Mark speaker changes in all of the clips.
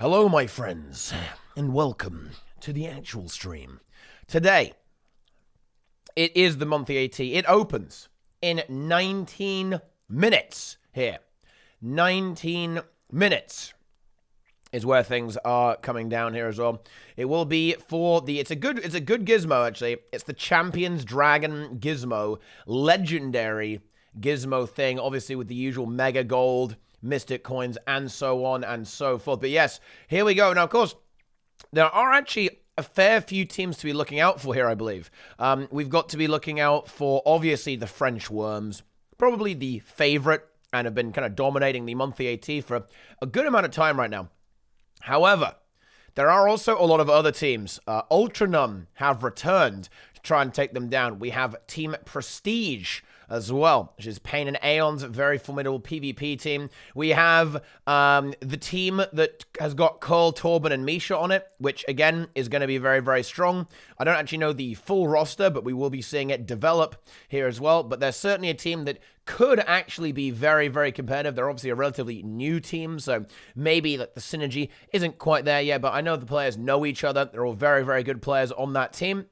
Speaker 1: Hello, my friends, and welcome to the actual stream. Today, it is the monthly AT. It opens in 19 minutes here. 19 minutes is where things are coming down here as well. It will be for the, it's a good gizmo, actually. It's the Champions Dragon gizmo, legendary gizmo thing, obviously with the usual mega gold, mystic coins, and so on and so forth. But yes, here we go. Now, of course, there are actually a fair few teams to be looking out for here, I believe. We've got to be looking out for, obviously, the French Worms, probably the favorite, and have been kind of dominating the monthly AT for a good amount of time right now. However, there are also a lot of other teams. Ultranumb have returned to try and take them down. We have Team Prestige as well, which is Pain and Aeon's very formidable PvP team. We have the team that has got Curl, Torben, and Misha on it, which, again, is going to be very, very strong. I don't actually know the full roster, but we will be seeing it develop here as well. But there's certainly a team that could actually be very, very competitive. They're obviously a relatively new team, so maybe like the synergy isn't quite there yet, but I know the players know each other. They're all very, very good players on that team.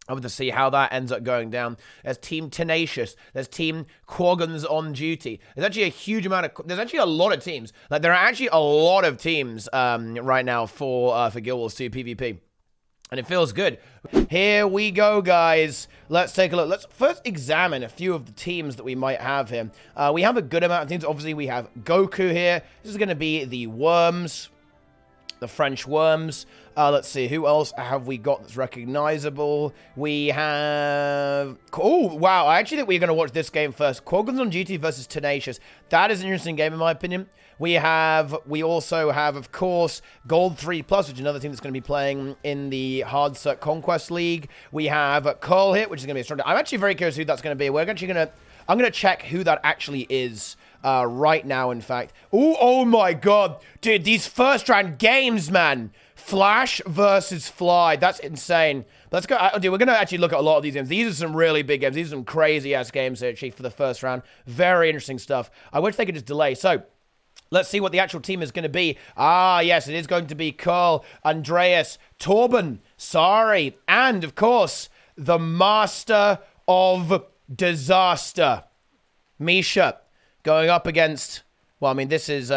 Speaker 1: I want to see how that ends up going down. There's Team Tenacious. There's Team Quagons on Duty. There's actually a huge amount of... There's actually a lot of teams. Like, there are actually a lot of teams right now for Guild Wars 2 PvP. And it feels good. Here we go, guys. Let's take a look. Let's first examine a few of the teams that we might have here. We have a good amount of teams. Obviously, we have Goku here. This is going to be the Worms. The French Worms. Let's see, who else have we got that's recognizable? We have... Oh, wow, I actually think we're going to watch this game first. Quagons on Duty versus Tenacious. That is an interesting game, in my opinion. We also have, of course, Gold 3+, which is another team that's going to be playing in the Hardstuck Conquest League. We have Curl here, which is going to be a strong... I'm actually very curious who that's going to be. I'm going to check who that actually is. Right now, in fact. Ooh, oh my god. Dude, these first round games, man. Flash versus Fly. That's insane. Let's go. Dude, we're going to actually look at a lot of these games. These are some really big games. These are some crazy-ass games, actually, for the first round. Very interesting stuff. I wish they could just delay. So, let's see what the actual team is going to be. Ah, yes, it is going to be Curl, Andreas, Torben, Sari, and, of course, the Master of Disaster, Misha. Going up against, well, I mean, this is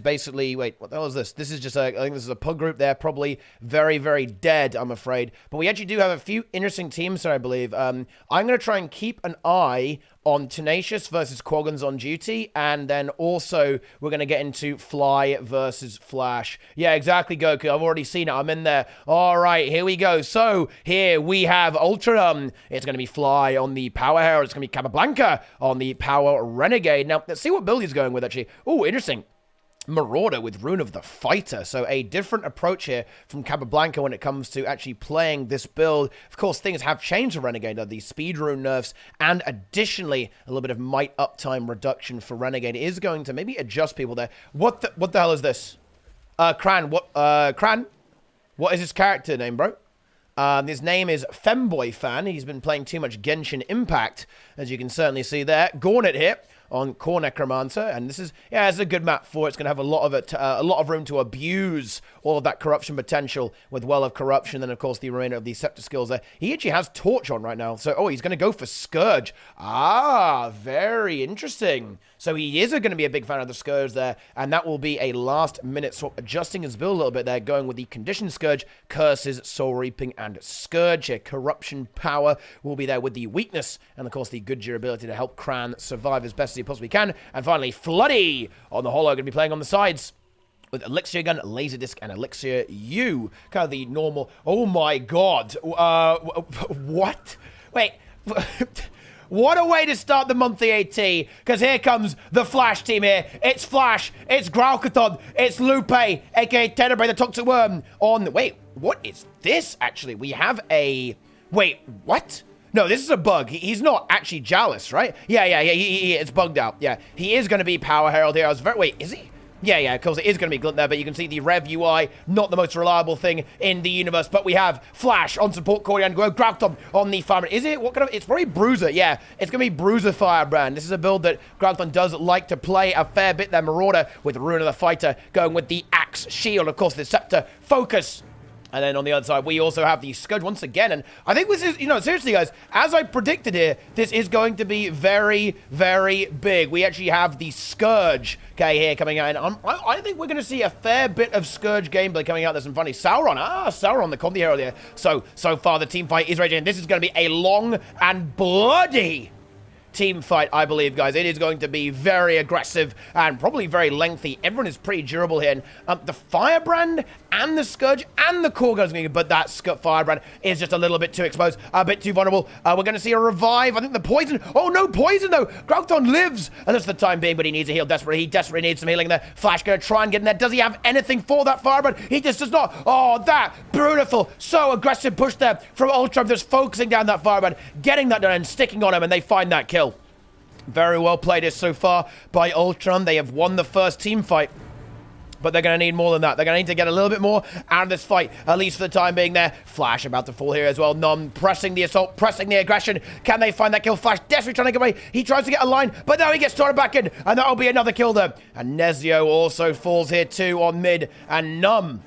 Speaker 1: basically, wait, what the hell is this? This is just I think this is a pug group. They're probably very, very dead, I'm afraid. But we actually do have a few interesting teams here, I believe. I'm going to try and keep an eye on Tenacious versus Quagons on Duty, and then also we're going to get into Fly versus Flash. Yeah, exactly, Goku. I've already seen it. I'm in there. All right, here we go. So here we have Ultranumb. It's going to be Fly on the Power Herald. It's going to be Capablanca on the Power Renegade. Now, let's see what build he's going with, actually. Oh, interesting. Marauder with Rune of the Fighter. So a different approach here from Capablanca when it comes to actually playing this build. Of course, things have changed for Renegade. The speed rune nerfs and additionally a little bit of might uptime reduction for Renegade is going to maybe adjust people there. What the hell is this? Cran. Cran? What is his character name, bro? His name is Femboy Fan. He's been playing too much Genshin Impact, as you can certainly see there. Gornet here on Core Necromancer, and this is, yeah, it's a good map for it. It's going to have a lot of room to abuse all of that corruption potential with Well of Corruption, and of course the remainder of the Scepter skills there. He actually has Torch on right now, so, oh, he's going to go for Scourge. Ah, very interesting. So he is going to be a big fan of the Scourge there, and that will be a last-minute swap, adjusting his build a little bit there, going with the Conditioned Scourge, Curses, Soul Reaping, and Scourge here. Corruption Power will be there with the Weakness, and of course the good durability to help Cran survive as best as he possibly can. And finally, Floody on the Holo, going to be playing on the sides with Elixir Gun, Laserdisc, and Elixir U. Kind of the normal... Oh my god. What? Wait... What a way to start the monthly AT, because here comes the Flash team here. It's Flash, it's Growlkathon, it's Lupe, aka Tenebrae the Toxic Worm on... Wait, what is this, actually? We have a... Wait, what? No, this is a bug. He's not actually Jalis, right? Yeah, it's bugged out. Yeah, he is going to be Power Herald here. I was very... Wait, is he? Yeah, of course it is going to be Glint there, but you can see the Rev UI, not the most reliable thing in the universe, but we have Flash on support, Corey, and Growlkathon on the Firebrand. Is it? What kind of... It's probably Bruiser, yeah. It's going to be Bruiser Firebrand. This is a build that Growlkathon does like to play a fair bit there. Marauder with Rune of the Fighter, going with the Axe Axe, Shield, of course, the Scepter, Focus. And then on the other side, we also have the Scourge once again. And I think this is, seriously, guys, as I predicted here, this is going to be very, very big. We actually have the Scourge, okay, here coming out. And I think we're going to see a fair bit of Scourge gameplay coming out. There's some funny Sauron. Sauron, the comedy hero there. So far, the team fight is raging. This is going to be a long and bloody team fight, I believe, guys. It is going to be very aggressive and probably very lengthy. Everyone is pretty durable here. And the Firebrand and the Scourge and the Core guys, but that Firebrand is just a little bit too exposed, a bit too vulnerable. We're going to see a revive. I think the poison. Oh, no poison, though. Growlithe lives. And that's the time being, but he needs a heal desperately. He desperately needs some healing there. Flash going to try and get in there. Does he have anything for that Firebrand? He just does not. Oh, that beautiful. So aggressive push there from Ultranumb, just focusing down that Firebrand, getting that done and sticking on him, and they find that kill. Very well played here so far by Ultranumb. They have won the first team fight, but they're going to need more than that. They're going to need to get a little bit more out of this fight, at least for the time being there. Flash about to fall here as well. Numb pressing the assault, pressing the aggression. Can they find that kill? Flash desperately trying to get away. He tries to get a line, but now he gets started back in, and that'll be another kill there. And Nezio also falls here too on mid, and Numb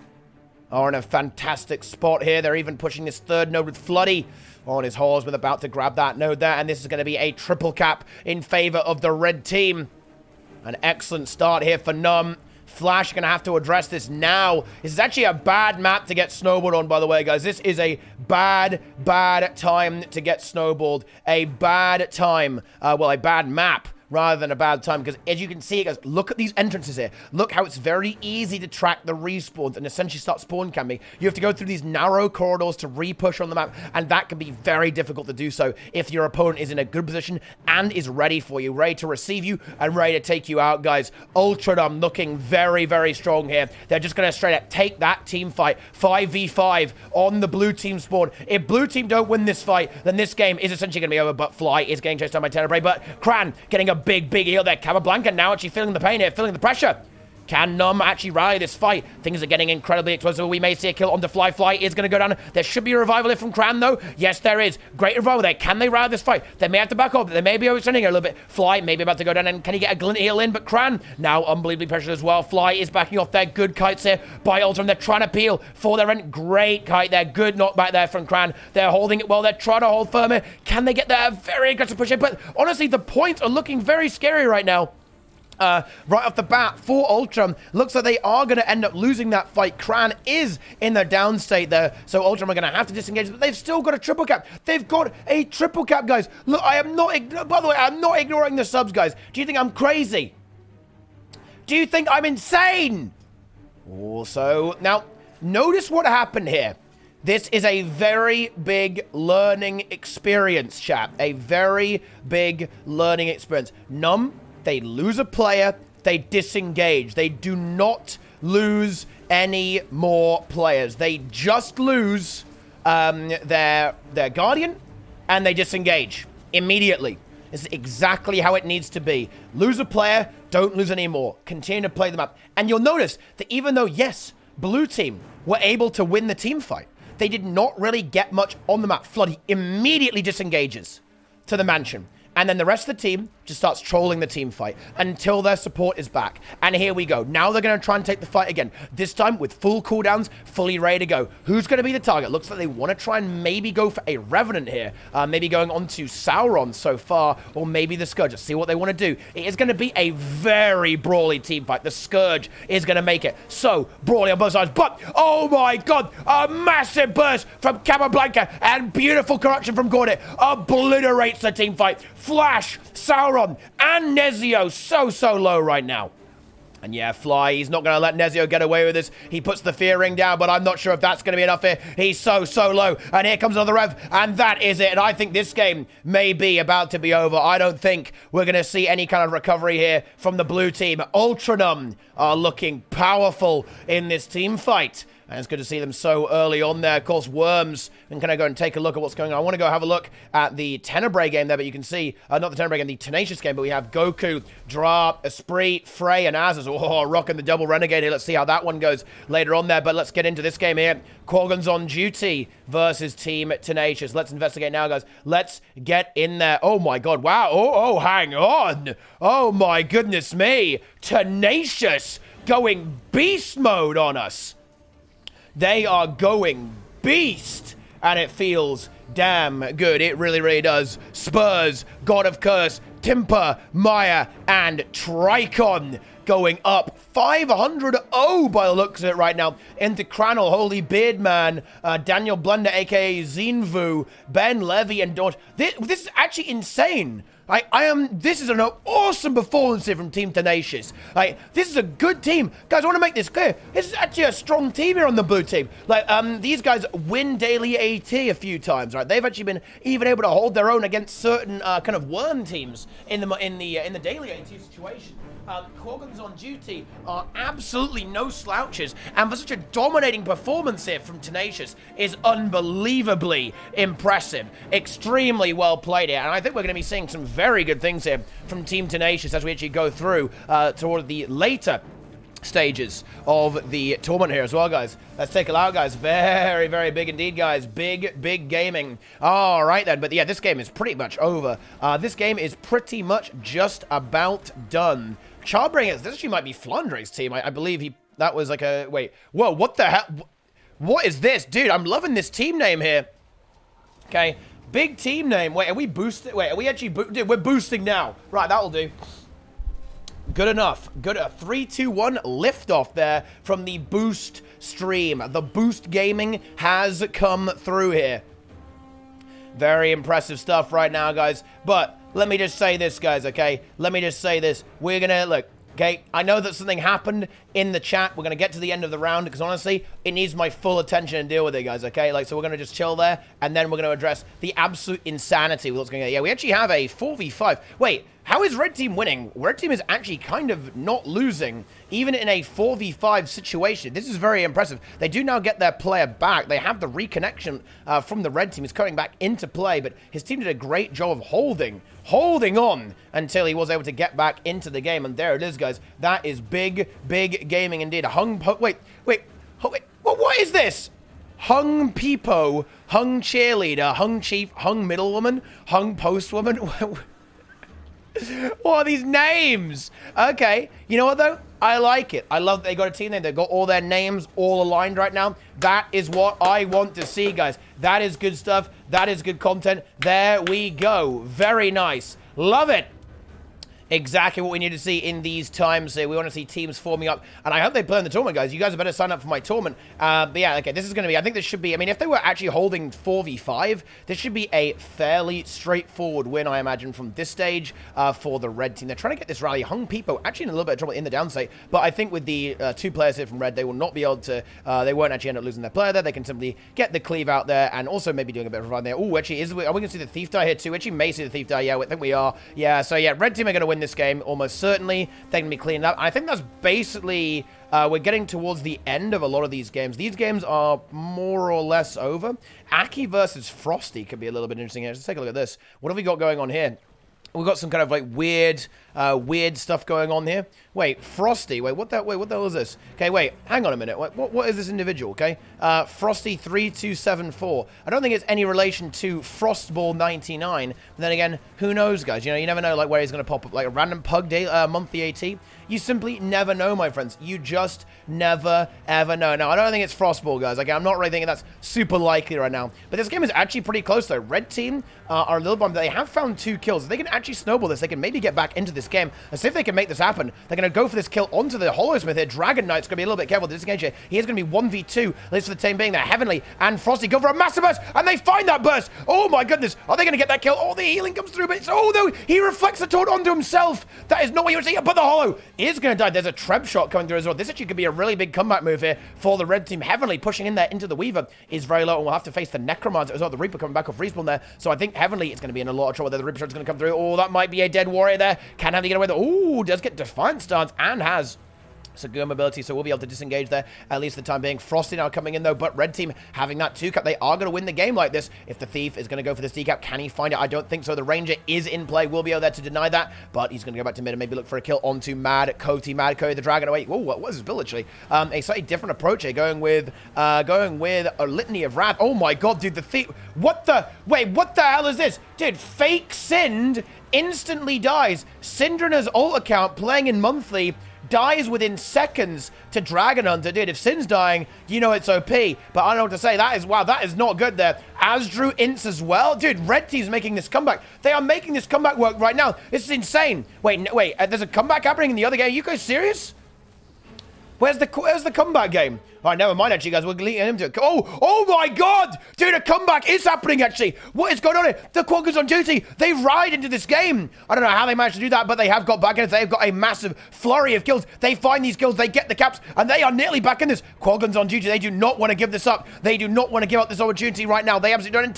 Speaker 1: are in a fantastic spot here. They're even pushing this third node with Floody on his Horseman, about to grab that node there, and this is going to be a triple cap in favor of the red team. An excellent start here for Numb. Flash going to have to address this now. This is actually a bad map to get snowballed on, by the way, guys. This is a bad time to get snowballed. A bad time. Well, a bad map rather than a bad time, because as you can see, guys, look at these entrances here. Look how it's very easy to track the respawns and essentially start spawn camping. You have to go through these narrow corridors to re-push on the map, and that can be very difficult to do so if your opponent is in a good position and is ready for you, ready to receive you and ready to take you out, guys. Ultranumb looking very, very strong here. They're just going to straight up take that team fight 5v5 on the blue team spawn. If blue team don't win this fight, then this game is essentially going to be over, but Fly is getting chased down by Tenebrae, but Cran getting a big heal there. Capablanca now actually feeling the pain here, feeling the pressure. Can Numb actually rally this fight? Things are getting incredibly explosive. We may see a kill on the Fly. Fly is going to go down. There should be a revival here from Cran, though. Yes, there is. Great revival there. Can they rally this fight? They may have to back up. They may be overextending it a little bit. Fly may be about to go down, and can he get a glint heal in? But Cran now unbelievably pressured as well. Fly is backing off their good kites here by Ultranumb. They're trying to peel for their end. Great kite there. Good knockback there from Cran. They're holding it well. They're trying to hold firm here. Can they get there? Very aggressive push in. But honestly, the points are looking very scary right now. Right off the bat for Ultranumb. Looks like they are going to end up losing that fight. Cran is in the down state there, so Ultranumb are going to have to disengage, but they've still got a triple cap. They've got a triple cap, guys. Look, I am not, by the way, I'm not ignoring the subs, guys. Do you think I'm crazy? Do you think I'm insane? Also, now, notice what happened here. This is a very big learning experience, chat. A very big learning experience. Numb, they lose a player, they disengage. They do not lose any more players. They just lose their Guardian, and they disengage immediately. This is exactly how it needs to be. Lose a player, don't lose any more. Continue to play them up. And you'll notice that even though, yes, blue team were able to win the team fight, they did not really get much on the map. Floody immediately disengages to the mansion. And then the rest of the team just starts trolling the team fight until their support is back. And here we go. Now they're going to try and take the fight again. This time with full cooldowns, fully ready to go. Who's going to be the target? Looks like they want to try and maybe go for a Revenant here. Maybe going on to Sauron so far, or maybe the Scourge. Let's see what they want to do. It is going to be a very brawly team fight. The Scourge is going to make it so brawly on both sides. But, oh my god, a massive burst from Capablanca and beautiful corruption from Gordit obliterates the team fight. Flash, Sauron, and Nezio so low right now. And yeah, Fly, he's not going to let Nezio get away with this. He puts the fear ring down, but I'm not sure if that's going to be enough here. He's so low. And here comes another rev, and that is it. And I think this game may be about to be over. I don't think we're going to see any kind of recovery here from the blue team. Ultranumb are looking powerful in this team fight. And it's good to see them so early on there. Of course, Worms. And can I go and take a look at what's going on? I want to go have a look at the Tenebrae game there, but you can see, not the Tenebrae game, the Tenacious game, but we have Goku, Dra, Esprit, Frey, and Azaz. Oh, rocking the double Renegade here. Let's see how that one goes later on there, but let's get into this game here. Quaggan's on duty versus Team Tenacious. Let's investigate now, guys. Let's get in there. Oh, my God. Wow. Oh, hang on. Oh, my goodness me. Tenacious going beast mode on us. They are going beast. And it feels damn good. It really, really does. Spurs, God of Curse, Timper, Maya, and Tricon going up 500-0 by the looks of it right now into Cranel, Holy Beardman, Daniel Blunder, aka Zinvu, Ben Levy, and Dodge. This is actually insane. This is an awesome performance here from Team Tenacious. This is a good team. Guys, I want to make this clear. This is actually a strong team here on the blue team. These guys win daily AT a few times, right? They've actually been even able to hold their own against certain kind of worm teams in the daily AT situation. Quaggons on duty are absolutely no slouches, and for such a dominating performance here from Tenacious is unbelievably impressive. Extremely well played here, and I think we're going to be seeing some very good things here from Team Tenacious as we actually go through toward the later stages of the tournament here as well, guys. Let's take it out, guys. Very, very big indeed, guys. Big, big gaming. All right, then. But yeah, this game is pretty much over. This game is pretty much just about done. Charbringers, this actually might be Flandre's team. I believe that was like a, wait. Whoa, what the hell? What is this? Dude, I'm loving this team name here. Okay, big team name. Wait, are we boosting? Wait, are we actually, dude, we're boosting now. Right, that'll do. Good enough. Good. 3, 2, 1 liftoff there from the boost stream. The boost gaming has come through here. Very impressive stuff right now, guys. But let me just say this, guys, okay? Let me just say this. We're going to, look, okay? I know that something happened in the chat. We're going to get to the end of the round because, honestly, it needs my full attention and deal with it, guys, okay? So we're going to just chill there, and then we're going to address the absolute insanity with what's going on. Yeah, we actually have a 4v5. Wait, how is Red Team winning? Red Team is actually kind of not losing, even in a 4v5 situation. This is very impressive. They do now get their player back. They have the reconnection from the Red Team. He's coming back into play, but his team did a great job of holding on until he was able to get back into the game. And there it is, guys. That is big, big gaming indeed. Wait. What is this? Hung Peepo, Hung Cheerleader, Hung Chief, Hung Middlewoman, Hung Postwoman. What are these names? Okay, you know what though? I like it. I love that they got a team name. They've got all their names all aligned right now. That is what I want to see, guys. That is good stuff. That is good content. There we go. Very nice. Love it. Exactly what we need to see in these times here. We want to see teams forming up, and I hope they play in the tournament, guys. You guys better sign up for my tournament. But yeah, okay, this is going to be, I think this should be, I mean, if they were actually holding 4v5, this should be a fairly straightforward win, I imagine, from this stage for the Red Team. They're trying to get this rally. Hung Peepo actually in a little bit of trouble in the downstate, but I think with the 2 players here from Red, they will not be able to, they won't actually end up losing their player there. They can simply get the cleave out there, and also maybe doing a bit of run there. Oh, actually, are we going to see the Thief die here too? Actually may see the Thief die. Yeah, I think we are. Yeah, so yeah, Red Team are going to win this game almost certainly. They're going to be cleaned up. I think that's basically, we're getting towards the end of a lot of these games. These games are more or less over. Aki versus Frosty could be a little bit interesting here. Let's take a look at this. What have we got going on here? We've got some kind of like weird stuff going on here. Wait, Frosty. Wait, what the hell is this? Okay, wait, hang on a minute. What is this individual? Okay, Frosty 3274. I don't think it's any relation to Frostball 99. But then again, who knows, guys? You know, you never know, like where he's gonna pop up, like a random pug day monthly AT. You simply never know, my friends. You just never, ever know. Now, I don't think it's Frostball, guys. Okay, I'm not really thinking that's super likely right now. But this game is actually pretty close, though. Red Team are a little bummed. They have found 2 kills. If they can actually snowball this, they can maybe get back into this game. And see if they can make this happen. They're going to go for this kill onto the Hollowsmith here. Dragon Knight's going to be a little bit careful to disengage here. He is going to be 1v2, at least for the team being there. Heavenly and Frosty go for a massive burst, and they find that burst. Oh, my goodness. Are they going to get that kill? Oh, the healing comes through, but it's, oh, no, he reflects the taunt onto himself. That is not what you would see. But the Hollow is going to die. There's a Treb shot coming through as well. This actually could be a really big comeback move here for the Red Team. Heavenly pushing in there into the Weaver is very low, and we'll have to face the Necromancer as well. The Reaper coming back off respawn there. So I think Heavenly is going to be in a lot of trouble there. The Reaper shot's going to come through. Oh, that might be a dead warrior there. Can Heavenly get away with it? Oh, does get Defiant stance and has Segura mobility, so we'll be able to disengage there, at least for the time being. Frosty now coming in, though, but Red Team having that 2-cap. They are going to win the game like this. If the Thief is going to go for this decap, can he find it? I don't think so. The Ranger is in play. We'll be able there to deny that, but he's going to go back to mid and maybe look for a kill onto Mad Cody the Dragon away. Whoa, what was his build, actually? A slightly different approach here, going with a Litany of Wrath. Oh my god, dude, the Thief. What the? Wait, what the hell is this? Dude, Fake Sind instantly dies. Syndrana's ult account playing in monthly dies within seconds to Dragon Hunter. Dude, if Sin's dying, you know it's OP. But I don't know what to say. That is, wow, that is not good there. Asdru ints as well. Dude, red team's making this comeback. They are making this comeback work right now. This is insane. Wait, there's a comeback happening in the other game. Are you guys serious? Where's the comeback game? All right, never mind, actually, guys. We're leading him to it. Oh my God! Dude, a comeback is happening, actually. What is going on here? The Quaggons on duty. They ride into this game. I don't know how they managed to do that, but they have got back in it. They've got a massive flurry of kills. They find these kills. They get the caps, and they are nearly back in this. Quaggons on duty. They do not want to give this up. They do not want to give up this opportunity right now. They absolutely don't. And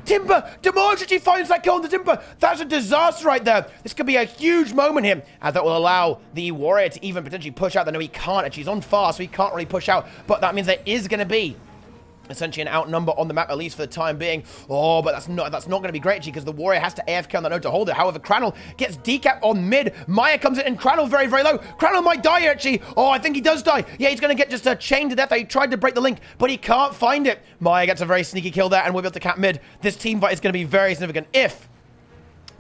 Speaker 1: Timber, Demolish actually finds that kill on the Timber. That's a disaster right there. This could be a huge moment here, as that will allow the Warrior to even potentially push out. No, he can't. Actually, he's on fire, so he can't really push out, but that means there is going to be essentially an outnumber on the map, at least for the time being. Oh, but that's not going to be great, actually, because the Warrior has to AFK on that node to hold it. However, Crannel gets decap on mid. Maya comes in, and Crannel very, very low. Crannel might die here, actually. Oh, I think he does die. Yeah, he's going to get just chained to death. He tried to break the link, but he can't find it. Maya gets a very sneaky kill there, and we're able to cap mid. This team fight is going to be very significant if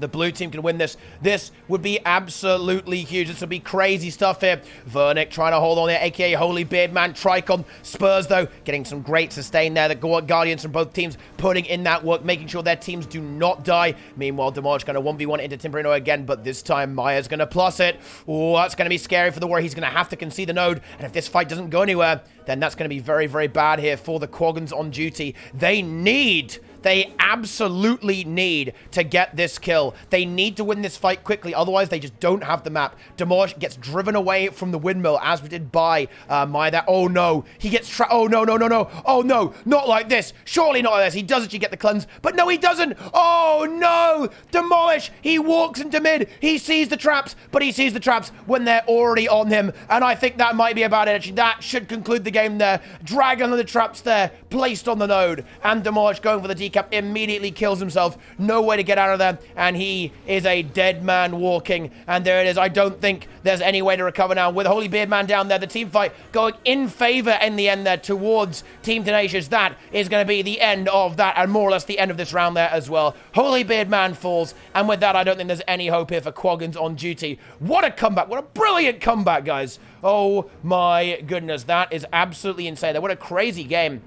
Speaker 1: the blue team can win this. This would be absolutely huge. This would be crazy stuff here. Vernick trying to hold on there, aka Holy Beardman. Tricon. Spurs, though, getting some great sustain there. The Guardians from both teams putting in that work, making sure their teams do not die. Meanwhile, Demolish going to 1v1 into Timberino again, but this time Maya's going to plus it. Oh, that's going to be scary for the Warrior. He's going to have to concede the node, and if this fight doesn't go anywhere, then that's going to be very, very bad here for the Quaggons on duty. They absolutely need to get this kill. They need to win this fight quickly, otherwise they just don't have the map. Demolish gets driven away from the windmill, as we did by Maya there. Oh no, he gets trapped. Oh no, no, no, no. Oh no, not like this. Surely not like this. He does actually get the cleanse, but no, he doesn't. Oh no, Demolish. He walks into mid. He sees the traps, but he sees the traps when they're already on him, and I think that might be about it. Actually, that should conclude the game there. Dragon of the traps there, placed on the node, and Demolish going for the decap immediately kills himself. No way to get out of there, and he is a dead man walking, and there it is. I don't think there's any way to recover now. With Holy Beardman down there, the team fight going in favor in the end there towards Team Tenacious. That is going to be the end of that, and more or less the end of this round there as well. Holy Beardman falls, and with that, I don't think there's any hope here for Quaggons on duty. What a comeback. What a brilliant comeback, guys. Oh my goodness. That is absolutely insane. What a crazy game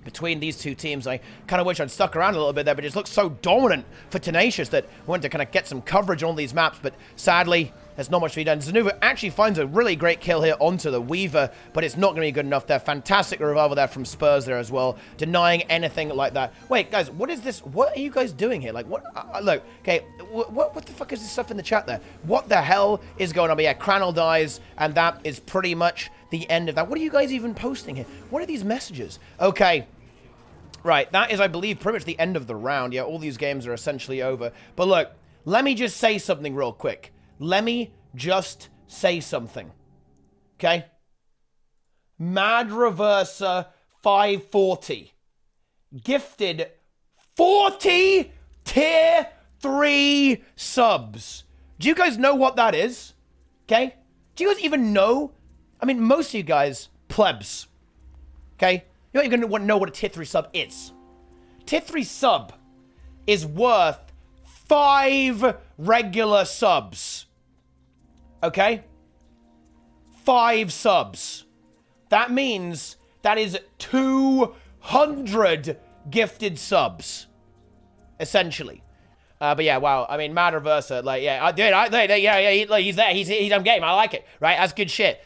Speaker 1: between these two teams. I kind of wish I'd stuck around a little bit there, but it just looks so dominant for Tenacious that I wanted to kind of get some coverage on these maps, but sadly, there's not much to be done. Zanuva actually finds a really great kill here onto the Weaver, but it's not going to be good enough there. Fantastic revival there from Spurs there as well, denying anything like that. Wait, guys, what is this? What are you guys doing here? Like, what? Look, okay, what the fuck is this stuff in the chat there? What the hell is going on? But yeah, Crannel dies, and that is pretty much the end of that. What are you guys even posting here? What are these messages? Okay. Right, that is, I believe, pretty much the end of the round. Yeah, all these games are essentially over. But look, let me just say something real quick. Let me just say something. Okay? Mad Reverser 540 gifted 40 tier 3 subs. Do you guys know what that is? Okay? Do you guys even know? I mean, most of you guys, plebs. Okay? You're not even going to know what a tier 3 sub is. Tier 3 sub is worth 5 regular subs. Okay? 5 subs. That means that is 200 gifted subs. Essentially. But yeah, wow. I mean, Mad Reverser, like, yeah, he's there. He's on game. I like it, right? That's good shit.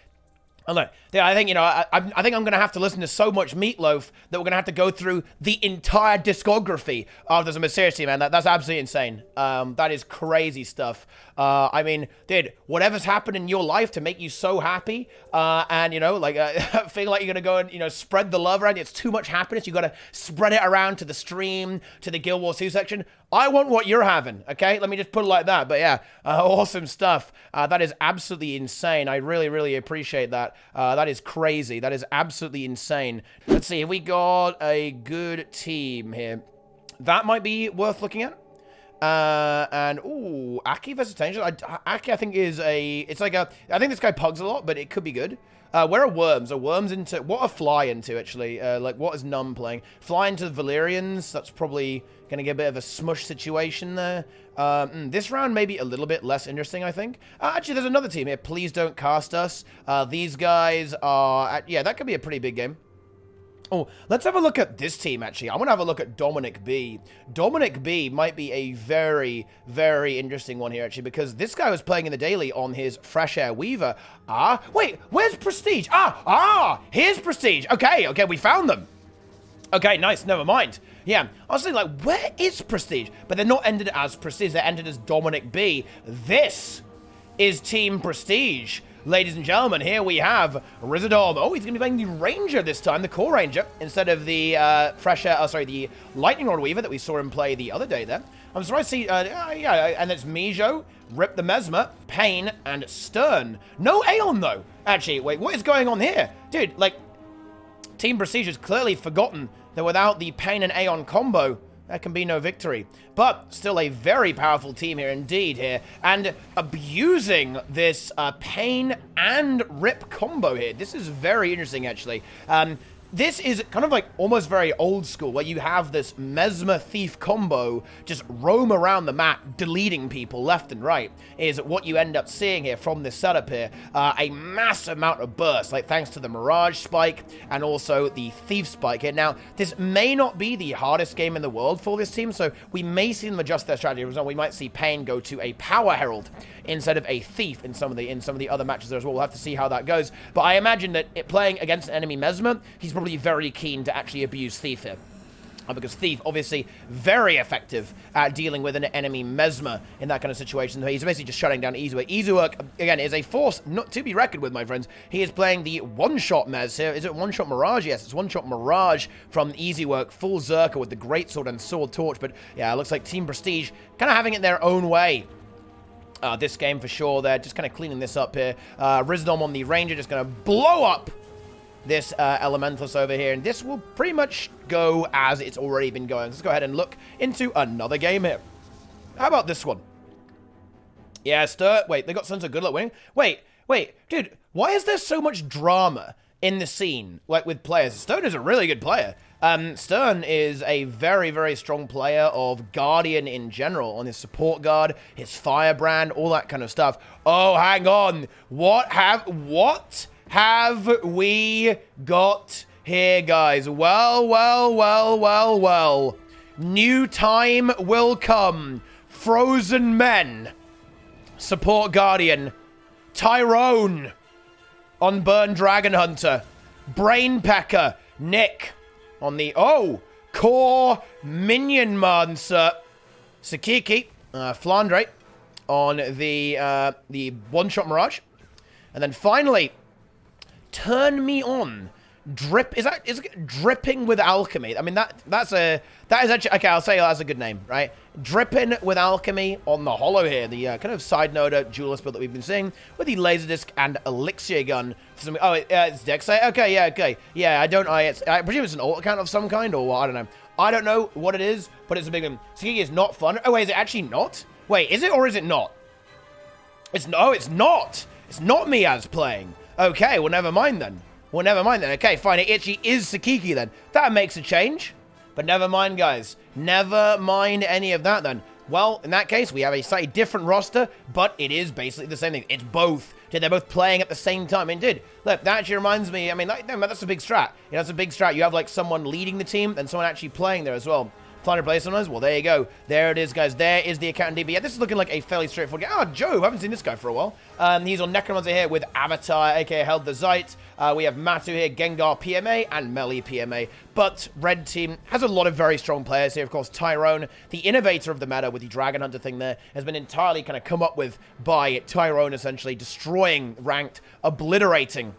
Speaker 1: And look, I think, you know, I think I'm going to have to listen to so much Meatloaf that we're going to have to go through the entire discography of this. Seriously, man, that's absolutely insane. That is crazy stuff. I mean, dude, whatever's happened in your life to make you so happy, and, you know, like, feel like you're going to go and, you know, spread the love around. It's too much happiness. You got to spread it around to the stream, to the Guild Wars 2 section. I want what you're having, okay? Let me just put it like that. But yeah, awesome stuff. That is absolutely insane. I really, really appreciate that. That is crazy. That is absolutely insane. Let's see. Have we got a good team here? That might be worth looking at. And, ooh, Aki versus Tension. Aki, I think, is a... It's like a... I think this guy pugs a lot, but it could be good. Where are worms? Are worms into... What are fly into, actually? Like, what is Numb playing? Fly into the Valyrians. That's probably going to get a bit of a smush situation there. This round may be a little bit less interesting, I think. Actually, there's another team here. Please don't cast us. These guys are... yeah, that could be a pretty big game. Oh, let's have a look at this team, actually. I want to have a look at Dominic B. Dominic B might be a very, very interesting one here, actually, because this guy was playing in the daily on his Fresh Air Weaver. Wait, where's Prestige? Here's Prestige. Okay, we found them. Okay, nice, never mind. Yeah, I was saying, like, where is Prestige? But they're not ended as Prestige, they're ended as Dominic B. This is Team Prestige. Ladies and gentlemen, here we have RESTORED. Oh, he's going to be playing the Ranger this time, the Core Ranger, instead of the the Lightning Rod Weaver that we saw him play the other day there. I'm surprised to see, and it's Mijo, Rip the Mesmer, Pain, and Stern. No Aeon, though. Actually, wait, what is going on here? Dude, like, Team Prestige has clearly forgotten that without the Pain and Aeon combo, there can be no victory. But still a very powerful team here indeed here. And abusing this Pain and Rip combo here. This is very interesting, actually. This is kind of like almost very old school, where you have this Mesmer Thief combo just roam around the map, deleting people left and right, is what you end up seeing here from this setup here. A massive amount of burst, like thanks to the Mirage Spike and also the Thief Spike here. Now, this may not be the hardest game in the world for this team, so we may see them adjust their strategy. For example, we might see Pain go to a Power Herald instead of a Thief in some of the other matches there as well. We'll have to see how that goes. But I imagine that playing against an enemy Mesmer, he's probably very keen to actually abuse Thief here. Because Thief, obviously, very effective at dealing with an enemy Mesmer in that kind of situation. He's basically just shutting down Easywork. Easywork, again, is a force not to be reckoned with, my friends. He is playing the one-shot Mez here. Is it one-shot Mirage? Yes, it's one-shot Mirage from Easywork. Full Zerker with the Greatsword and Sword Torch. But, yeah, it looks like Team Prestige kind of having it their own way. This game, for sure. They're just kind of cleaning this up here. RESTORED on the Ranger just going to blow up this Elementalist over here, and this will pretty much go as it's already been going. Let's go ahead and look into another game here. How about this one? Yeah, wait, they got Sons of Good Luck winning? Wait, dude, why is there so much drama in the scene, like, with players? Stern is a really good player. Stern is a very, very strong player of Guardian in general, on his support guard, his Firebrand, all that kind of stuff. Oh, hang on. What have we got here, guys? Well. New time will come. Frozen Men. Support Guardian. Tyrone. Unburned Dragon Hunter. Brainpecker. Nick. On the... Oh! Core Minion Mancer. Sakiki. Flandre. On the one-shot Mirage. And then finally... Turn Me On. Is it Dripping with Alchemy? I mean, that is actually, okay, I'll say that's a good name, right? Dripping with Alchemy on the Hollow here, the kind of side note duelist build that we've been seeing with the Laserdisc and Elixir gun. For some, it's Dexite. Okay, yeah, I presume it's an alt account of some kind, or what? I don't know. I don't know what it is, but it's a big one. Sakiki is not fun. Oh, wait, is it actually not? Wait, is it or is it not? It's not. It's not me as playing. Okay, well, never mind then. Okay, fine. It actually is Sakiki then. That makes a change. But never mind, guys. Never mind any of that then. Well, in that case, we have a slightly different roster, but it is basically the same thing. It's both. They're both playing at the same time. Indeed. Look, that actually reminds me, I mean, that's a big strat. You know, that's a big strat. You have, like, someone leading the team and someone actually playing there as well. Flounder plays sometimes? Well, there you go. There it is, guys. There is the account in DB. Yeah, this is looking like a fairly straightforward game. Oh, Joe, I haven't seen this guy for a while. He's on Necromancer here with Avatar, aka Held the Zeit. We have Matu here, Gengar PMA, and Melee PMA. But Red Team has a lot of very strong players here. Of course, Tyrone, the innovator of the meta with the Dragon Hunter thing there, has been entirely kind of come up with by Tyrone, essentially destroying ranked, obliterating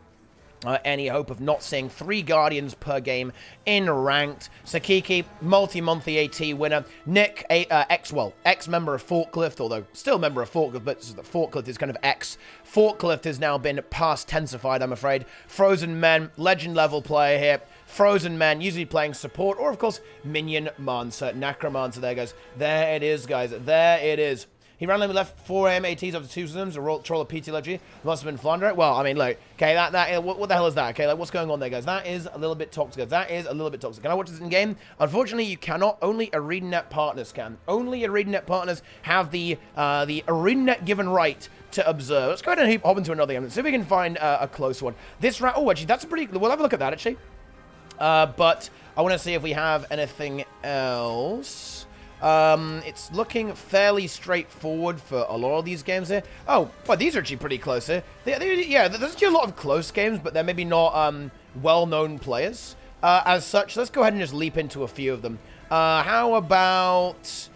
Speaker 1: any hope of not seeing 3 Guardians per game in ranked. Sakiki, multi-monthly AT winner. Nick, ex-member of Forklift, although still member of Forklift, but Forklift is kind of ex. Forklift has now been past tensified, I'm afraid. Frozen Men, legend level player here. Frozen Men, usually playing support, or of course, Minion Mancer, Necromancer. There goes. There it is, guys. There it is. He randomly left 4 ATs after 2 systems, a troll of PT Leggy. Must have been Flounder. Well, I mean, look, okay, what the hell is that? Okay, like, what's going on there, guys? That is a little bit toxic, guys. That is a little bit toxic. Can I watch this in game? Unfortunately, you cannot. Only ArenaNet partners can. Only ArenaNet partners have the ArenaNet given right to observe. Let's go ahead and hop into another game. Let's see if we can find a close one. This round, oh, actually, that's a pretty, we'll have a look at that, actually. But I want to see if we have anything else. It's looking fairly straightforward for a lot of these games here. Oh, well, these are actually pretty close here. Yeah, there's actually a lot of close games, but they're maybe not well-known players. As such, let's go ahead and just leap into a few of them. How about...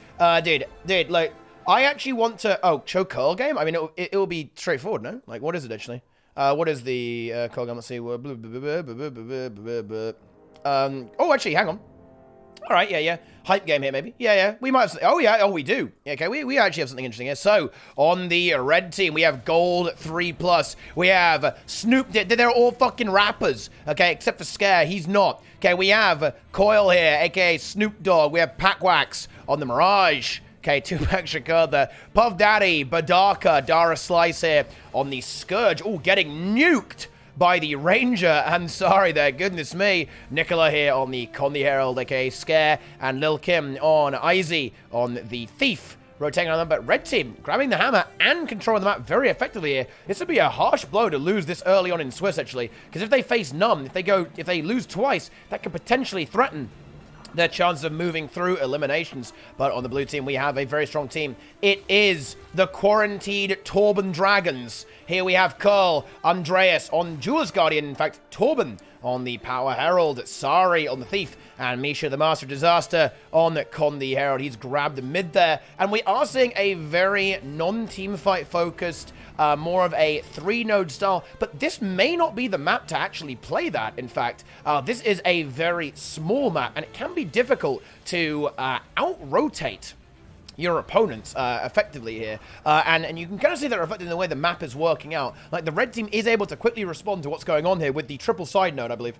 Speaker 1: dude, like, I actually want to... Oh, show curl game? I mean, it will be straightforward, no? Like, what is it, actually? What is the curl game? Let's see. Oh, actually, hang on. All right, yeah. Hype game here, maybe. Yeah. We might have... Oh, yeah. Oh, we do. Okay, we actually have something interesting here. So, on the red team, we have Gold 3+. We have Snoop. They're all fucking rappers. Okay, except for Scare. He's not. Okay, we have Coil here, a.k.a. Snoop Dogg. We have Packwax on the Mirage. Okay, 2 extra card there. Puff Daddy, Badaka, Dara Slice here on the Scourge. Oh, getting nuked by the Ranger. And sorry there, goodness me. Nicola here on the Condi Herald, aka Scare, and Lil Kim on Izzy on the Thief. Rotating on them, but red team grabbing the hammer and controlling the map very effectively here. This would be a harsh blow to lose this early on in Swiss, actually, because if they face Numb, if they lose twice, that could potentially threaten their chances of moving through eliminations. But on the blue team, we have a very strong team. It is the Quarantined Torben Dragons. Here we have Curl, Andreas on Jules Guardian. In fact, Torben on the Power Herald, Sari on the Thief, and Misha the Master Disaster on Condi Herald. He's grabbed the mid there. And we are seeing a very non-team fight focused, more of a 3-node style, but this may not be the map to actually play that, in fact. This is a very small map, and it can be difficult to out-rotate your opponents effectively here. And you can kind of see that reflected in the way the map is working out. Like, the red team is able to quickly respond to what's going on here with the triple side node, I believe.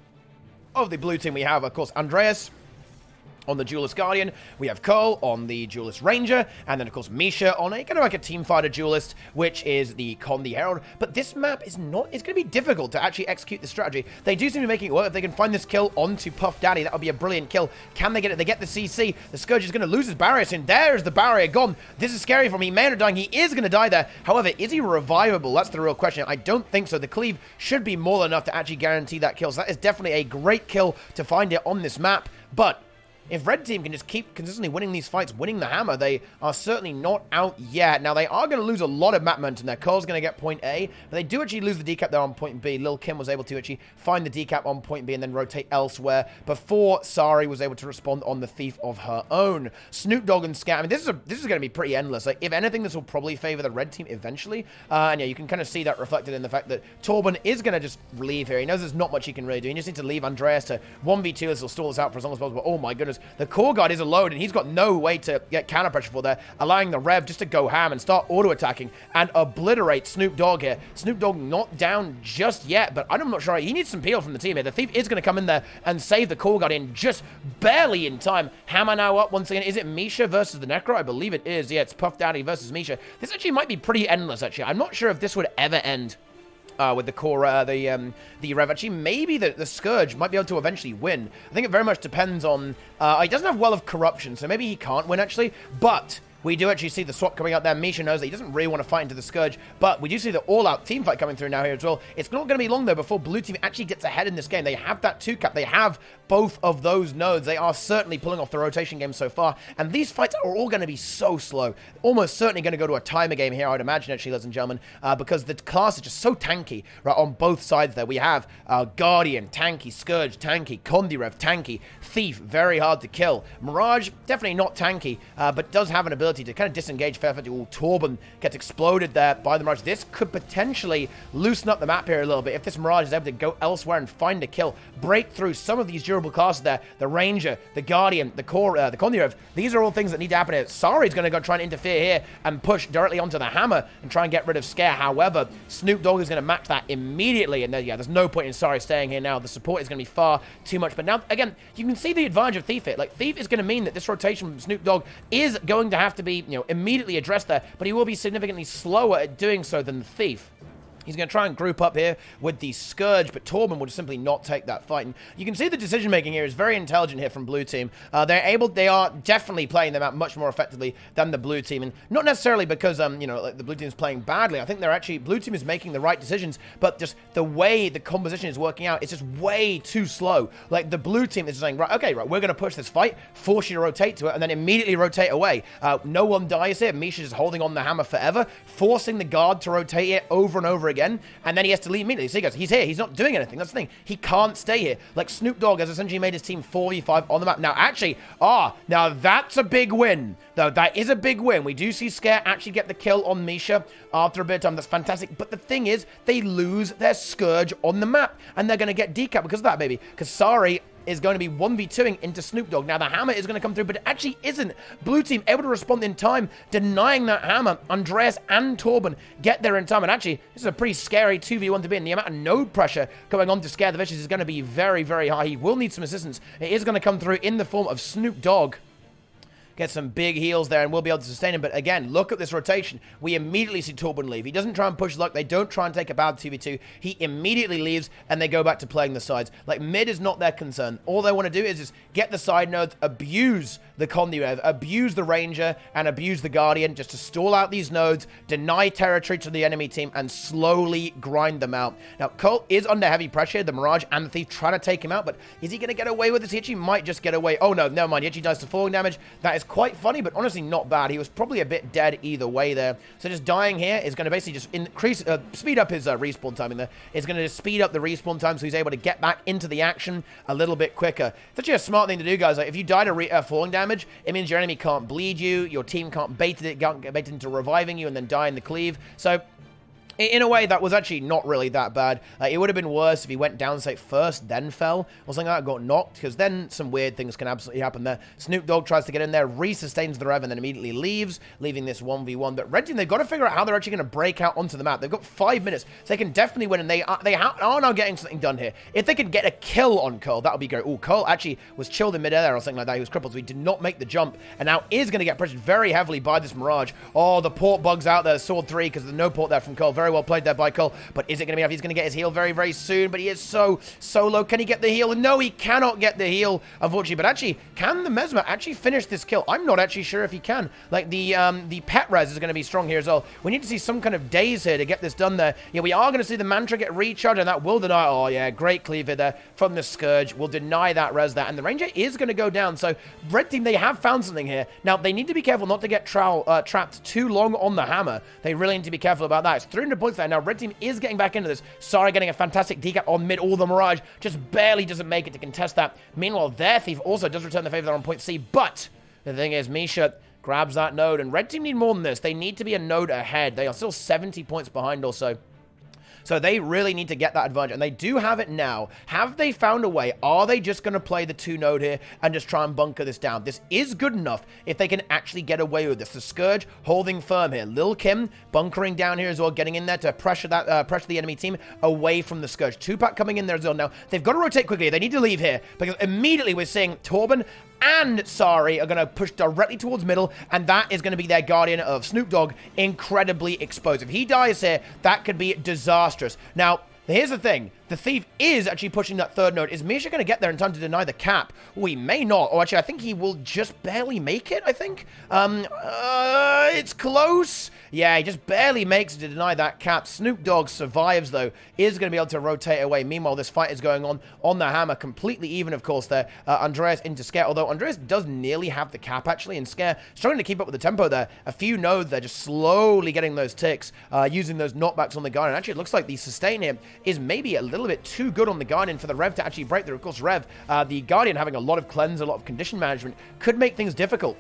Speaker 1: Of the blue team, we have, of course, Andreas on the Duelist Guardian. We have Cole on the Duelist Ranger, and then, of course, Misha on a kind of like a teamfighter Duelist, which is the Condi Herald. But this map is not... It's going to be difficult to actually execute the strategy. They do seem to be making it work. If they can find this kill onto Puff Daddy, that would be a brilliant kill. Can they get it? They get the CC. The Scourge is going to lose his barrier soon. There's the barrier gone. This is scary for me. He may end up dying. He is going to die there. However, is he revivable? That's the real question. I don't think so. The cleave should be more than enough to actually guarantee that kill. So that is definitely a great kill to find it on this map. But if red team can just keep consistently winning these fights, winning the hammer, they are certainly not out yet. Now, they are going to lose a lot of map momentum there. Cole's going to get point A, but they do actually lose the decap there on point B. Lil Kim was able to actually find the decap on point B and then rotate elsewhere before Sari was able to respond on the Thief of her own. Snoop Dogg and Scat. I mean, this is going to be pretty endless. Like, if anything, this will probably favor the red team eventually. And yeah, you can kind of see that reflected in the fact that Torben is going to just leave here. He knows there's not much he can really do. He just needs to leave Andreas to 1v2. This will stall this out for as long as possible. Oh my goodness. The core guard is alone, and he's got no way to get counter pressure for there, allowing the Rev just to go ham and start auto-attacking and obliterate Snoop Dogg here. Snoop Dogg not down just yet, but I'm not sure. He needs some peel from the team here. The Thief is going to come in there and save the core guard in just barely in time. Hammer now up once again. Is it Misha versus the Necro? I believe it is. Yeah, it's Puff Daddy versus Misha. This actually might be pretty endless, actually. I'm not sure if this would ever end with the core, the Rev. Actually, maybe the Scourge might be able to eventually win. I think it very much depends on... he doesn't have Well of Corruption, so maybe he can't win, actually. But we do actually see the swap coming out there. Misha knows that he doesn't really want to fight into the Scourge, but we do see the all-out team fight coming through now here as well. It's not going to be long, though, before blue team actually gets ahead in this game. They have that 2-cap. They have both of those nodes. They are certainly pulling off the rotation game so far, and these fights are all going to be so slow. Almost certainly going to go to a timer game here, I'd imagine, actually, ladies and gentlemen, because the class is just so tanky, right, on both sides there. We have Guardian, tanky, Scourge, tanky, Condi Rev, tanky, Thief, very hard to kill. Mirage, definitely not tanky, but does have an ability to kind of disengage fair effectively. Torben gets exploded there by the Mirage. This could potentially loosen up the map here a little bit if this Mirage is able to go elsewhere and find a kill, break through some of these durable vulnerable classes there. The Ranger, the Guardian, the Kondirev. These are all things that need to happen here. Sari's going to go try and interfere here and push directly onto the Hammer and try and get rid of Scare. However, Snoop Dogg is going to match that immediately. And then, yeah, there's no point in Sari staying here now. The support is going to be far too much. But now, again, you can see the advantage of Thief here. Like, Thief is going to mean that this rotation from Snoop Dogg is going to have to be, you know, immediately addressed there. But he will be significantly slower at doing so than the Thief. He's going to try and group up here with the Scourge, but Torben will just simply not take that fight. And you can see the decision-making here is very intelligent here from Blue Team. They are definitely playing them out much more effectively than the Blue Team. And not necessarily because, you know, like the Blue Team is playing badly. I think they're actually, Blue Team is making the right decisions, but just the way the composition is working out, it's just way too slow. Like, the Blue Team is saying, right, okay, right, we're going to push this fight, force you to rotate to it, and then immediately rotate away. No one dies here. Misha's just holding on the Hammer forever, forcing the guard to rotate it over and over again, and then he has to leave immediately. So he goes, he's here, he's not doing anything. That's the thing. He can't stay here. Like, Snoop Dogg has essentially made his team 4v5 on the map. Now, actually, now that's a big win. Though, that is a big win. We do see Scare actually get the kill on Misha after a bit of time. That's fantastic. But the thing is, they lose their Scourge on the map, and they're going to get decapped because of that, baby. Because Sari is going to be 1v2ing into Snoop Dogg. Now, the Hammer is going to come through, but it actually isn't. Blue Team able to respond in time, denying that Hammer. Andreas and Torben get there in time, and actually, this is a pretty scary 2v1 to be in. The amount of node pressure going on to Scare the Vicious is going to be very, very high. He will need some assistance. It is going to come through in the form of Snoop Dogg. Get some big heals there, and we'll be able to sustain him. But again, look at this rotation. We immediately see Torben leave. He doesn't try and push luck. They don't try and take a bad 2v2. He immediately leaves, and they go back to playing the sides. Like, mid is not their concern. All they want to do is just get the side nodes, abuse the Kondirev, abuse the Ranger, and abuse the Guardian, just to stall out these nodes, deny territory to the enemy team, and slowly grind them out. Now, Colt is under heavy pressure. The Mirage and the Thief trying to take him out, but is he going to get away with this? He actually might just get away. Oh, no, never mind. He actually dies to falling damage. That is quite funny, but honestly not bad. He was probably a bit dead either way there. So just dying here is going to basically just increase, speed up his respawn timing there. It's going to just speed up the respawn time so he's able to get back into the action a little bit quicker. It's actually a smart thing to do, guys. Like, if you die to falling damage, it means your enemy can't bleed you, your team can't bait it into reviving you and then die in the cleave. So in a way, that was actually not really that bad. It would have been worse if he went down, say, first, then fell, or something like that, got knocked, because then some weird things can absolutely happen there. Snoop Dogg tries to get in there, re-sustains the rev, and then immediately leaves, leaving this 1v1. But Red Team, they've got to figure out how they're actually going to break out onto the map. They've got 5 minutes, so they can definitely win, and they are now getting something done here. If they could get a kill on Curl, that would be great. Oh, Curl actually was chilled in midair or something like that. He was crippled, so he did not make the jump, and now is going to get pressured very heavily by this Mirage. Oh, the port bugs out there, Sword 3, because there's no port there from Curl. Very well played there by Curl. But is it going to be enough? He's going to get his heal very, very soon, but he is so low. Can he get the heal? No, he cannot get the heal, unfortunately. But actually, can the Mesmer actually finish this kill? I'm not actually sure if he can. Like, the pet res is going to be strong here as well. We need to see some kind of daze here to get this done there. Yeah, we are going to see the Mantra get recharged, and that will deny. Oh, yeah, great cleave there from the Scourge. We'll deny that res there, and the Ranger is going to go down. So, Red Team, they have found something here. Now, they need to be careful not to get trapped too long on the Hammer. They really need to be careful about that. It's 300 points there. Now, Red Team is getting back into this. Sari getting a fantastic decap on mid. All the Mirage just barely doesn't make it to contest that. Meanwhile, their Thief also does return the favor there on point C, but the thing is, Misha grabs that node, and Red Team need more than this. They need to be a node ahead. They are still 70 points behind or so. So they really need to get that advantage, and they do have it now. Have they found a way? Are they just going to play the 2-node here and just try and bunker this down? This is good enough if they can actually get away with this. The Scourge holding firm here. Lil Kim bunkering down here as well, getting in there to pressure the enemy team away from the Scourge. Tupac coming in there as well. Now, they've got to rotate quickly. They need to leave here, because immediately we're seeing Torben and Sari are going to push directly towards middle, and that is going to be their Guardian of Snoop Dogg incredibly exposed. If he dies here, that could be disastrous. Now, here's the thing. The Thief is actually pushing that 3rd node. Is Misha going to get there in time to deny the cap? Oh, he may not. Or actually, I think he will just barely make it, I think. It's close. Yeah, he just barely makes it to deny that cap. Snoop Dogg survives, though. Is going to be able to rotate away. Meanwhile, this fight is going on the Hammer. Completely even, of course, there. Andreas into Scare. Although Andreas does nearly have the cap, actually. And Scare struggling to keep up with the tempo there. A few nodes there, just slowly getting those ticks. Using those knockbacks on the Guardian. Actually, it looks like the sustain here is maybe a little bit too good on the Guardian for the Rev to actually break through. Of course, Rev, the Guardian having a lot of cleanse, a lot of condition management, could make things difficult.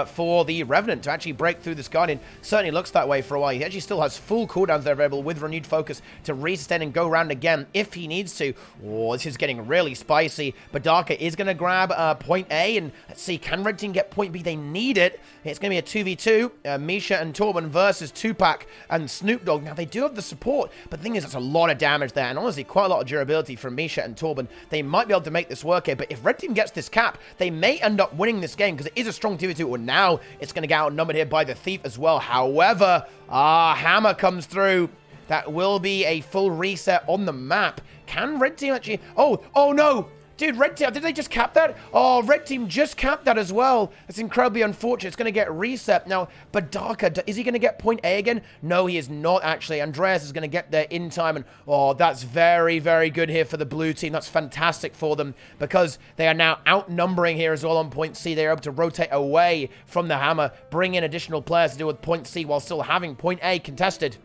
Speaker 1: for the Revenant to actually break through this Guardian. Certainly looks that way for a while. He actually still has full cooldowns there available with renewed focus to resustain and go around again if he needs to. Oh, this is getting really spicy. Badaka is going to grab point A, and let's see, can Red Team get point B? They need it. It's going to be a 2v2. Misha and Torben versus Tupac and Snoop Dogg. Now, they do have the support, but the thing is, that's a lot of damage there, and honestly, quite a lot of durability from Misha and Torben. They might be able to make this work here, but if Red Team gets this cap, they may end up winning this game because it is a strong 2v2. Well, now it's going to get outnumbered here by the Thief as well. However, Hammer comes through. That will be a full reset on the map. Can Red Team actually... Oh no! Dude, Red Team, did they just cap that? Oh, Red Team just capped that as well. That's incredibly unfortunate. It's going to get reset. Now, Badaka, is he going to get point A again? No, he is not, actually. Andreas is going to get there in time. And, oh, that's very, very good here for the blue team. That's fantastic for them because they are now outnumbering here as well on point C. They're able to rotate away from the Hammer, bring in additional players to deal with point C while still having point A contested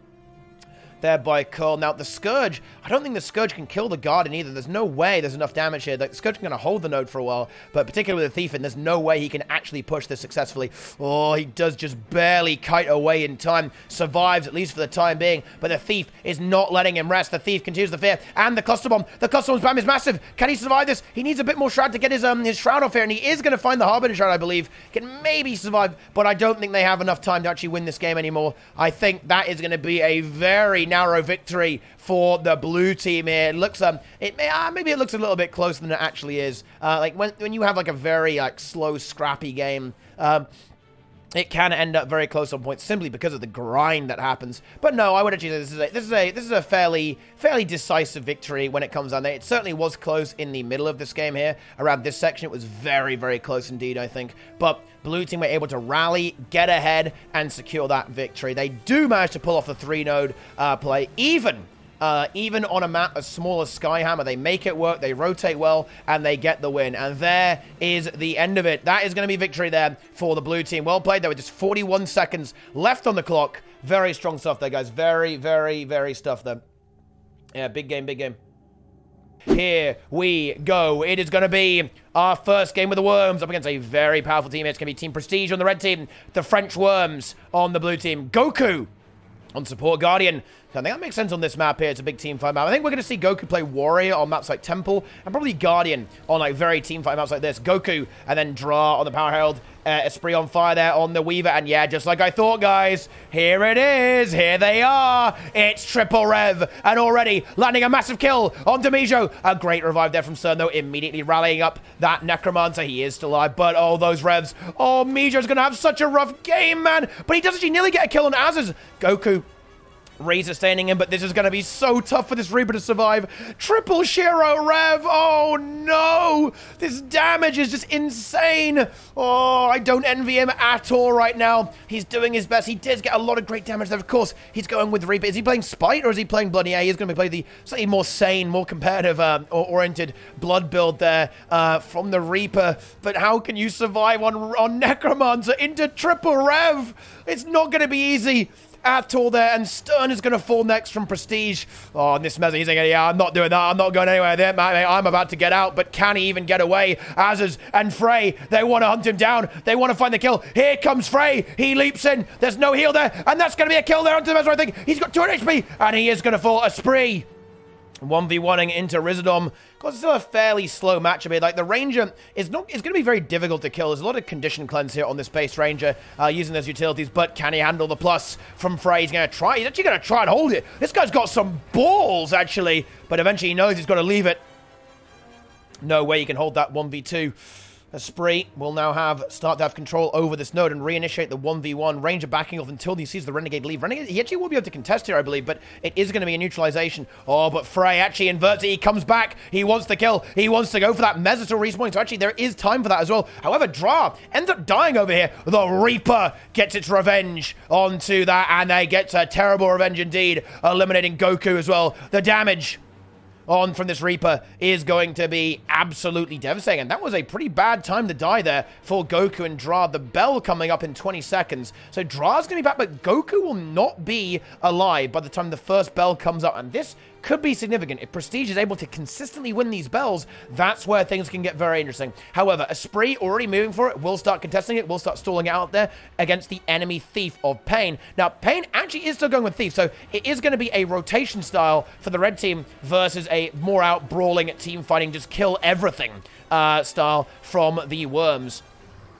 Speaker 1: there by Curl. Now, the Scourge, I don't think the Scourge can kill the Guardian either. There's no way there's enough damage here. The Scourge is going to hold the node for a while, but particularly with the Thief, and there's no way he can actually push this successfully. Oh, he does just barely kite away in time. Survives, at least for the time being, but the Thief is not letting him rest. The Thief continues the fear, and the Cluster Bomb. The Cluster Bomb's spam is massive. Can he survive this? He needs a bit more Shroud to get his Shroud off here, and he is going to find the Harbinger Shroud, I believe. Can maybe survive, but I don't think they have enough time to actually win this game anymore. I think that is going to be a very narrow victory for the blue team here. It looks maybe it looks a little bit closer than it actually is. Like when you have like a very slow, scrappy game, it can end up very close on points simply because of the grind that happens. But no, I would actually say this is a fairly decisive victory when it comes down there. It certainly was close in the middle of this game here. Around this section, it was very, very close indeed, I think. But blue team were able to rally, get ahead, and secure that victory. They do manage to pull off the 3-node play, even on a map as small as Skyhammer. They make it work, they rotate well, and they get the win. And there is the end of it. That is going to be victory there for the blue team. Well played. There were just 41 seconds left on the clock. Very strong stuff there, guys. Very, very, very stuff there. Yeah, big game, big game. Here we go. It is going to be our first game with the Worms up against a very powerful team. It's going to be Team Prestige on the red team, the French Worms on the blue team. Goku on support Guardian. So I think that makes sense on this map here. It's a big team fight map. I think we're going to see Goku play Warrior on maps like Temple, and probably Guardian on like very team fight maps like this. Goku, and then Dra on the Power Herald. Esprit on fire there on the Weaver. And yeah, just like I thought, guys, here it is. Here they are. It's triple rev. And already landing a massive kill on Demijo. A great revive there from Cern, though, immediately rallying up that Necromancer. He is still alive, but oh, those revs. Oh, Mijo's going to have such a rough game, man. But he does actually nearly get a kill on Az's. Goku re-sustaining him, but this is going to be so tough for this Reaper to survive. Triple Shiro Rev. Oh, no. This damage is just insane. Oh, I don't envy him at all right now. He's doing his best. He does get a lot of great damage there. Of course, he's going with Reaper. Is he playing Spite or is he playing Blood? Yeah, he's going to play the slightly more sane, more competitive oriented Blood build there from the Reaper. But how can you survive on Necromancer into Triple Rev? It's not going to be easy at all there, and Stern is going to fall next from Prestige. Oh, and this Mezza, he's thinking, yeah, I'm not doing that. I'm not going anywhere there, mate. I'm about to get out, but can he even get away? Azaz and Frey, they want to hunt him down. They want to find the kill. Here comes Frey. He leaps in. There's no heal there, and that's going to be a kill there onto the Mezza, I think. He's got 200 HP, and he is going to fall. Esprit 1v1ing into Rizadom. Because it's still a fairly slow matchup here. Like, the Ranger is going to be very difficult to kill. There's a lot of condition cleanse here on this base Ranger using those utilities, but can he handle the plus from Frey? He's going to try. He's actually going to try and hold it. This guy's got some balls, actually, but eventually he knows he's got to leave it. No way he can hold that 1v2. Esprit will now start to have control over this node and reinitiate the 1v1. Ranger backing off until he sees the Renegade leave. Renegade, he actually will be able to contest here, I believe, but it is going to be a neutralization. Oh, but Frey actually inverts it. He comes back. He wants the kill. He wants to go for that Mezza to respawn. So actually, there is time for that as well. However, Dra ends up dying over here. The Reaper gets its revenge onto that, and they get a terrible revenge indeed, eliminating Goku as well. The damage on from this Reaper is going to be absolutely devastating. And that was a pretty bad time to die there for Goku and Dra. The bell coming up in 20 seconds. So Dra's going to be back, but Goku will not be alive by the time the first bell comes up. And this could be significant. If Prestige is able to consistently win these bells, that's where things can get very interesting. However, Esprit already moving for it, will start contesting it, will start stalling it out there against the enemy Thief of Pain. Now, Pain actually is still going with Thief, so it is going to be a rotation style for the red team versus a more out brawling team fighting, just kill everything style from the Worms.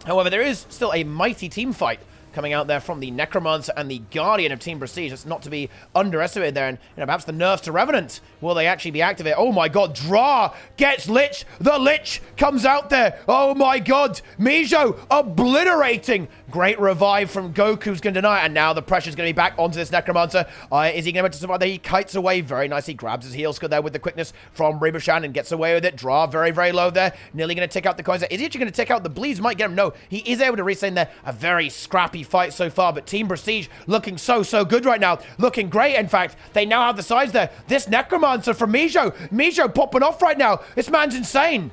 Speaker 1: However, there is still a mighty team fight coming out there from the Necromancer and the Guardian of Team Prestige. That's not to be underestimated there. And perhaps the nerfs to Revenant. Will they actually be activated? Oh my god, Dra gets Lich. The Lich comes out there. Oh my god. Mijo obliterating. Great revive from Goku's going to deny it. And now the pressure's going to be back onto this Necromancer. Is he going to survive there? He kites away very nicely. Grabs his heel skill there with the quickness from Rebushan and gets away with it. Dra very, very low there. Nearly going to take out the coins. Is he actually going to take out the bleeds? Might get him. No, he is able to retain there. A very scrappy fight so far, but Team Prestige looking so good right now. Looking great, in fact. They now have the size there. This Necromancer from Mijo. Mijo popping off right now. This man's insane.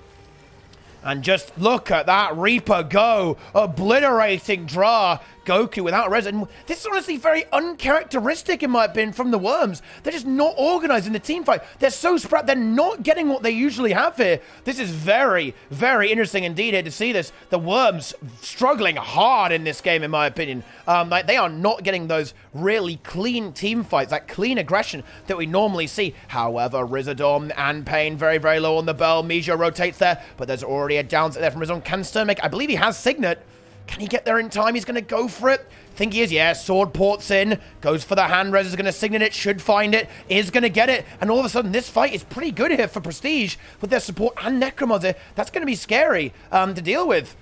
Speaker 1: And just look at that Reaper go. Obliterating Dra. Goku without res. And this is honestly very uncharacteristic, in my opinion, from the Worms. They're just not organized in the team fight. They're so spread. They're not getting what they usually have here. This is very, very interesting indeed here to see this. The Worms struggling hard in this game, in my opinion. Like they are not getting those really clean team fights, that clean aggression that we normally see. However, Rizadom and Pain very, very low on the bell. Mijo rotates there, but there's already a downset there from Rizadom. Can Stern make? I believe he has Signet. Can he get there in time? He's going to go for it. Think he is. Yeah, sword ports in. Goes for the hand res. Is going to Signet it. Should find it. Is going to get it. And all of a sudden, this fight is pretty good here for Prestige with their support and Necromancer. That's going to be scary to deal with.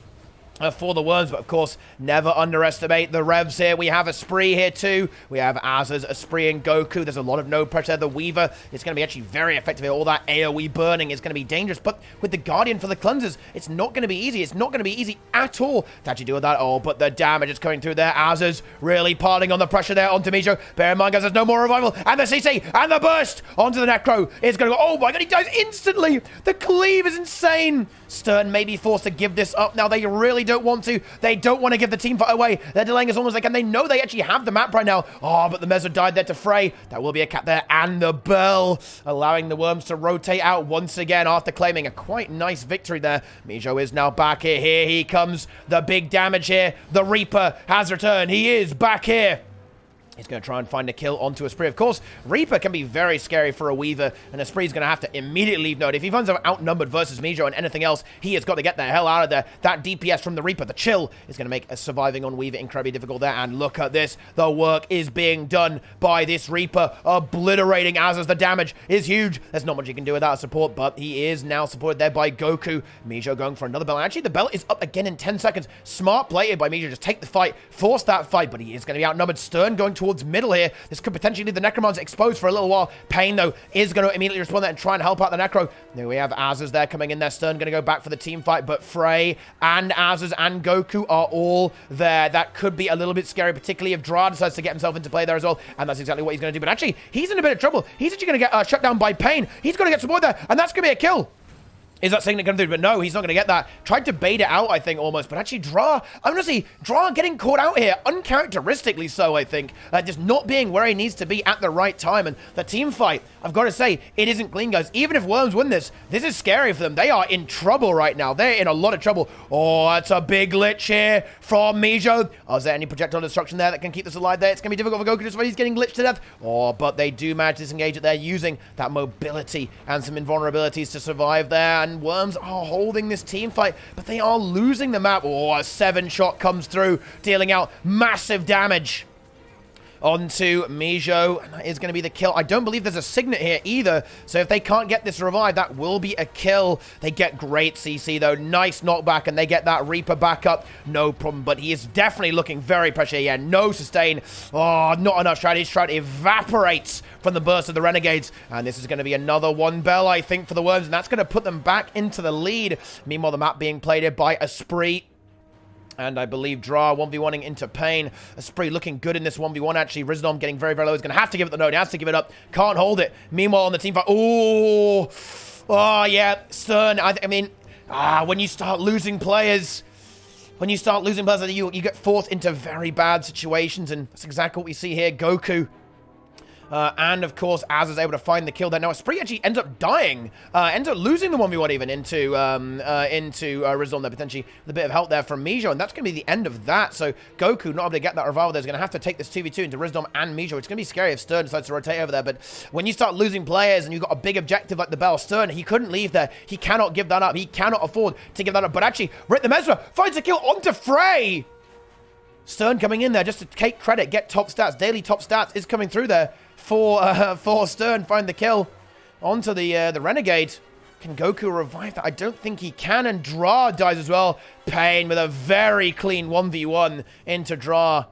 Speaker 1: For the Worms, but of course, never underestimate the revs here. We have Esprit here too. We have Azaz, Esprit, and Goku. There's a lot of no pressure there. The Weaver is going to be actually very effective here. All that AoE burning is going to be dangerous, but with the Guardian for the cleansers, it's not going to be easy. It's not going to be easy at all to actually deal with that. Oh, but the damage is coming through there. Azaz really piling on the pressure there onto Mijo. Bear in mind, guys, there's no more revival. And the CC and the burst onto the Necro is going to go. Oh my god, he dies instantly. The cleave is insane. Stern may be forced to give this up now. They really don't want to. They don't want to give the team fight away. They're delaying as long as they can. They know they actually have the map right now. Oh, but the Mezzo died there to Frey. That will be a cap there. And the bell, allowing the Worms to rotate out once again after claiming a quite nice victory there. Mijo is now back here. Here he comes. The big damage here. The Reaper has returned. He is back here. He's going to try and find a kill onto Esprit. Of course, Reaper can be very scary for a Weaver, and Esprit's going to have to immediately leave node. If he finds him outnumbered versus Mijo and anything else, he has got to get the hell out of there. That DPS from the Reaper, the chill, is going to make surviving on Weaver incredibly difficult there. And look at this. The work is being done by this Reaper, obliterating Azaz. The damage is huge. There's not much he can do without support, but he is now supported there by Goku. Mijo going for another bell. Actually, the bell is up again in 10 seconds. Smart play by Mijo. Just take the fight, force that fight, but he is going to be outnumbered. Stern going towards middle here. This could potentially leave the Necromancer exposed for a little while. Pain, though, is going to immediately respond there and try and help out the Necro. There we have Azaz there coming in there. Stern going to go back for the team fight, but Frey and Azaz and Goku are all there. That could be a little bit scary, particularly if Dra decides to get himself into play there as well, and that's exactly what he's going to do. But actually, he's in a bit of trouble. He's actually going to get shut down by Pain. He's going to get support there, and that's going to be a kill. Is that Signet going to do? But no, he's not going to get that. Tried to bait it out, I think, almost. But actually, honestly, Dra getting caught out here. Uncharacteristically so, I think. Just not being where he needs to be at the right time. And the team fight, I've got to say, it isn't clean, guys. Even if Worms win this is scary for them. They are in trouble right now. They're in a lot of trouble. Oh, that's a big glitch here from Mijo. Oh, is there any projectile destruction there that can keep this alive there? It's going to be difficult for Goku just when he's getting glitched to death. Oh, but they do manage to disengage it there using that mobility and some invulnerabilities to survive there. And Worms are holding this team fight, but they are losing the map. Oh, a 7-shot comes through, dealing out massive damage onto Mijo, and that is going to be the kill. I don't believe there's a Signet here either, so if they can't get this revive, that will be a kill. They get great CC, though. Nice knockback, and they get that Reaper back up. No problem, but he is definitely looking very pressure. Yeah, no sustain. Oh, not enough strategy. Strat evaporates from the burst of the Renegades, and this is going to be another one bell, I think, for the Worms, and that's going to put them back into the lead. Meanwhile, the map being played here by Esprit. And I believe Dra 1v1ing into Pain. Esprit looking good in this 1v1, actually. Riznom getting very, very low. He's going to have to give it the node. He has to give it up. Can't hold it. Meanwhile, on the team fight. Oh, yeah. Stern. I mean, when you start losing players... you get forced into very bad situations. And that's exactly what we see here. Goku And, of course, Az is able to find the kill there. Now, Spree actually ends up dying. Ends up losing the 1v1 even into Rizom there, potentially with a bit of help there from Mijo. And that's going to be the end of that. So, Goku not able to get that revival there is going to have to take this 2v2 into Rizom and Mijo. It's going to be scary if Stern decides to rotate over there. But when you start losing players and you've got a big objective like the Bell, Stern, he couldn't leave there. He cannot give that up. He cannot afford to give that up. But actually, Rick the Mesmer finds a kill onto Frey. Stern coming in there just to take credit, get top stats. Daily top stats is coming through there for Stern. Find the kill onto the Renegade. Can Goku revive that? I don't think he can. And Dra dies as well. Pain with a very clean 1v1 into Dra.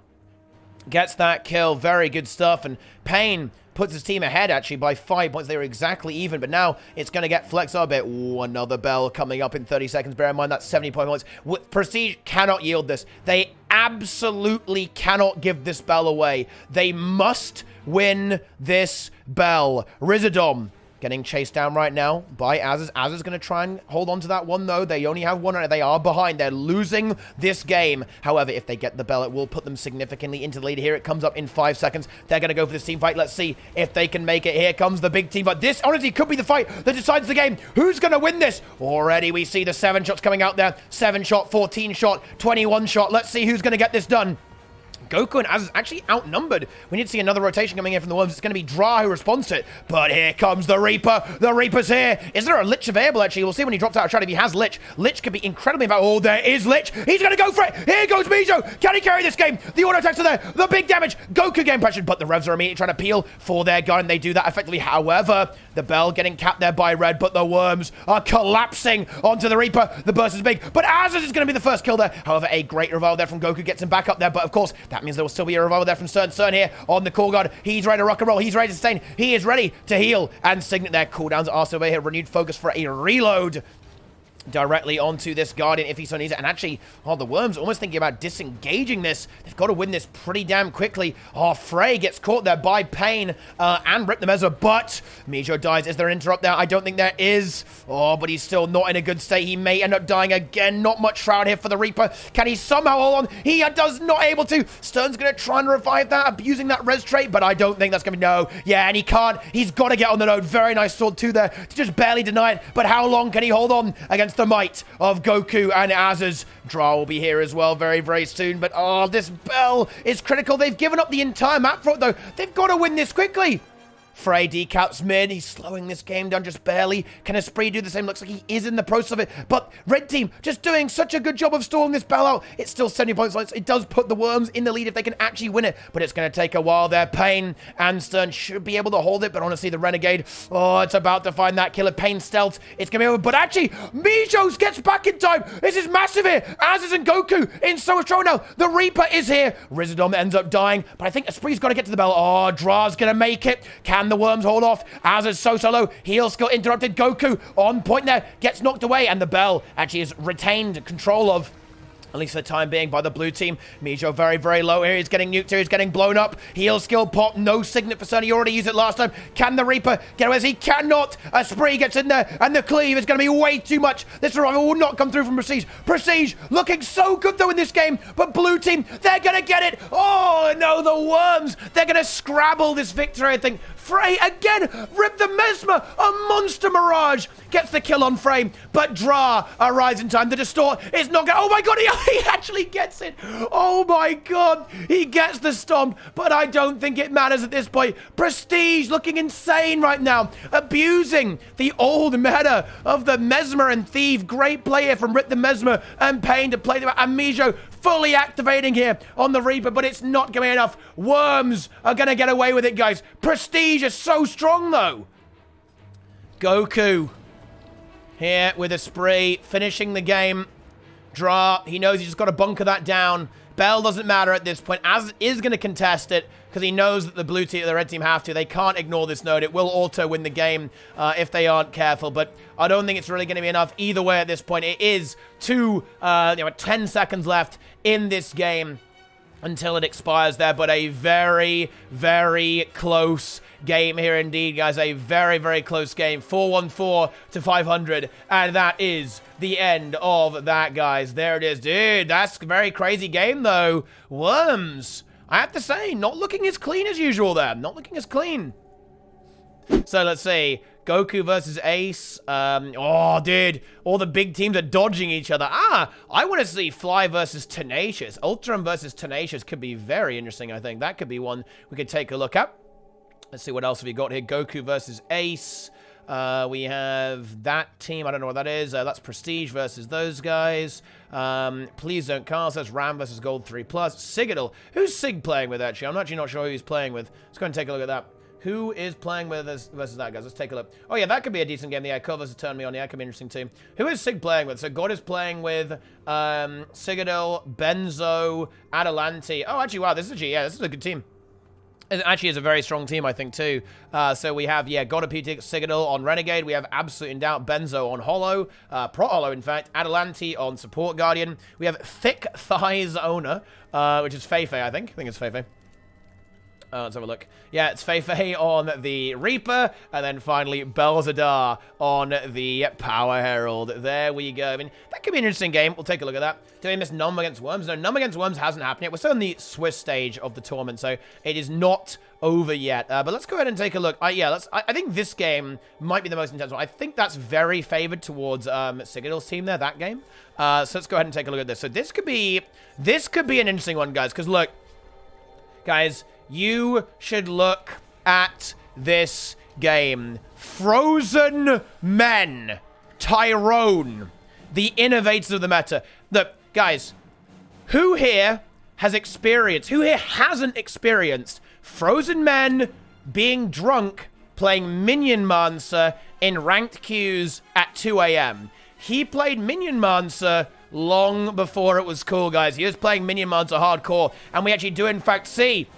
Speaker 1: Gets that kill. Very good stuff. And Pain puts his team ahead, actually, by 5 points. They were exactly even, but now it's going to get flexed up a bit. Ooh, another bell coming up in 30 seconds. Bear in mind, that's 70 points. Prestige cannot yield this. They absolutely cannot give this bell away. They must win this bell. Rizadom getting chased down right now by Azaz. Azaz going to try and hold on to that one, though. They only have one, and they are behind. They're losing this game. However, if they get the bell, it will put them significantly into the lead. Here it comes up in 5 seconds. They're going to go for this team fight. Let's see if they can make it. Here comes the big team. But this, honestly, could be the fight that decides the game. Who's going to win this? Already, we see the 7 shots coming out there. 7 shot, 14 shot, 21 shot. Let's see who's going to get this done. Goku and Az is actually outnumbered. We need to see another rotation coming in from the Worms. It's going to be Dra who responds to it. But here comes the Reaper. The Reaper's here. Is there a Lich available, actually? We'll see when he drops out of shot if he has Lich. Lich could be incredibly valuable. Oh, there is Lich. He's going to go for it. Here goes Mijo. Can he carry this game? The auto attacks are there. The big damage. Goku getting pressured, but the Revs are immediately trying to peel for their gun, and they do that effectively. However, the Bell getting capped there by Red, but the Worms are collapsing onto the Reaper. The burst is big, but Azaz is going to be the first kill there. However, a great revival there from Goku gets him back up there, but of course, that means there will still be a revival there from Stern. Stern here on the core guard. He's ready to rock and roll. He's ready to sustain. He is ready to heal. And Signet there. Cooldowns are still here. Renewed focus for a reload directly onto this Guardian if he so needs it. And actually, oh, the Worms almost thinking about disengaging this. They've got to win this pretty damn quickly. Oh, Frey gets caught there by Pain and Rip the Mezzo, but Mijo dies. Is there an interrupt there? I don't think there is. Oh, but he's still not in a good state. He may end up dying again. Not much shroud here for the Reaper. Can he somehow hold on? He does not able to. Stern's going to try and revive that, abusing that res trait, but I don't think that's going to be, no. Yeah, and he can't. He's got to get on the node. Very nice sword too there to just barely deny it, but how long can he hold on against the might of Goku and Azaz? Dra will be here as well very, very soon. But, oh, this bell is critical. They've given up the entire map for it, though. They've got to win this quickly. Frey decaps mid. He's slowing this game down just barely. Can Esprit do the same? Looks like he is in the process of it. But Red Team just doing such a good job of stalling this bell out. It's still 70 points. It does put the Worms in the lead if they can actually win it. But it's going to take a while there. Pain and Stern should be able to hold it. But honestly, the Renegade, oh, it's about to find that killer. Pain stealth. It's going to be over. But actually, Mijos gets back in time. This is massive here. Azaz and Goku in so much trouble now. The Reaper is here. Rizadom ends up dying. But I think Esprit's got to get to the bell. Oh, Dra's going to make it. Can the Worms hold off? Azaz so low. Heal skill interrupted. Goku on point there. Gets knocked away. And the bell actually is retained control of, at least for the time being, by the blue team. Mijo very, very low here. He's getting nuked here. He's getting blown up. Heal skill pop. No Signet for Cerny. He already used it last time. Can the Reaper get away? He cannot. Esprit gets in there. And the cleave is going to be way too much. This revival will not come through from Prestige. Prestige looking so good, though, in this game. But blue team, they're going to get it. Oh, no, the Worms. They're going to scrabble this victory, I think. Frey again, Rip the Mesmer, a monster Mirage, gets the kill on Frey, but Dra arrives in time. The Distort is not going, oh my god, he actually gets it. Oh my god, he gets the stomp, but I don't think it matters at this point. Prestige looking insane right now, abusing the old meta of the Mesmer and Thief. Great play here from Rip the Mesmer and Pain to play them. Amijo fully activating here on the Reaper, but it's not going to be enough. Worms are going to get away with it, guys. Prestige is so strong, though. Goku here with a spree, finishing the game. Dra, he knows he's just got to bunker that down. Bell doesn't matter at this point. Az is going to contest it because he knows that the blue team, the red team have to. They can't ignore this node. It will auto win the game if they aren't careful. But I don't think it's really going to be enough either way at this point. It is 10 seconds left in this game until it expires there. But a very, very close game here indeed, guys. A very, very close game. 414 to 500. And that is the end of that, guys. There it is. Dude, that's a very crazy game, though. Worms I have to say, not looking as clean as usual there. Not looking as clean. So let's see. Goku versus Ace. Oh, dude. All the big teams are dodging each other. I want to see Fly versus Tenacious. Ultranumb versus Tenacious could be very interesting, I think. That could be one we could take a look at. Let's see what else have we got here. Goku versus Ace. We have that team. I don't know what that is. That's Prestige versus those guys. Please Don't Cast. That's Ram versus Gold 3+. Sigadal. Who's Sig playing with, actually? I'm actually not sure who he's playing with. Let's go and take a look at that. Who is playing with us versus that, guys? Let's take a look. Oh, yeah, that could be a decent game. Yeah, Core versus Turn Me On. Yeah, that could be an interesting team. Who is Sig playing with? So, God is playing with Sigadal, Benzo, Adelanti. Oh, actually, wow, this is a good team. It actually is a very strong team, I think, too. So we have, yeah, God of PT Sigadal on Renegade. We have Absolute in Doubt, Benzo on Hollow. Pro Hollow, in fact. Adelanti on Support Guardian. We have Thick Thighs Owner, which is Feifei, I think. I think it's Feifei. Let's have a look. Yeah, it's Feifei on the Reaper, and then finally Belzadar on the Power Herald. There we go. I mean, that could be an interesting game. We'll take a look at that. Do we miss Numb against Worms? No, Numb against Worms hasn't happened yet. We're still in the Swiss stage of the tournament, so it is not over yet. But let's go ahead and take a look. I think this game might be the most intense one. I think that's very favored towards Sigadal's team there, that game. So let's go ahead and take a look at this. So this could be an interesting one, guys, because look, guys, you should look at this game. Frozen Men. Tyrone. The innovators of the meta. Look, guys, who here hasn't experienced Frozen Men being drunk playing Minion Mancer in ranked queues at 2 a.m.? He played Minion Mancer long before it was cool, guys. He was playing Minion Mancer hardcore, and we actually do, in fact, see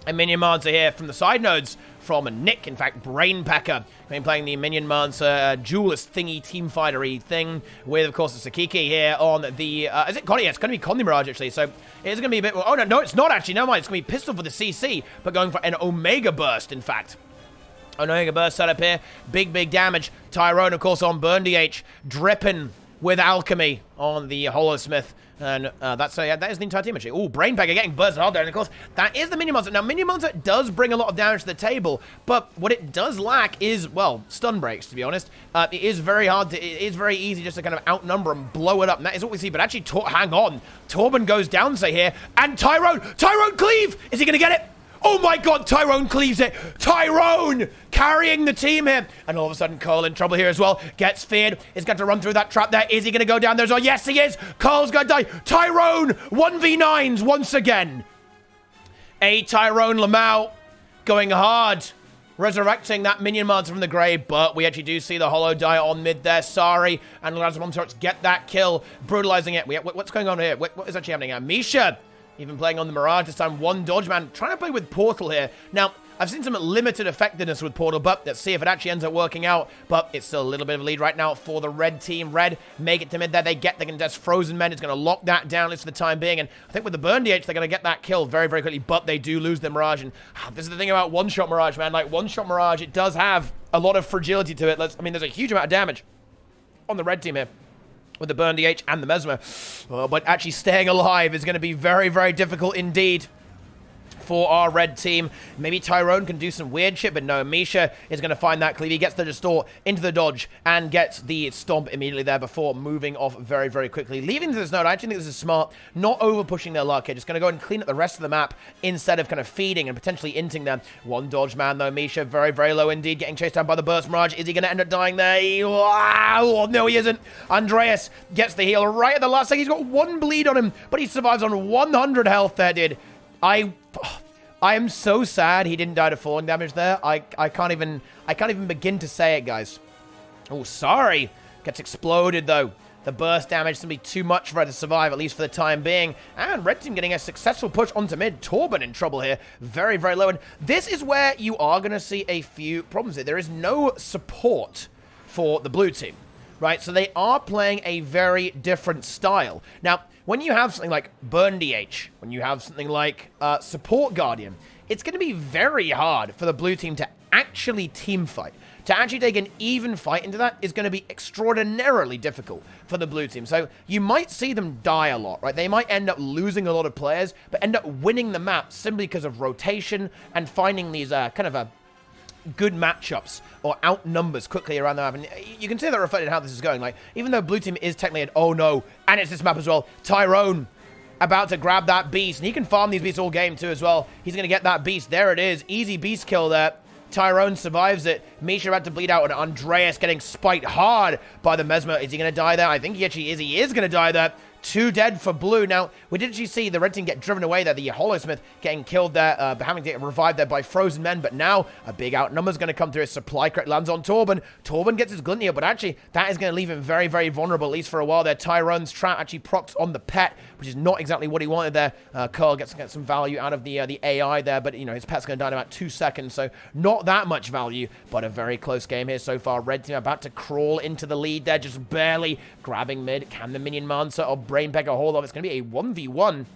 Speaker 1: a Minion Mancer here from the side nodes from Nick, in fact, Brainpacker. Been playing the Minion Mancer duelist thingy, teamfightery thing with, of course, the Sakiki here on the, is it Connie? Yeah, it's going to be Connie Mirage, actually, so it's going to be a bit, oh, no, it's not, actually, never mind, it's going to be Pistol for the CC, but going for an Omega Burst, in fact. Omega Burst setup here, big damage. Tyrone, of course, on Burn DH, dripping with Alchemy on the Holosmith. And that is the entire team, actually. Oh, Brainpacker getting buzzed hard there. And, of course, that is the Minion Monster. Now, Minion Monster does bring a lot of damage to the table, but what it does lack is, well, stun breaks, to be honest. It is very easy just to kind of outnumber and blow it up. And that is what we see. But actually, hang on. Torben goes down, say, here. And Tyrone cleave! Is he going to get it? Oh my god, Tyrone cleaves it. Tyrone carrying the team here. And all of a sudden, Cole in trouble here as well. Gets feared. He's got to run through that trap there. Is he going to go down there as well? Yes, he is. Cole's going to die. Tyrone, 1v9s once again. A Tyrone Lamau going hard. Resurrecting that Minion Monster from the grave, but we actually do see the Hollow die on mid there. Sorry. And Lazarus get that kill. Brutalizing it. What's going on here? What is actually happening here? Misha. Even playing on the Mirage this time. One dodge, man. Trying to play with Portal here. Now, I've seen some limited effectiveness with Portal, but let's see if it actually ends up working out. But it's still a little bit of a lead right now for the red team. Red make it to mid there. They contest Frozen Men. It's going to lock that down, at least for the time being. And I think with the Burn DH, they're going to get that kill very, very quickly. But they do lose the Mirage. And this is the thing about one-shot Mirage, man. Like, one-shot Mirage, it does have a lot of fragility to it. I mean, there's a huge amount of damage on the red team here with the Burn DH and the Mesmer. But actually staying alive is going to be very, very difficult indeed for our red team. Maybe Tyrone can do some weird shit, but no, Misha is going to find that cleave. He gets the Distort into the dodge and gets the Stomp immediately there before moving off very, very quickly. Leaving to this node, I actually think this is smart. Not over-pushing their luck here. Just going to go and clean up the rest of the map instead of kind of feeding and potentially inting them. One dodge man, though. Misha, very, very low indeed. Getting chased down by the Burst Mirage. Is he going to end up dying there? Wow! No, he isn't. Andreas gets the heal right at the last second. He's got one bleed on him, but he survives on 100 health there, dude. I am so sad he didn't die to falling damage there. I can't even begin to say it, guys. Oh, sorry. Gets exploded, though. The burst damage is going to be too much for her to survive, at least for the time being. And red team getting a successful push onto mid. Torben in trouble here. Very, very low. And this is where you are going to see a few problems here. There is no support for the blue team, right? So they are playing a very different style. Now, when you have something like Burn DH, when you have something like Support Guardian, it's going to be very hard for the blue team to actually team fight. to actually take an even fight into that is going to be extraordinarily difficult for the blue team. So you might see them die a lot, right? They might end up losing a lot of players, but end up winning the map simply because of rotation and finding these kind of good matchups or outnumbers quickly around the map. And you can see that reflected in how this is going. Like, even though blue team is technically an oh no, and it's this map as well, Tyrone about to grab that beast, and he can farm these beasts all game too as well. He's going to get that beast. There it is. Easy beast kill there. Tyrone survives it. Misha about to bleed out, and Andreas getting spiked hard by the Mesmer. Is he going to die there? I think he actually is. He is going to die there. 2 dead for blue. Now, we did actually see the red team get driven away there. The Holosmith getting killed there, having to get revived there by Frozen Men. But now, a big outnumber is going to come through. A supply crate lands on Torben. Torben gets his glint here, but actually, that is going to leave him very, very vulnerable, at least for a while there. Tyrone's trap actually procs on the pet, which is not exactly what he wanted there. Curl gets some value out of the AI there, but, you know, his pet's going to die in about 2 seconds, so not that much value, but a very close game here so far. Red team about to crawl into the lead there, just barely grabbing mid. Can the minion Mancer or Brainpecker hold off? It's going to be a 1v1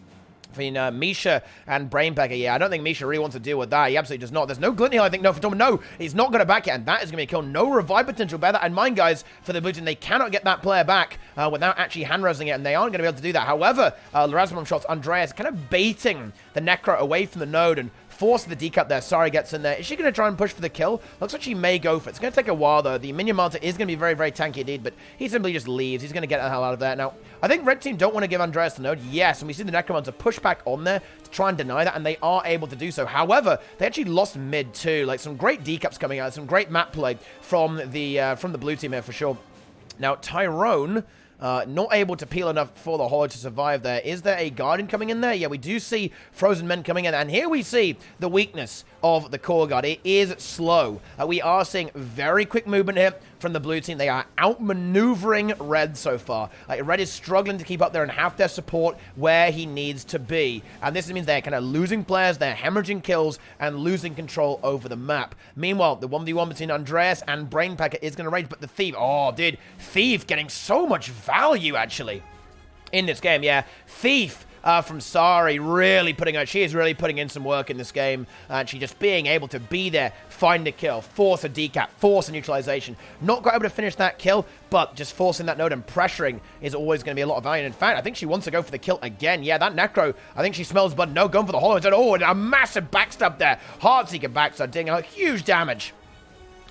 Speaker 1: between Misha and Brainpecker. Yeah, I don't think Misha really wants to deal with that. He absolutely does not. There's no glint heal, I think. No, for Torben. No, he's not going to back it, and that is going to be a kill. No revive potential. Bear that in mind, guys, for the blue team. They cannot get that player back without actually hand-resing it, and they aren't going to be able to do that. However, Rasmus shots Andreas kind of baiting the Necro away from the node and force the decap there. Sorry gets in there. Is she going to try and push for the kill? Looks like she may go for it. It's going to take a while, though. The Minion Manta is going to be very, very tanky indeed, but he simply just leaves. He's going to get the hell out of there. Now, I think red team don't want to give Andreas the node. Yes, and we see the Necromancer push back on there to try and deny that, and they are able to do so. However, they actually lost mid, too. Like, some great decaps coming out. Some great map play from the blue team here, for sure. Now, Tyrone not able to peel enough for the Holo to survive there. Is there a Guardian coming in there? Yeah, we do see Frozen Men coming in. And here we see the weakness of the Core Guard. It is slow. We are seeing very quick movement here from the blue team. They are outmaneuvering Red so far. Red is struggling to keep up there and have their support where he needs to be. And this means they're kind of losing players, they're hemorrhaging kills, and losing control over the map. Meanwhile, the 1v1 between Andreas and Brainpecker is going to rage, but the Thief, oh, dude, Thief getting so much value, actually, in this game. Yeah, Thief from Sari really she is really putting in some work in this game, and she just being able to be there, find a kill, force a decap, force a neutralization. Not quite able to finish that kill, but just forcing that node and pressuring is always going to be a lot of value. And in fact, I think she wants to go for the kill again. Yeah, that Necro, I think she smells blood. No, going for the Holo instead. Oh, and a massive backstab there. Heartseeker backstab, doing huge damage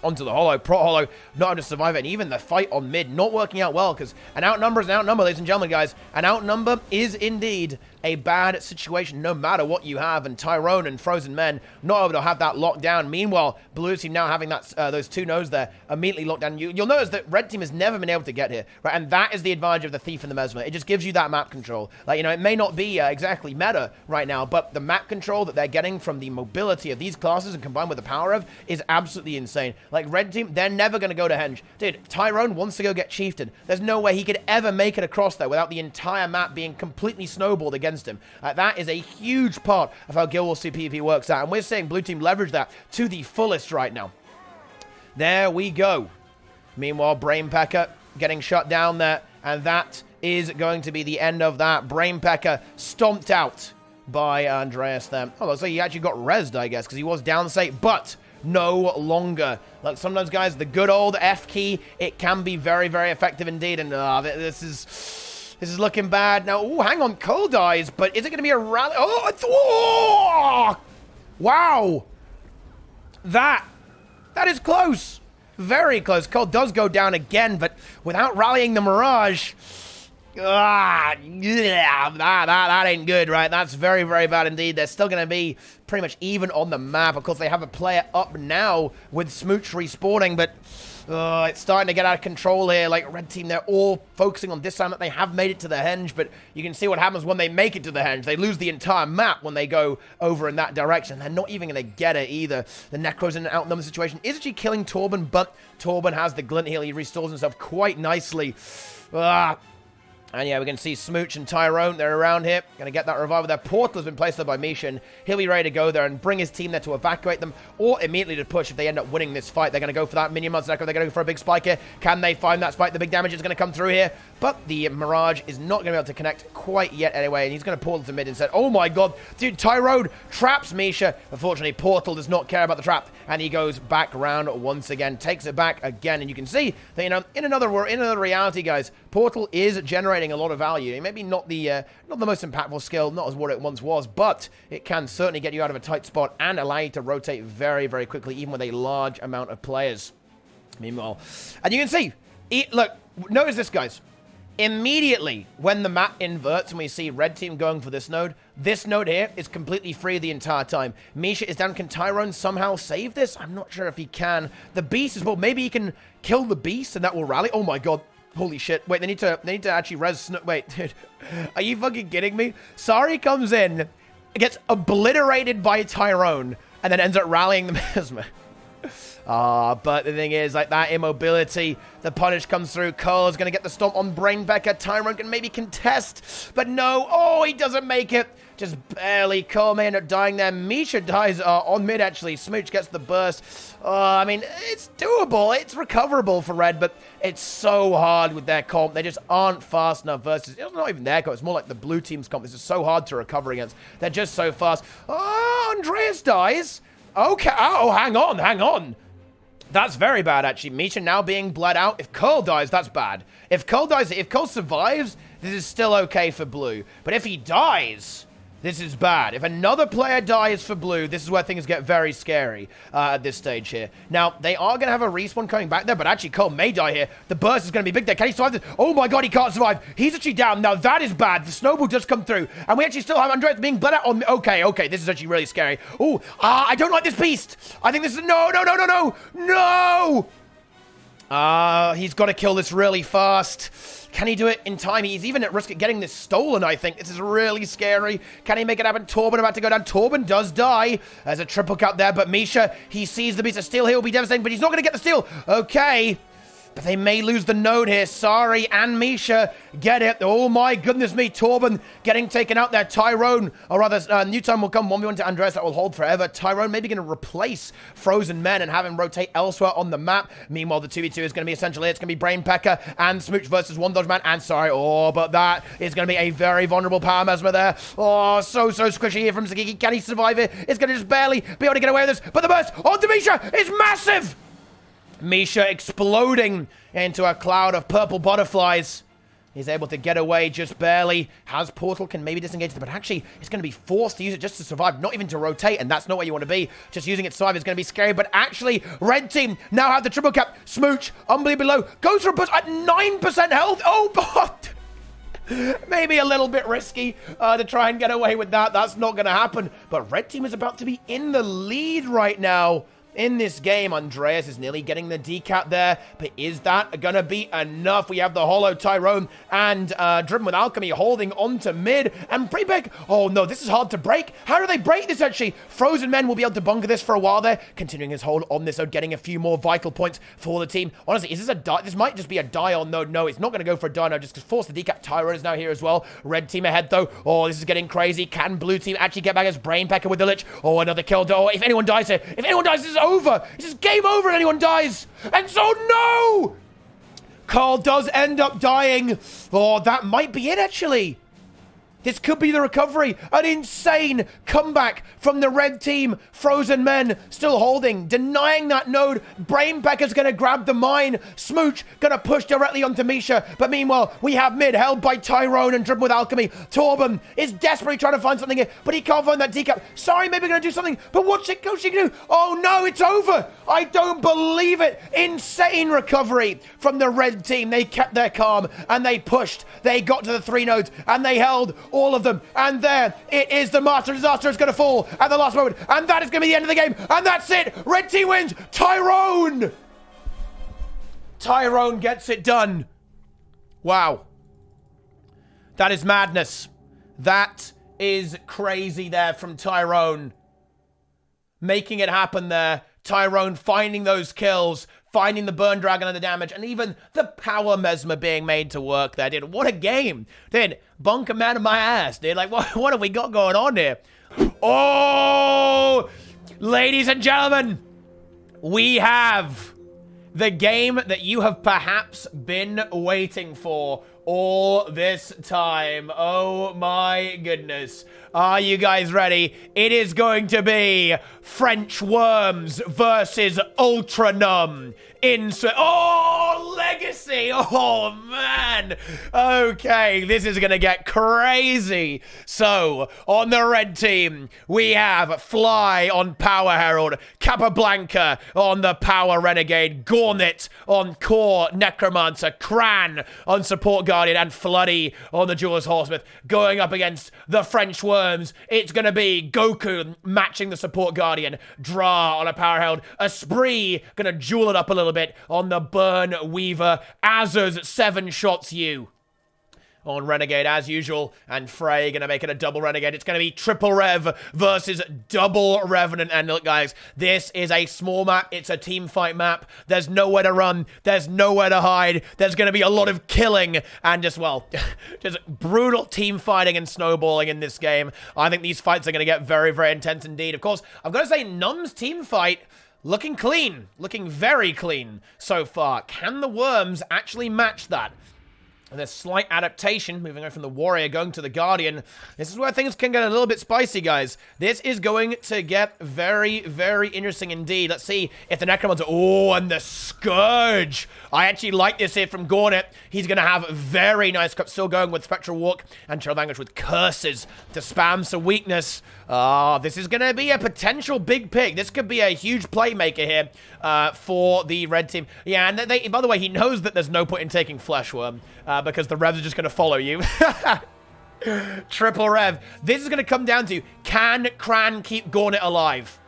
Speaker 1: onto the Holo. Pro Holo not able to survive it, and even the fight on mid not working out well, because an outnumber is an outnumber, ladies and gentlemen, guys. An outnumber is indeed a bad situation, no matter what you have, and Tyrone and Frozen Men not able to have that locked down. Meanwhile, blue team now having that those 2 nodes there immediately locked down. You'll notice that red team has never been able to get here, right? And that is the advantage of the Thief and the Mesmer. It just gives you that map control. Like, you know, it may not be exactly meta right now, but the map control that they're getting from the mobility of these classes and combined with the power of is absolutely insane. Like, red team, they're never going to go to Henge. Dude, Tyrone wants to go get Chieftain. There's no way he could ever make it across there without the entire map being completely snowballed against him. That is a huge part of how Guild Wars 2 PvP works out, and we're seeing blue team leverage that to the fullest right now. There we go. Meanwhile, Brainpecker getting shut down there, and that is going to be the end of that. Brainpecker stomped out by Andreas there. Oh, looks like he actually got rezzed, I guess, because he was down safe, but no longer. Like, sometimes, guys, the good old F key, it can be very, very effective indeed, and this is looking bad. Now, oh, hang on, Cole dies, but is it going to be a rally? Oh, wow. That is close. Very close. Cole does go down again, but without rallying the Mirage, that ain't good, right? That's very, very bad indeed. They're still going to be pretty much even on the map. Of course, they have a player up now with Smooch respawning, but it's starting to get out of control here. Like, red team, they're all focusing on this time that they have made it to the Henge, but you can see what happens when they make it to the Henge. They lose the entire map when they go over in that direction. They're not even going to get it either. The Necro's in an outnumbered situation. Is actually killing Torben, but Torben has the glint heal. He restores himself quite nicely. And yeah, we can see Smooch and Tyrone, they're around here. Gonna get that revival. Their portal has been placed there by Misha, and he'll be ready to go there and bring his team there to evacuate them, or immediately to push if they end up winning this fight. They're gonna go for that minion monster. They're gonna go for a big spike here. Can they find that spike? The big damage is gonna come through here, but the Mirage is not gonna be able to connect quite yet anyway, and he's gonna portal to mid instead. Oh my god, dude, Tyrone traps Misha. Unfortunately, Portal does not care about the trap, and he goes back around once again, takes it back again, and you can see that, you know, in another reality, guys, Portal is generating a lot of value. Maybe not the most impactful skill, not as what it once was, but it can certainly get you out of a tight spot and allow you to rotate very, very quickly, even with a large amount of players. Meanwhile, and you can see, look, notice this, guys. Immediately, when the map inverts and we see red team going for this node here is completely free the entire time. Misha is down. Can Tyrone somehow save this? I'm not sure if he can. The beast is, well, maybe he can kill the beast and that will rally. Oh my god. Holy shit. Wait, they need to actually res... Wait, dude. Are you fucking kidding me? Sari comes in, gets obliterated by Tyrone, and then ends up rallying the Mesmer. But the thing is, like, that immobility, the punish comes through. Curl is going to get the stomp on Brainbecker. Tyrone can maybe contest, but no. Oh, he doesn't make it. Just barely. Curl may end up dying there. Misha dies on mid, actually. Smooch gets the burst. I mean, it's doable. It's recoverable for Red, but it's so hard with their comp. They just aren't fast enough versus... It's not even their comp. It's more like the blue team's comp. This is so hard to recover against. They're just so fast. Oh, Andreas dies. Okay. Oh, hang on. That's very bad, actually. Misha now being bled out. If Curl dies, that's bad. If Curl survives, this is still okay for blue. But if he dies, this is bad. If another player dies for blue, this is where things get very scary at this stage here. Now, they are going to have a respawn coming back there, but actually, Curl may die here. The burst is going to be big there. Can he survive this? Oh my god, he can't survive. He's actually down. Now, that is bad. The snowball just come through, and we actually still have Andreas being bled out on... Okay, this is actually really scary. Oh, I don't like this beast. I think this is... No! He's got to kill this really fast. Can he do it in time? He's even at risk of getting this stolen, I think. This is really scary. Can he make it happen? Torben about to go down. Torben does die. There's a triple cut there, but Misha, he sees the beast of steel. He will be devastating, but he's not going to get the steal. Okay. But they may lose the node here. Sari and Misha get it. Oh my goodness me. Torben getting taken out there. Tyrone, or rather, new time will come. 1v1 to Andreas. That will hold forever. Tyrone maybe going to replace Frozen Men and have him rotate elsewhere on the map. Meanwhile, the 2v2 is going to be essential here. It's going to be Brainpecker and Smooch versus One Dodge Man and Sari. Oh, but that is going to be a very vulnerable Power Mesmer there. Oh, so squishy here from Zagiki. Can he survive it? It's going to just barely be able to get away with this. But the burst onto Misha is massive. Misha exploding into a cloud of purple butterflies. He's able to get away just barely. Has Portal, can maybe disengage it, but actually he's going to be forced to use it just to survive, not even to rotate, and that's not where you want to be. Just using it to survive is going to be scary, but actually, red team now have the triple cap. Smooch, unbelievably low, goes for a boost at 9% health. Oh, but... maybe a little bit risky to try and get away with that. That's not going to happen, but red team is about to be in the lead right now. In this game, Andreas is nearly getting the decap there, but is that going to be enough? We have the Hollow Tyrone and Driven with Alchemy holding on to mid, and Prebeck, oh no, this is hard to break. How do they break this, actually? Frozen Men will be able to bunker this for a while there, continuing his hold on this node, getting a few more vital points for the team. Honestly, is this a die? This might just be a die on node. No, it's not going to go for a die node, just to force the decap. Tyrone is now here as well. Red team ahead, though. Oh, this is getting crazy. Can blue team actually get back as Brainpecker with the Lich? Oh, another kill. Oh, if anyone dies here, this is over. It's just game over and anyone dies. And so, no! Carl does end up dying. Oh, that might be it, actually. This could be the recovery. An insane comeback from the red team. Frozen Men still holding, denying that node. Brainpecker's going to grab the mine. Smooch going to push directly onto Misha. But meanwhile, we have mid held by Tyrone and Driven with Alchemy. Torben is desperately trying to find something here, but he can't find that decap. Sorry, maybe going to do something, but what's it going to do? Oh no, it's over. I don't believe it. Insane recovery from the red team. They kept their calm and they pushed. They got to the 3 nodes and they held all of them, and there it is. The Master Disaster is going to fall at the last moment, and that is going to be the end of the game, and that's it. Red team wins. Tyrone gets it done. Wow, that is madness. That is crazy there from Tyrone, making it happen there. Tyrone finding those kills, finding the Burn Dragon and the damage, and even the Power Mesmer being made to work there, dude. What a game. Dude, bunker man of my ass, dude. Like, what have we got going on here? Oh, ladies and gentlemen, we have the game that you have perhaps been waiting for all this time. Oh my goodness. Are you guys ready? It is going to be French Worms versus Ultranumb. Oh, Legacy. Oh, man. Okay, this is going to get crazy. So, on the red team, we have Fly on Power Herald, Capablanca on the Power Renegade, Gornet on Core Necromancer, Cran on Support Guardian, and Floody on the Duelist Horsemith. Going up against the French Worms, it's going to be Goku matching the Support Guardian, Dra on a Power Herald, Esprit going to jewel it up a little bit on the Burn Weaver, Azuz 7 shots you on Renegade as usual, and Frey gonna make it a double Renegade. It's gonna be triple Rev versus double Revenant. And look guys, this is a small map, it's a team fight map. There's nowhere to run, there's nowhere to hide, there's gonna be a lot of killing and just, well, just brutal team fighting and snowballing in this game. I think these fights are gonna get very, very intense indeed. Of course, I've gotta say, Numb's team fight looking clean, looking very clean so far. Can the Worms actually match that? And there's slight adaptation, moving on from the Warrior, going to the Guardian. This is where things can get a little bit spicy, guys. This is going to get very, very interesting indeed. Let's see if the Necromancer... Oh, and the Scourge! I actually like this here from Gornet. He's going to have very nice... Still going with Spectral Walk and Chill Language with Curses to spam some weakness. This is going to be a potential big pick. This could be a huge playmaker here for the red team. Yeah, and by the way, he knows that there's no point in taking Fleshworm because the Revs are just going to follow you. Triple Rev. This is going to come down to, can Cran keep Gornet alive?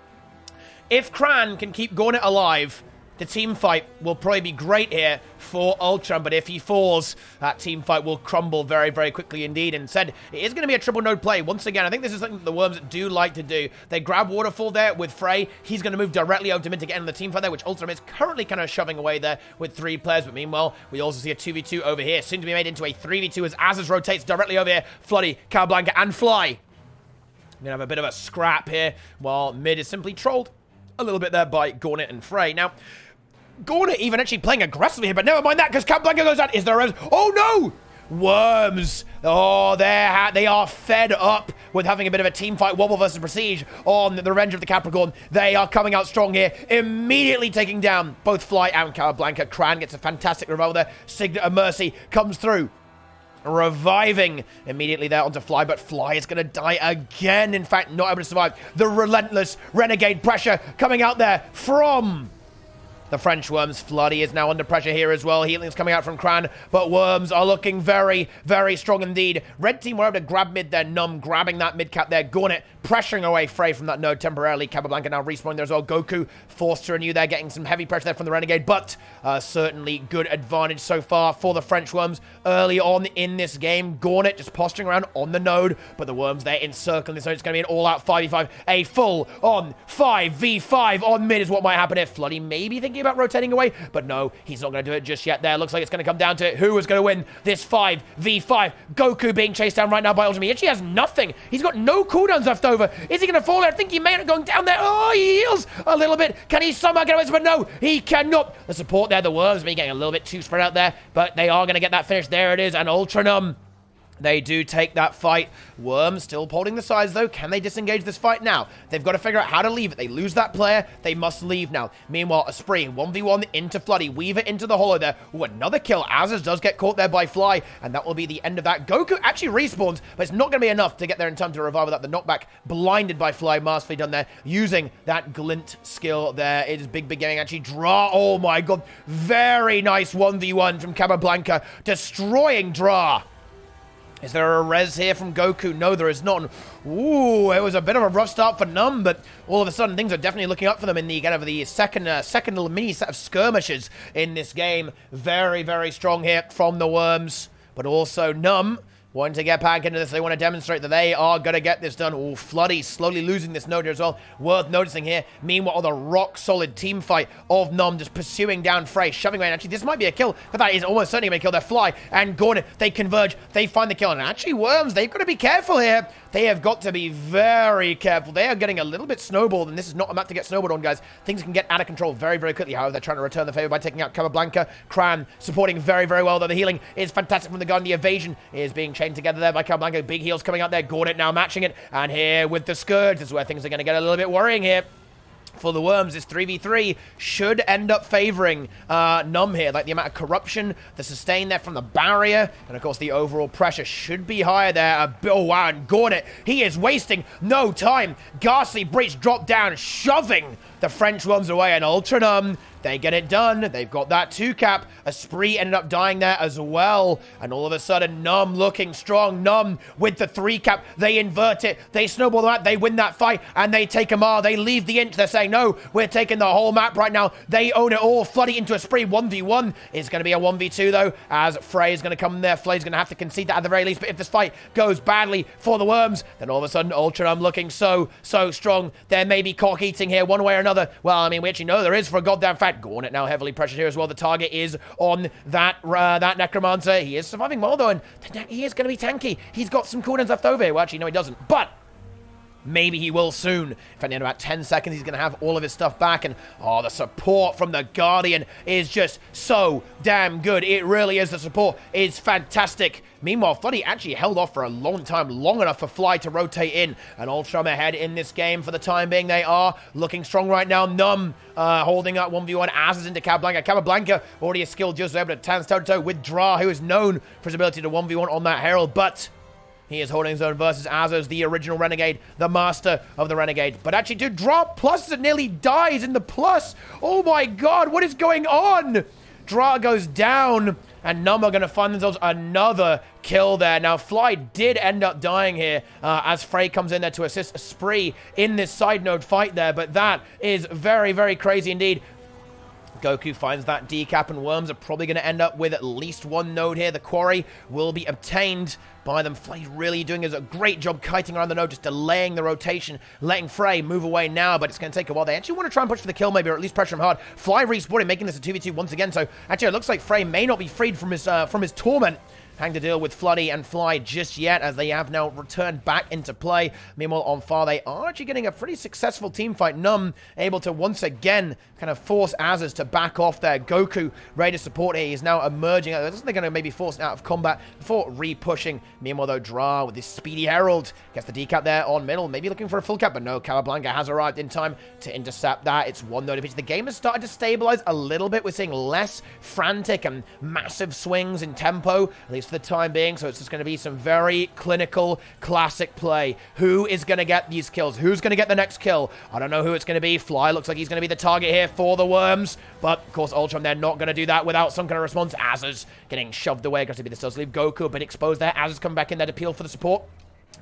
Speaker 1: If Cran can keep Gornet alive, the team fight will probably be great here for Ultranumb, but if he falls, that team fight will crumble very, very quickly indeed. And said, it is going to be a triple node play. Once again, I think this is something that the Worms do like to do. They grab Waterfall there with Frey. He's going to move directly over to mid to get in the team fight there, which Ultranumb is currently kind of shoving away there with 3 players. But meanwhile, we also see a 2v2 over here, soon to be made into a 3v2 as Azuz rotates directly over here. Floody, Capablanca, and Fly. We're going to have a bit of a scrap here, while mid is simply trolled a little bit there by Gornet and Frey. Now, Gornet even actually playing aggressively here, but never mind that, because Capablanca goes out. Is there a... Oh, no! Worms. Oh, they are fed up with having a bit of a team fight wobble versus Prestige on the Revenge of the Capricorn. They are coming out strong here, immediately taking down both Fly and Capablanca. Cran gets a fantastic revival there. Signet of Mercy comes through, reviving immediately there onto Fly, but Fly is going to die again. In fact, not able to survive. The relentless Renegade pressure coming out there from the French Worms. Floody is now under pressure here as well. Healing is coming out from Cran, but Worms are looking very, very strong indeed. Red team were able to grab mid there. Numb grabbing that mid cap there. Gornet pressuring away Frey from that node temporarily. Capablanca now respawning there as well. Goku forced to renew there, getting some heavy pressure there from the Renegade, but certainly good advantage so far for the French Worms early on in this game. Gornet just posturing around on the node, but the Worms there encircling this node. It's going to be an all-out 5v5. A full-on 5v5 on mid is what might happen here. Floody maybe thinking about rotating away, but no, he's not going to do it just yet there. Looks like it's going to come down to who is going to win this 5v5. Goku being chased down right now by Ultranumb. He actually has nothing. He's got no cooldowns left over. Is he going to fall there? I think he may end up going down there. Oh, he heals a little bit. Can he somehow get away? But no, he cannot. The support there, the Worms, may be getting a little bit too spread out there, but they are going to get that finish. There it is, and Ultranumb, they do take that fight. Worms still holding the sides, though. Can they disengage this fight now? They've got to figure out how to leave it. They lose that player. They must leave now. Meanwhile, Esprit 1v1 into Floody. Weaver into the hollow there. Ooh, another kill. Azuz does get caught there by Fly, and that will be the end of that. Goku actually respawns, but it's not going to be enough to get there in time to revive without the knockback. Blinded by Fly. Masterfully done there. Using that glint skill there. It is big gaming. Actually, Dra. Oh, my God. Very nice 1v1 from Capablanca. Destroying Dra. Is there a res here from Goku? No, there is not. Ooh, it was a bit of a rough start for Numb, but all of a sudden things are definitely looking up for them in the kind of the second little mini set of skirmishes in this game. Very, very strong here from the Worms, but also Numb wanting to get back into this. They want to demonstrate that they are going to get this done. Oh, Floody slowly losing this node here as well. Worth noticing here. Meanwhile, the rock-solid team fight of Numb just pursuing down Frey, shoving away. And actually, this might be a kill, but that is almost certainly going to kill their Fly. And Gordon, they converge. They find the kill. And actually, Worms, they've got to be careful here. They have got to be very careful. They are getting a little bit snowballed, and this is not a map to get snowballed on, guys. Things can get out of control very, very quickly. However, they're trying to return the favor by taking out Capablanca. Cran supporting very, very well, though. The healing is fantastic from the gun. The evasion is being chained together there by Capablanca. Big heals coming out there. Gordon now matching it. And here with the Scourge, this is where things are going to get a little bit worrying here. For the Worms, this 3v3 should end up favoring Numb here. Like the amount of corruption, the sustain there from the barrier, and of course the overall pressure should be higher there. Oh wow, and Gauntlet, he is wasting no time. Ghastly Breach dropped down, shoving the French Worms away, and Ultranumb, they get it done. They've got that 2-cap. Esprit ended up dying there as well. And all of a sudden, Numb looking strong. Numb with the 3-cap. They invert it. They snowball that. They win that fight. And they take a mile. They leave the inch. They're saying, no, we're taking the whole map right now. They own it all. Flooding into Esprit. 1v1. It's going to be a 1v2, though, as Frey is going to come in there. Flay's going to have to concede that at the very least. But if this fight goes badly for the Worms, then all of a sudden, Ultranumb looking so strong. There may be cock eating here one way or another. Well, I mean, we actually know there is for a goddamn fact. Gauntlet now heavily pressured here as well. The target is on that Necromancer. He is surviving well, though, and he is going to be tanky. He's got some cooldowns left over here. Well, actually, no, he doesn't. But maybe he will soon. If in about 10 seconds, he's going to have all of his stuff back. And, oh, the support from the Guardian is just so damn good. It really is. The support is fantastic. Meanwhile, Floody actually held off for a long time, long enough for Fly to rotate in. And Ultram ahead in this game for the time being. They are looking strong right now. Numb holding up 1v1 as is into Capablanca. Capablanca already a skilled just able to stand toe-to-toe with Dra, who is known for his ability to 1v1 on that Herald. But he is holding his own versus Azos, the original Renegade, the master of the Renegade. But actually, to drop plus, it nearly dies in the plus. Oh my god, what is going on? Dra goes down, and Numb are going to find themselves another kill there. Now, Fly did end up dying here as Frey comes in there to assist Esprit in this side node fight there. But that is very, very crazy indeed. Goku finds that decap, and Worms are probably going to end up with at least one node here. The quarry will be obtained by them. Fly really doing a great job kiting around the node, just delaying the rotation, letting Frey move away now, but it's going to take a while. They actually want to try and push for the kill maybe, or at least pressure him hard. Fly respawning, making this a 2v2 once again, so actually it looks like Frey may not be freed from his torment. Having to deal with Floody and Fly just yet, as they have now returned back into play. Meanwhile, on far, they are actually getting a pretty successful team fight. Numb able to once again kind of force Azaz to back off there. Goku ready to support here. He's now emerging. I think they're going to maybe force it out of combat before re-pushing. Meanwhile, though, Dra with his speedy Herald gets the decap there on middle. Maybe looking for a full cap, but no, Capablanca has arrived in time to intercept that. It's one node pitch. The game has started to stabilize a little bit. We're seeing less frantic and massive swings in tempo, at least for the time being, so it's just going to be some very clinical, classic play. Who is going to get these kills? Who's going to get the next kill? I don't know who it's going to be. Fly looks like he's going to be the target here for the Worms, but of course Ultram, they're not going to do that without some kind of response. Azaz getting shoved away. Going to be the still leave. Goku a bit exposed there. Azaz come back in there to peel for the support.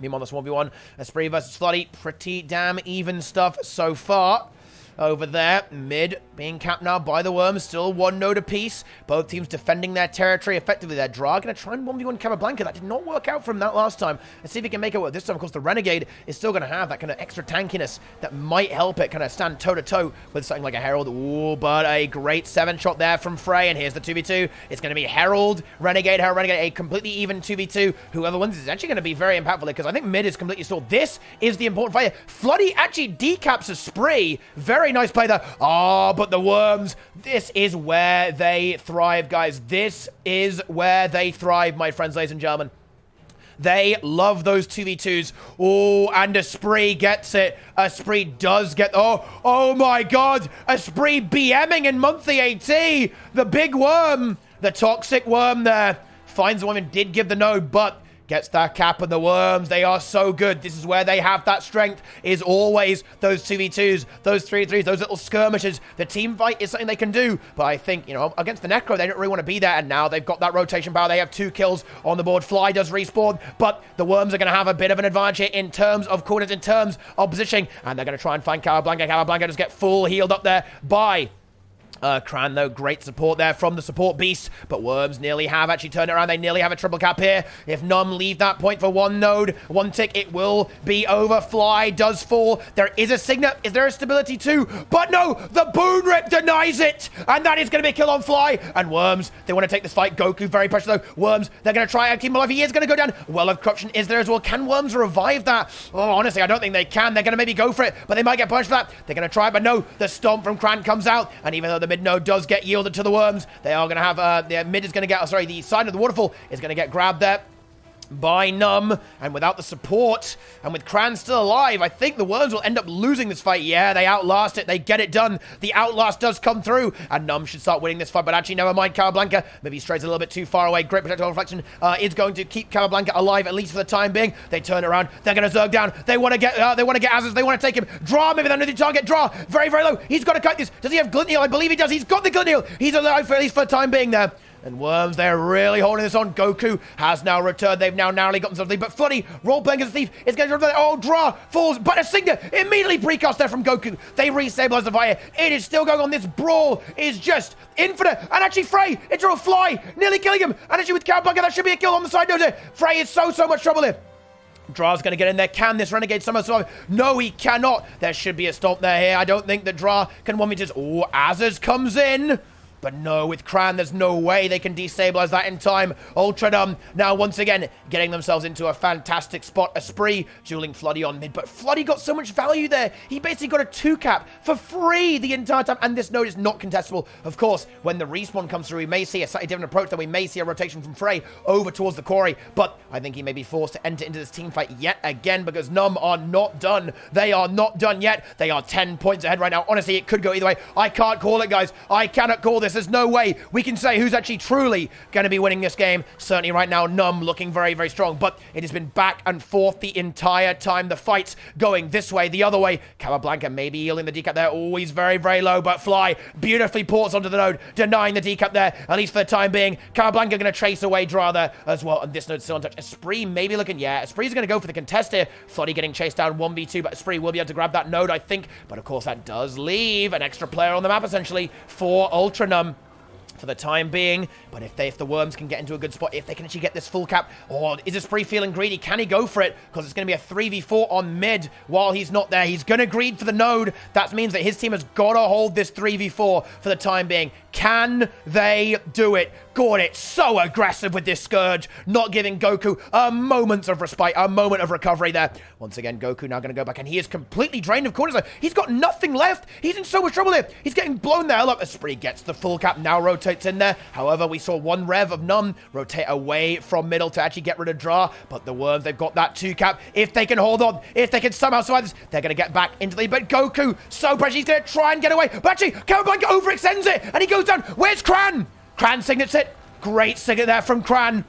Speaker 1: Meanwhile, this 1v1, Esprit versus Floody, pretty damn even stuff so far. Over there, mid being capped now by the Worms, still one node apiece. Both teams defending their territory effectively. They're going to try and 1v1 Capablanca. That did not work out for him that last time. Let's see if he can make it work this time. Of course, the Renegade is still going to have that kind of extra tankiness that might help it kind of stand toe-to-toe with something like a Herald. Ooh, but a great 7-shot there from Frey, and here's the 2v2. It's going to be Herald, Renegade, a completely even 2v2. Whoever wins is actually going to be very impactful because I think mid is completely stalled. This is the important fight. Floody actually decaps a Spree. Very nice play there. Oh, but the Worms, this is where they thrive, guys. This is where they thrive, my friends, ladies and gentlemen. They love those 2v2s. Oh, and Esprit gets it. Esprit does get... Oh my god. Esprit BMing in monthly AT. The big worm. The toxic worm there. Finds the woman, did give the node, but... gets that cap, and the Worms, they are so good. This is where they have that strength, is always those 2v2s, those 3v3s, those little skirmishes. The team fight is something they can do, but I think, you know, against the Necro, they don't really want to be there, and now they've got that rotation power. They have 2 kills on the board. Fly does respawn, but the Worms are going to have a bit of an advantage here in terms of coordinates, in terms of positioning, and they're going to try and find Capablanca. Capablanca just get full healed up there by Cran, though, great support there from the support beast, but Worms nearly have actually turned it around. They nearly have a triple cap here. If Numb leave that point for one node, one tick, it will be over. Fly does fall. There is a signet. Is there a stability too? But no, the Boon Rip denies it, and that is going to be a kill on Fly. And Worms, they want to take this fight. Goku, very pressure though. Worms, they're going to try and keep him alive. He is going to go down. Well of Corruption is there as well. Can Worms revive that? Oh, honestly, I don't think they can. They're going to maybe go for it, but they might get punished for that. They're going to try, but no, the Stomp from Cran comes out, and even though the mid node does get yielded to the Worms, they are going to have, the mid is going to get, the side of the waterfall is going to get grabbed there by Numb, and without the support, and with Cran still alive, I think the Worms will end up losing this fight. Yeah, they outlast it. They get it done. The outlast does come through, and Numb should start winning this fight, but actually, never mind. Capablanca maybe strays a little bit too far away. Great projectile reflection is going to keep Capablanca alive, at least for the time being. They turn around. They're going to Zerg down. They want to get Azaz. They want to take him. Draw, maybe they're the target. Draw, very, very low. He's got to cut this. Does he have Glint Heal? I believe he does. He's got the Glint Heal. He's alive, for at least for the time being there. And Worms, they're really holding this on. Goku has now returned. They've now narrowly gotten something. But Floody, role-playing as a thief, is going to return. Oh, draw, falls, but a Signet immediately precast there from Goku. They re-stabilize the fire. It is still going on. This brawl is just infinite. And actually, Frey, it's a Fly, nearly killing him. And actually, with Cowabunga, that should be a kill on the side note there. Frey is so much trouble here. Dra's going to get in there. Can this Renegade somehow survive? No, he cannot. There should be a stomp there here. I don't think that Dra can one me just... Oh, Azaz comes in. But no, with Cran, there's no way they can destabilize that in time. Ultranumb now once again getting themselves into a fantastic spot. Esprit dueling Floody on mid, but Floody got so much value there. He basically got a 2-cap for free the entire time, and this node is not contestable. Of course, when the respawn comes through, we may see a slightly different approach, then we may see a rotation from Frey over towards the quarry, but I think he may be forced to enter into this team fight yet again because Numb are not done. They are not done yet. They are 10 points ahead right now. Honestly, it could go either way. I can't call it, guys. I cannot call this. There's no way we can say who's actually truly going to be winning this game. Certainly right now, Numb looking very, very strong, but it has been back and forth the entire time. The fight's going this way, the other way. Capablanca maybe yielding the decap there. Always very, very low, but Fly beautifully ports onto the node, denying the decap there, at least for the time being. Capablanca going to chase away Dra there as well, and this node's still on touch. Esprit maybe looking, yeah, Esprit's going to go for the contest here. Floody getting chased down 1v2, but Esprit will be able to grab that node, I think, but of course that does leave an extra player on the map, essentially, for Ultranumb for the time being. But if the Worms can get into a good spot, if they can actually get this full cap, or is Esprit feeling greedy? Can he go for it? Because it's going to be a 3v4 on mid while he's not there. He's going to greed for the node. That means that his team has got to hold this 3v4 for the time being. Can they do it? Gauntlet so aggressive with this Scourge, not giving Goku a moment of respite, a moment of recovery there. Once again, Goku now going to go back, and he is completely drained of corners. He's got nothing left. He's in so much trouble here. He's getting blown the hell up. Esprit gets the full cap, now rotates in there. However, we saw one rev of Numb rotate away from middle to actually get rid of Dra, but the Worms, they've got that 2-cap. If they can hold on, if they can somehow survive this, they're going to get back into the lead. But Goku, so precious, he's going to try and get away. But actually, Capablanca overextends it, and he goes down. Where's Cran? Cran signets it. Great signet there from Cran.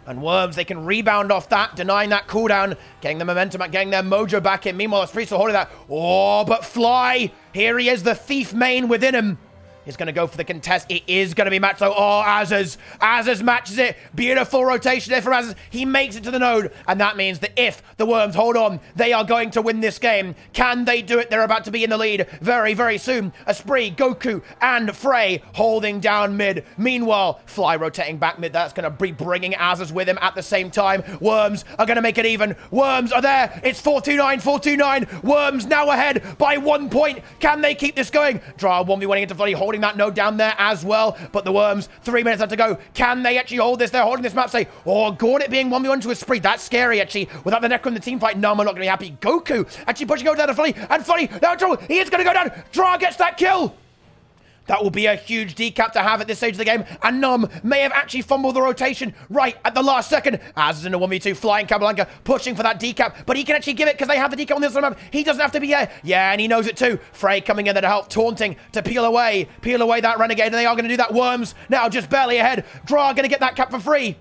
Speaker 1: And Worms, they can rebound off that, denying that cooldown, getting the momentum back, getting their mojo back in. Meanwhile, Esprit still holding that. Oh, but Fly, here he is, the thief main within him. He's going to go for the contest. It is going to be matched, though. Oh, Azaz. Azaz matches it. Beautiful rotation there from Azaz. He makes it to the node. And that means that if the Worms hold on, they are going to win this game. Can they do it? They're about to be in the lead very, very soon. Esprit, Goku, and Frey holding down mid. Meanwhile, Fly rotating back mid. That's going to be bringing Azaz with him at the same time. Worms are going to make it even. Worms are there. It's 4-2-9, 4-2-9. Worms now ahead by 1 point. Can they keep this going? Dra 1v1 into Floody, holding that node down there as well, but the Worms, 3 minutes left to go. Can they actually hold this? They're holding this map, say, oh, Gauntlet being 1v1 to Esprit. That's scary, actually. Without the Necro in the team fight, Numb are not going to be happy. Goku actually pushing over down to Floody, and Floody, now in trouble. He is going to go down. Dra gets that kill. That will be a huge decap to have at this stage of the game, and Numb may have actually fumbled the rotation right at the last second. As in a 1v2, flying Capablanca, pushing for that decap, but he can actually give it because they have the decap on the other map. He doesn't have to be there. Yeah, and he knows it too. Frey coming in there to help, taunting to peel away that Renegade, and they are going to do that. Worms now just barely ahead. Dra going to get that cap for free.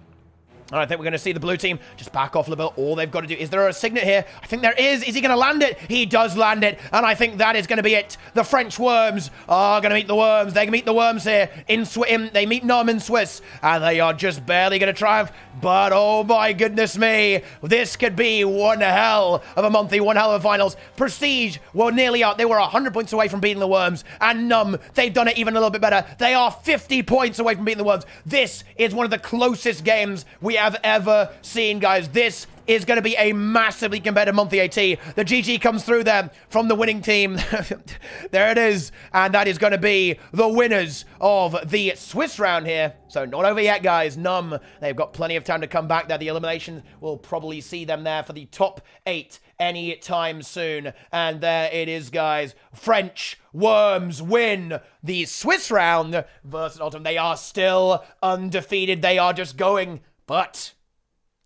Speaker 1: I think we're going to see the blue team just back off a little bit. All they've got to do, is there a signet here? I think there is. Is he going to land it? He does land it. And I think that is going to be it. The French Worms are going to meet the Worms. They can meet the Worms here. They meet Numb in Swiss. And they are just barely going to triumph. But oh my goodness me. This could be one hell of a monthly, one hell of a finals. Prestige were nearly out. They were 100 points away from beating the Worms. And Numb, they've done it even a little bit better. They are 50 points away from beating the Worms. This is one of the closest games we have ever seen, guys. This is going to be a massively competitive monthly AT. The GG comes through there from the winning team. There it is. And that is going to be the winners of the Swiss round here. So not over yet, guys. Numb, they've got plenty of time to come back there. The elimination will probably see them there for the top 8 anytime soon. And there it is, guys. French Worms win the Swiss round versus Ultranumb. They are still undefeated. They are just going. But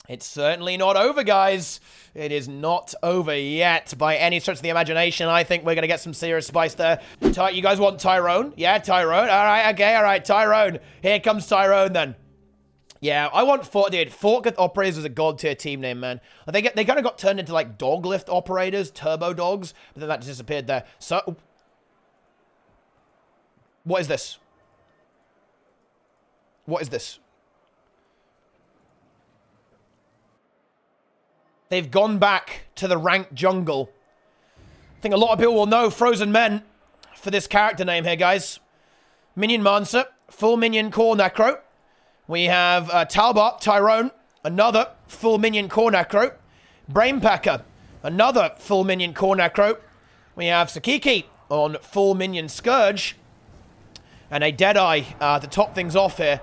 Speaker 1: it's certainly not over, guys. It is not over yet by any stretch of the imagination. I think we're going to get some serious spice there. You guys want Tyrone? Yeah, Tyrone. All right, okay, all right, Tyrone. Here comes Tyrone, then. Yeah, I want dude, Forklift Operators is a god tier team name, man. They kind of got turned into, like, dog lift operators, turbo dogs, but then that just disappeared there. So, what is this? What is this? They've gone back to the ranked jungle. I think a lot of people will know Frozen Men for this character name here, guys. Minion Mancer, full minion core necro. We have Talbot, Tyrone, another full minion core necro. Brainpacker, another full minion core necro. We have Sakiki on full minion Scourge. And a Deadeye to top things off here.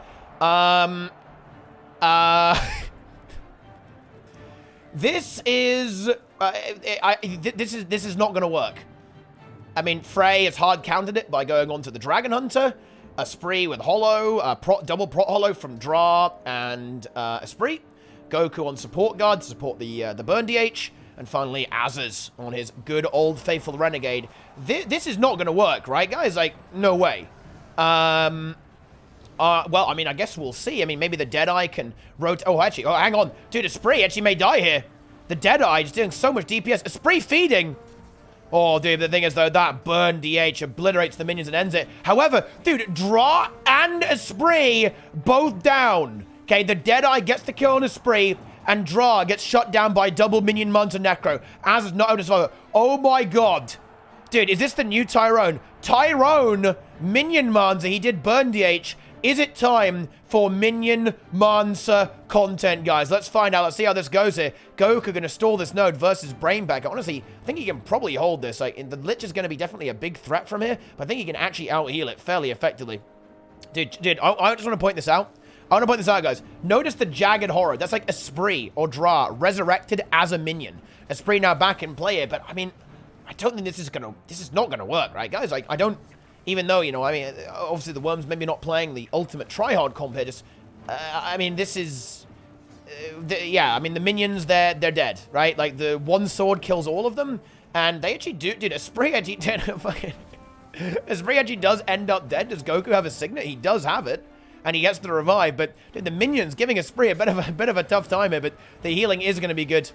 Speaker 1: This is this is not going to work. I mean, Frey has hard countered it by going on to the Dragon Hunter, Esprit with Hollow, double Prot Hollow from Dra and Esprit, Goku on support guard to support the burn DH, and finally Azaz on his good old faithful Renegade. This is not going to work, right, guys? Like, no way. Well, I mean, I guess we'll see. I mean, maybe the Deadeye can rotate. Oh, actually, oh, hang on. Dude, Esprit actually may die here. The Deadeye is doing so much DPS. Esprit feeding. Oh, dude, the thing is, though, that burn DH obliterates the minions and ends it. However, dude, Dra and Esprit both down. Okay, the Deadeye gets the kill on Esprit, and Dra gets shut down by double minion Manta Necro. As is not able to survive. Oh, my God. Dude, is this the new Tyrone? Tyrone, Minion Mancer, he did burn DH. Is it time for Minion Mancer content, guys? Let's find out. Let's see how this goes here. Goku going to stall this node versus Brainpacker. Honestly, I think he can probably hold this. Like, the Lich is going to be definitely a big threat from here, but I think he can actually out-heal it fairly effectively. Dude, I just want to point this out. I want to point this out, guys. Notice the Jagged Horror. That's like Esprit or Dra resurrected as a minion. Esprit now back in play here, but I mean, I don't think this is not gonna work, right, guys? Like, I don't, even though, you know, I mean, obviously the Worms maybe not playing the ultimate tryhard comp here, just, I mean, this is, yeah, I mean, the minions, they're dead, right? Like, the one sword kills all of them, and they actually do, dude, Esprit actually did, fucking, Esprit actually does end up dead. Does Goku have a signet? He does have it, and he gets the revive, but, dude, the minions giving Esprit a bit of a tough time here, but the healing is gonna be good.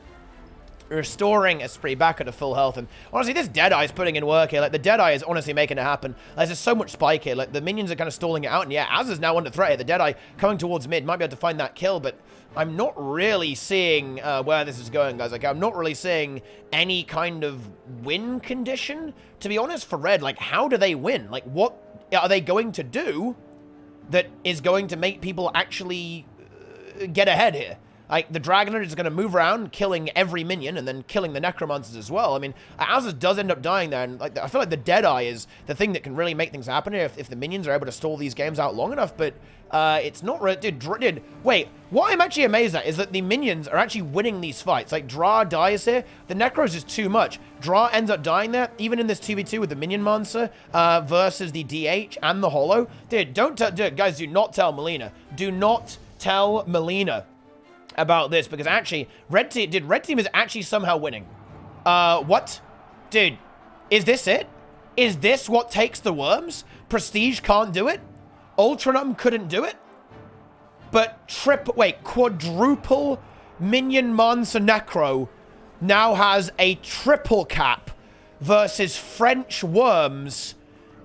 Speaker 1: Restoring Esprit back at a full health, and honestly, this Deadeye is putting in work here. Like, the Deadeye is honestly making it happen. There's just so much spike here. Like, the minions are kind of stalling it out, and yeah, Az is now under threat here. The Deadeye coming towards mid, might be able to find that kill, but I'm not really seeing where this is going, guys. Like, I'm not really seeing any kind of win condition, to be honest, for Red. Like, how do they win? Like, what are they going to do that is going to make people actually get ahead here? Like, the Dragonite is going to move around, killing every minion, and then killing the Necromancers as well. I mean, Azaz does end up dying there, and like, I feel like the Deadeye is the thing that can really make things happen here if the minions are able to stall these games out long enough, but it's not really... Dude, wait, what I'm actually amazed at is that the minions are actually winning these fights. Like, Dra dies here, the Necros is too much. Dra ends up dying there, even in this 2v2 with the Minion Mancer versus the DH and the Hollow. Dude, guys, do not tell Melina. Do not tell Melina about this, because actually, Red Team is actually somehow winning. What? Dude, is this it? Is this what takes the Worms? Prestige can't do it? Ultranumb couldn't do it? but quadruple Minion Mansa Necro now has a triple cap versus French Worms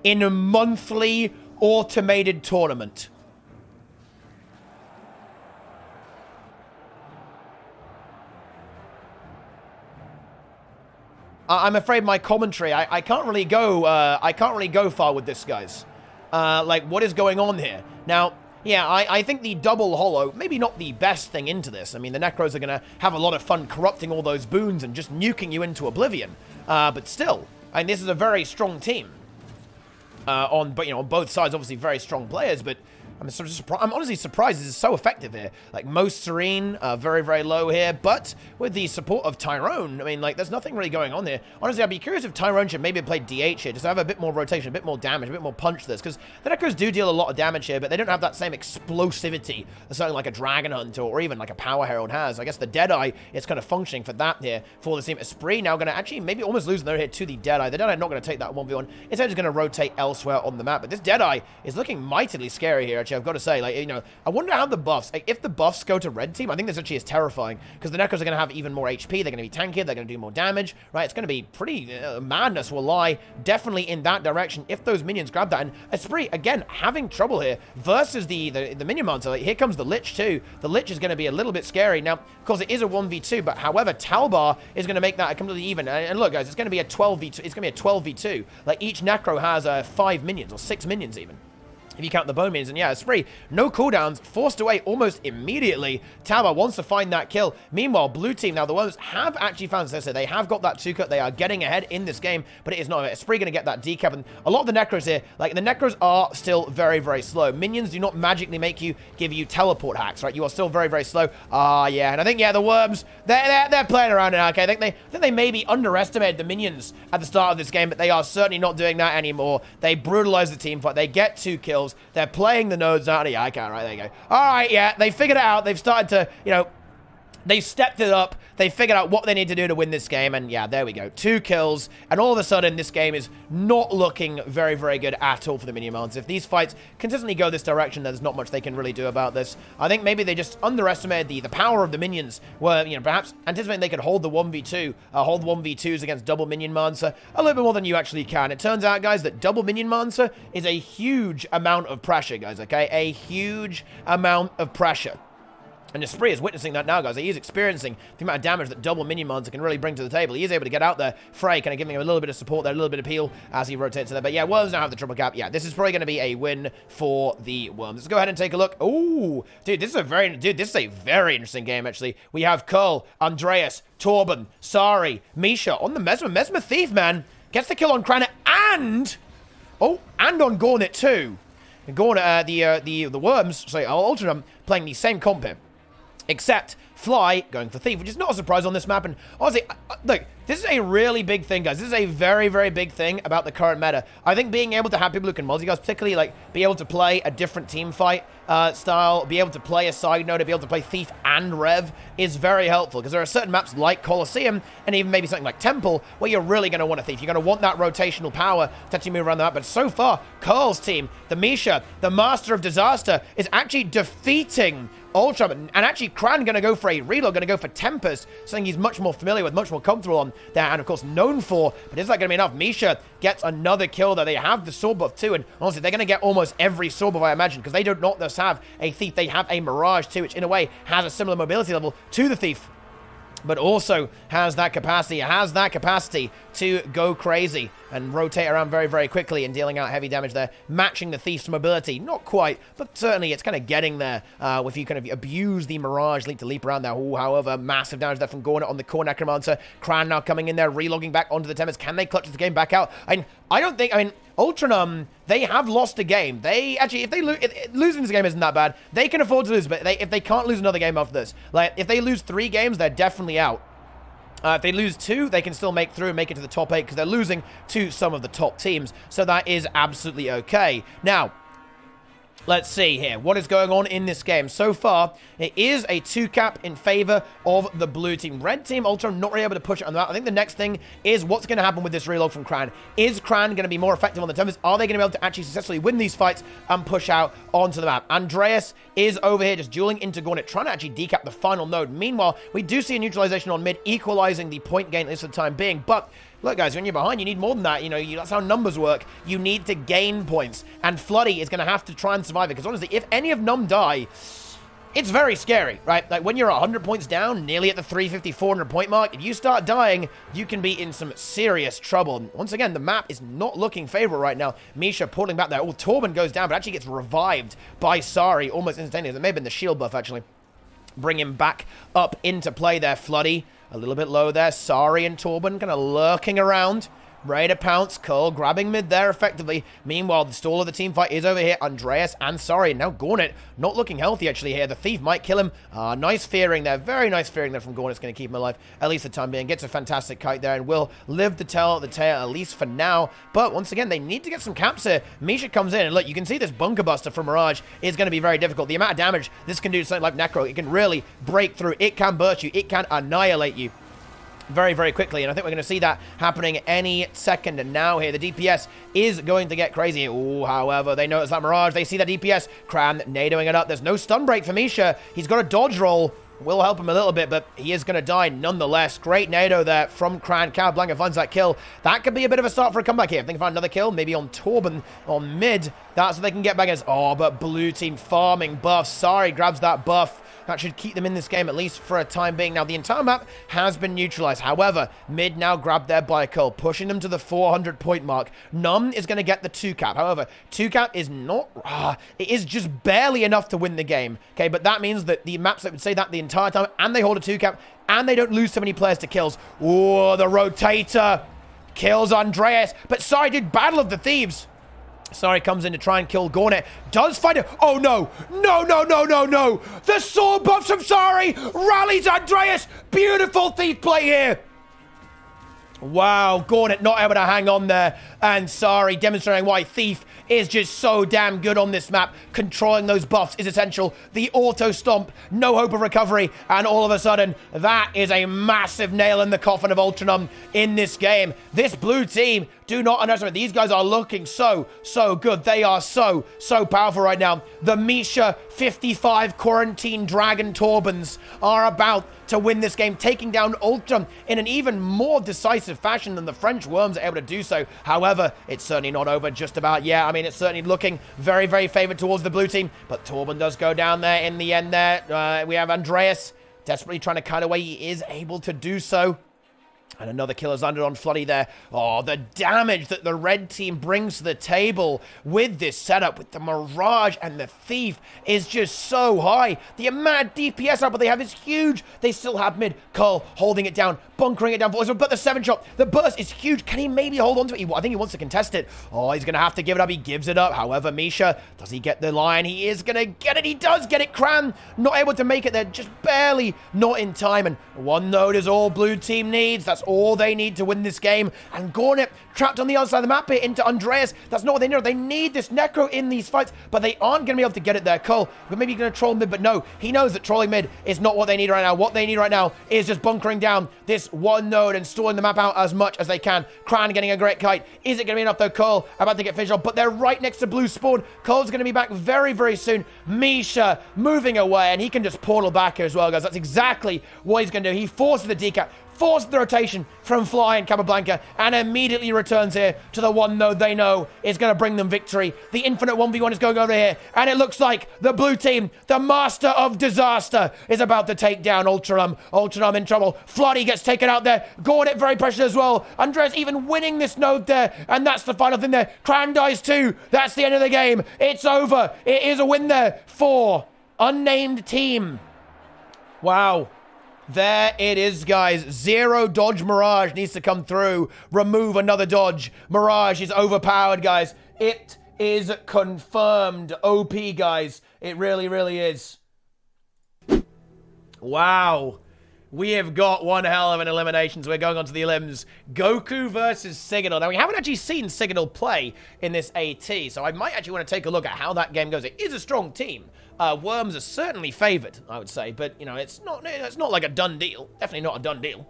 Speaker 1: in a monthly automated tournament. I'm afraid my commentary, I can't really go far with this, guys. Like, what is going on here? Now, yeah, I think the double holo, maybe not the best thing into this. I mean, the Necros are going to have a lot of fun corrupting all those boons and just nuking you into oblivion. But still, I mean, this is a very strong team. On both sides, obviously very strong players, but I'm honestly surprised this is so effective here. Like, most Serene, very, very low here, but with the support of Tyrone, I mean, like, there's nothing really going on here. Honestly, I'd be curious if Tyrone should maybe play DH here, just to have a bit more rotation, a bit more damage, a bit more punch to this, because the Necros do deal a lot of damage here, but they don't have that same explosivity as something like a Dragon Hunt or even like a Power Herald has. I guess the Deadeye is kind of functioning for that here for the team. Esprit now going to actually maybe almost lose their hit to the Deadeye. The Deadeye not going to take that 1v1. Instead, just going to rotate elsewhere on the map, but this Deadeye is looking mightily scary here, actually. I've got to say, like, you know, I wonder how the buffs, like, if the buffs go to red team, I think this actually is terrifying, because the Necros are going to have even more HP, they're going to be tankier, they're going to do more damage, right? It's going to be pretty, madness will lie definitely in that direction if those minions grab that. And Esprit, again, having trouble here versus the minion monster. Like, here comes the Lich too. The Lich is going to be a little bit scary. Now, of course, it is a 1v2, but however, Talbar is going to make that completely even. And look, guys, it's going to be a 12v2. It's going to be a 12v2. Like, each Necro has 5 minions, or 6 minions even, if you count the bone minions. And yeah, Esprit, no cooldowns, forced away almost immediately. Talbar wants to find that kill. Meanwhile, blue team, now the Worms have actually found, as I said, they have got that 2-cut. They are getting ahead in this game, but it is not. Esprit going to get that decap. And a lot of the Necros here, like, the Necros are still very, very slow. Minions do not magically give you teleport hacks, right? You are still very, very slow. Yeah, and I think, yeah, the Worms, they're playing around now, okay? I think they maybe underestimated the minions at the start of this game, but they are certainly not doing that anymore. They brutalize the team fight. They get 2 kills. They're playing the nodes out. Yeah, I can, right? There you go. All right, yeah, they figured it out. They've started to, you know, they stepped it up. They figured out what they need to do to win this game. And yeah, there we go. 2 kills. And all of a sudden, this game is not looking very, very good at all for the Minion Mounts. If these fights consistently go this direction, there's not much they can really do about this. I think maybe they just underestimated the power of the minions, where, you know, perhaps anticipating they could hold the 1v2, hold 1v2s against double Minion Mancer a little bit more than you actually can. It turns out, guys, that double Minion Mancer is a huge amount of pressure, guys, okay? A huge amount of pressure. And Esprit is witnessing that now, guys. He is experiencing the amount of damage that double Minion Monster can really bring to the table. He is able to get out there. Frey kind of giving him a little bit of support there, a little bit of peel as he rotates to there. But yeah, Worms now have the triple cap. Yeah, this is probably going to be a win for the Worms. Let's go ahead and take a look. Oh, dude, this is a very interesting game, actually. We have Curl, Andreas, Torben, Sari, Misha on the Mesmer. Mesmer Thief, man, gets the kill on Kranit and on Gornet too. And Gornet, the Worms, sorry, Ultranumb, playing the same comp here. Except Fly going for Thief, which is not a surprise on this map. And honestly, look, this is a really big thing, guys. This is a very, very big thing about the current meta. I think being able to have people who can multi-guys, particularly, like, be able to play a different team fight style, be able to play a side node, be able to play Thief and Rev is very helpful, because there are certain maps like Colosseum and even maybe something like Temple where you're really going to want a Thief. You're going to want that rotational power to actually move around the map. But so far, Curl's team, the Misha, the Master of Disaster, is actually defeating Ultranumb, and actually Kran going to go for a reload, going to go for Tempest, something he's much more familiar with, much more comfortable on there, and of course known for. But is that going to be enough? Misha gets another kill there. They have the sword buff too, and honestly, they're going to get almost every sword buff, I imagine, because they do not just have a Thief, they have a Mirage too, which in a way has a similar mobility level to the Thief, but also has that capacity to go crazy and rotate around very, very quickly and dealing out heavy damage there, matching the Thief's mobility. Not quite, but certainly it's kind of getting there if you kind of abuse the Mirage leap to leap around there. Ooh, however, massive damage there from Gornet on the core Necromancer. Kran now coming in there, relogging back onto the Tempest. Can they clutch the game back out? I mean, Ultranumb, they have lost a game. They actually, if they losing this game isn't that bad. They can afford to lose, but if they can't lose another game after this, like if they lose 3 games, they're definitely out. If they lose 2, they can still make through and make it to the top 8 because they're losing to some of the top teams. So that is absolutely okay. Now, Let's see here. What is going on in this game? So far, it is a 2-cap in favor of the blue team. Red team, Ultranumb, not really able to push it on that. I think the next thing is what's going to happen with this reload from Cran. Is Cran going to be more effective on the turns? Are they going to be able to actually successfully win these fights and push out onto the map? Andreas is over here just dueling into Gornet, trying to actually decap the final node. Meanwhile, we do see a neutralization on mid, equalizing the point gain at least for the time being. But look, guys, when you're behind, you need more than that. You know, that's how numbers work. You need to gain points. And Floody is going to have to try and survive it. Because honestly, if any of Numb die, it's very scary, right? Like, when you're 100 points down, nearly at the 350, 400 point mark, if you start dying, you can be in some serious trouble. Once again, the map is not looking favorable right now. Misha pulling back there. Oh, Torben goes down, but actually gets revived by Sari almost instantaneously. It may have been the shield buff, actually. Bring him back up into play there, Floody. A little bit low there. Sari and Torben kind of lurking around. Ready to pounce. Curl grabbing mid there effectively. Meanwhile, the stall of the team fight is over here. Andreas and Sari. Now Gornet not looking healthy actually here. The Thief might kill him. Nice fearing there. Very nice fearing there from Gornet. It's going to keep him alive at least the time being. Gets a fantastic kite there and will live to tell the tale at least for now. But once again, they need to get some caps here. Misha comes in and look, you can see this bunker buster from Mirage is going to be very difficult. The amount of damage this can do to something like Necro, it can really break through. It can burst you. It can annihilate you very, very quickly, and I think we're going to see that happening any second. And now here, the DPS is going to get crazy. Oh, however, they notice that Mirage. They see that DPS. Cran nadoing it up. There's no stun break for Misha. He's got a dodge roll. Will help him a little bit, but he is going to die nonetheless. Great nado there from Cran. Capablanca finds that kill. That could be a bit of a start for a comeback here. If they can find another kill, maybe on Torben on mid, that's so they can get back against. Oh, but blue team farming buff. Sari grabs that buff. That should keep them in this game, at least for a time being. Now, the entire map has been neutralized. However, mid now grabbed there by Curl, pushing them to the 400-point mark. Numb is going to get the 2-cap. However, 2-cap is not... it is just barely enough to win the game. Okay, but that means that the maps that would say that the entire time, and they hold a 2-cap, and they don't lose so many players to kills. Oh, the Rotator kills Andreas. But sorry, dude, Battle of the Thieves. Sari comes in to try and kill Gornet. Does find it. Oh, no. No, no, no, no, no. The sword buffs from Sari rallies Andreas. Beautiful Thief play here. Wow, Gornet not able to hang on there. And Sari demonstrating why Thief is just so damn good on this map. Controlling those buffs is essential. The auto stomp, no hope of recovery. And all of a sudden, that is a massive nail in the coffin of Ultranumb in this game. This blue team, do not underestimate. These guys are looking so good. They are so powerful right now. The Misha 55 Quarantine Dragon Torbens are about to win this game, taking down Ultranumb in an even more decisive fashion than the French Worms are able to do so. However, it's certainly not over just about yet. I mean, it's certainly looking very, very favored towards the blue team, but Torben does go down there in the end there. We have Andreas desperately trying to cut away. He is able to do so. And another killer's landed on Floody there. Oh, the damage that the red team brings to the table with this setup, with the Mirage and the Thief, is just so high. The amount of DPS output they have is huge. They still have mid. Curl holding it down, bunkering it down. But the 7-shot, the burst is huge. Can he maybe hold on to it? I think he wants to contest it. Oh, he's going to have to give it up. He gives it up. However, Misha, does he get the line? He is going to get it. He does get it. Cran, not able to make it there. Just barely not in time. And one node is all blue team needs. That's all they need to win this game. And Gornet trapped on the other side of the map here into Andreas. That's not what they need. They need this Necro in these fights, but they aren't going to be able to get it there. Cole, but maybe going to troll mid, but no. He knows that trolling mid is not what they need right now. What they need right now is just bunkering down this one node and stalling the map out as much as they can. Cran getting a great kite. Is it going to be enough though? Cole about to get finished off, but they're right next to blue spawn. Cole's going to be back very, very soon. Misha moving away, and he can just portal back here as well, guys. That's exactly what he's going to do. He forces the decap, forced the rotation from Fly and Capablanca, and immediately returns here to the one node they know is going to bring them victory. The infinite 1v1 is going over here, and it looks like the blue team, the master of disaster, is about to take down Ultranumb. Ultranumb in trouble. Floody gets taken out there. Gornet very precious as well. Andres even winning this node there, and that's the final thing there. Cran dies too. That's the end of the game. It's over. It is a win there for unnamed team. Wow. There it is, guys. 0 dodge Mirage needs to come through. Remove another dodge. Mirage is overpowered, guys. It is confirmed. OP, guys. It really, really is. Wow. we have got one hell of an elimination. So we're going on to the elims. Goku versus Signal. Now, we haven't actually seen Signal play in this AT, so I might actually want to take a look at how that game goes. It is a strong team. Worms are certainly favored, I would say, but, you know, it's not like a done deal. Definitely not a done deal.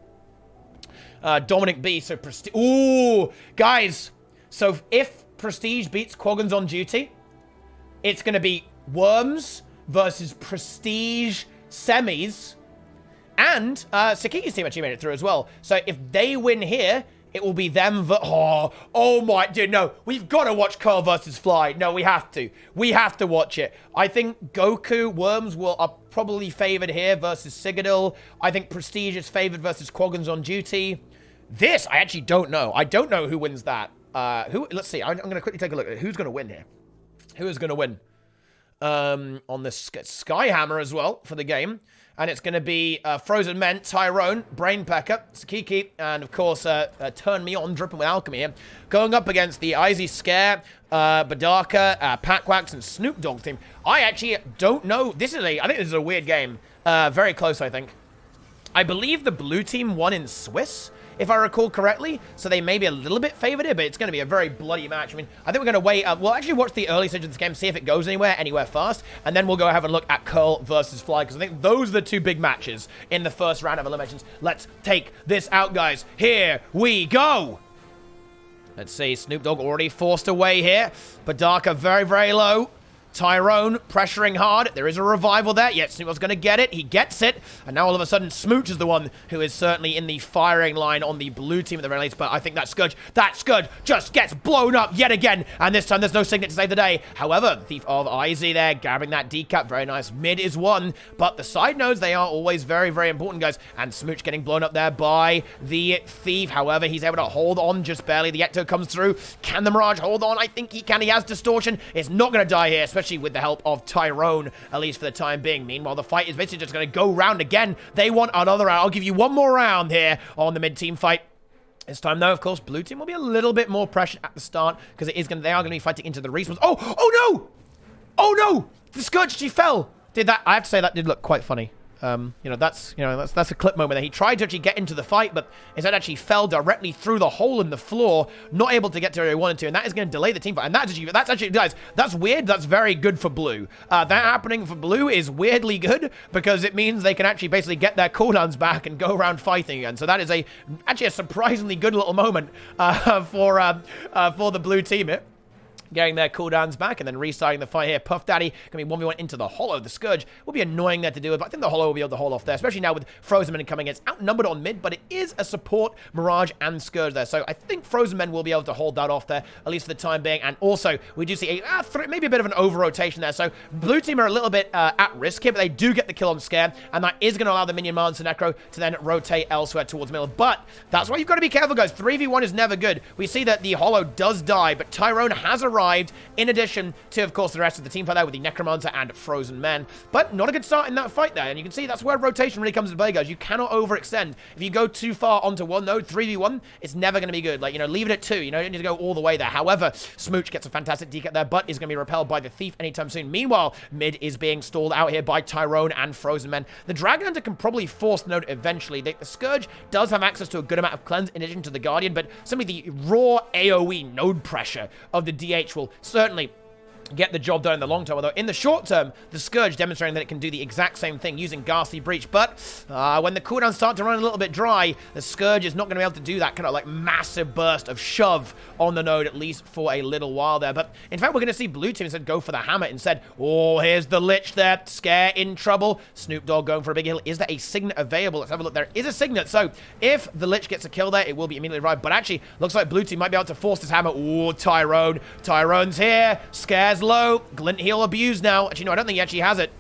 Speaker 1: Dominic B, so Prestige. Ooh, guys. So if Prestige beats Quaggins on duty, it's going to be Worms versus Prestige semis. And Sakiki's team actually made it through as well. So if they win here, it will be them. Oh my, dude, no. We've got to watch Curl versus Fly. No, we have to. We have to watch it. I think Goku, Worms are probably favored here versus Citadel. I think Prestige is favored versus Quaggins on duty. This, I actually don't know. I don't know who wins that. Let's see. I'm going to quickly take a look at who's going to win here. Who is going to win? On the Skyhammer as well for the game. And it's going to be Frozen Men, Tyrone, Brainpecker, Sakiki, and of course, Turn Me On, Dripping with Alchemy here. Going up against the Izzy Scare, Badaka, Packwax, and Snoop Dogg team. I actually don't know. I think this is a weird game. Very close, I think. I believe the blue team won in Swiss, if I recall correctly. So they may be a little bit favored here, but it's going to be a very bloody match. I mean, I think we're going to wait. We'll actually watch the early stage of this game, see if it goes anywhere fast, and then we'll go have a look at Curl versus Fly, because I think those are the two big matches in the first round of eliminations. Let's take this out, guys. Here we go. Let's see. Snoop Dogg already forced away here. Badaka very, very low. Tyrone pressuring hard. There is a revival there. Yet Snoop Dogg's going to get it. He gets it. And now all of a sudden, Smooch is the one who is certainly in the firing line on the blue team at the very least. But I think that Scourge just gets blown up yet again. And this time, there's no Signet to save the day. However, Thief of Izzy there, grabbing that decap. Very nice. Mid is one. But the side nodes, they are always very, very important, guys. And Smooch getting blown up there by the Thief. However, he's able to hold on just barely. The Ecto comes through. Can the Mirage hold on? I think he can. He has Distortion. It's not going to die here, especially with the help of Tyrone, at least for the time being. Meanwhile, the fight is basically just going to go round again. They want another round. I'll give you one more round here on the mid-team fight. This time, though, of course, blue team will be a little bit more pressured at the start, because they are going to be fighting into the respawns. Oh no! Oh no! The Scourge, she fell. I have to say that did look quite funny. That's a clip moment there. He tried to actually get into the fight, but instead actually fell directly through the hole in the floor, not able to get to where he wanted to, and that is going to delay the team fight. And that's actually, guys, that's weird. That's very good for blue. That happening for blue is weirdly good, because it means they can actually basically get their cooldowns back and go around fighting again. So that is actually a surprisingly good little moment for the blue team here. Getting their cooldowns back and then restarting the fight here. Puff Daddy going to be 1v1 into the Hollow. The Scourge will be annoying there to deal with, but I think the Hollow will be able to hold off there, especially now with Frozen Men coming in. It's outnumbered on mid, but it is a support Mirage and Scourge there. So I think Frozen Men will be able to hold that off there, at least for the time being. And also, we do see maybe a bit of an over-rotation there. So blue team are a little bit at risk here, but they do get the kill on Scare, and that is going to allow the Minion Mans and Necro to then rotate elsewhere towards middle. But that's why you've got to be careful, guys. 3v1 is never good. We see that the Hollow does die, but Tyrone has arrived, in addition to, of course, the rest of the team fight there with the Necromancer and Frozen Men. But not a good start in that fight there. And you can see that's where rotation really comes into play, guys. You cannot overextend. If you go too far onto one node, 3v1, it's never going to be good. Like, leave it at 2. You don't need to go all the way there. However, Smooch gets a fantastic decap there, but is going to be repelled by the Thief anytime soon. Meanwhile, mid is being stalled out here by Tyrone and Frozen Men. The Dragon Hunter can probably force the node eventually. The Scourge does have access to a good amount of cleanse in addition to the Guardian, but simply the raw AoE node pressure of the DH will certainly get the job done in the long term, although in the short term, the Scourge demonstrating that it can do the exact same thing using Ghastly Breach. But when the cooldowns start to run a little bit dry, the Scourge is not going to be able to do that kind of like massive burst of shove on the node, at least for a little while there. But in fact, we're going to see blue team instead go for the hammer instead. Oh, here's the Lich there. Scare in trouble. Snoop Dogg going for a big heal. Is there a Signet available? Let's have a look. There is a Signet. So if the Lich gets a kill there, it will be immediately revived. But actually, looks like blue team might be able to force this hammer. Oh, Tyrone. Tyrone's here. Scare's low. Glint heal abused now. Actually, no, I don't think he actually has it.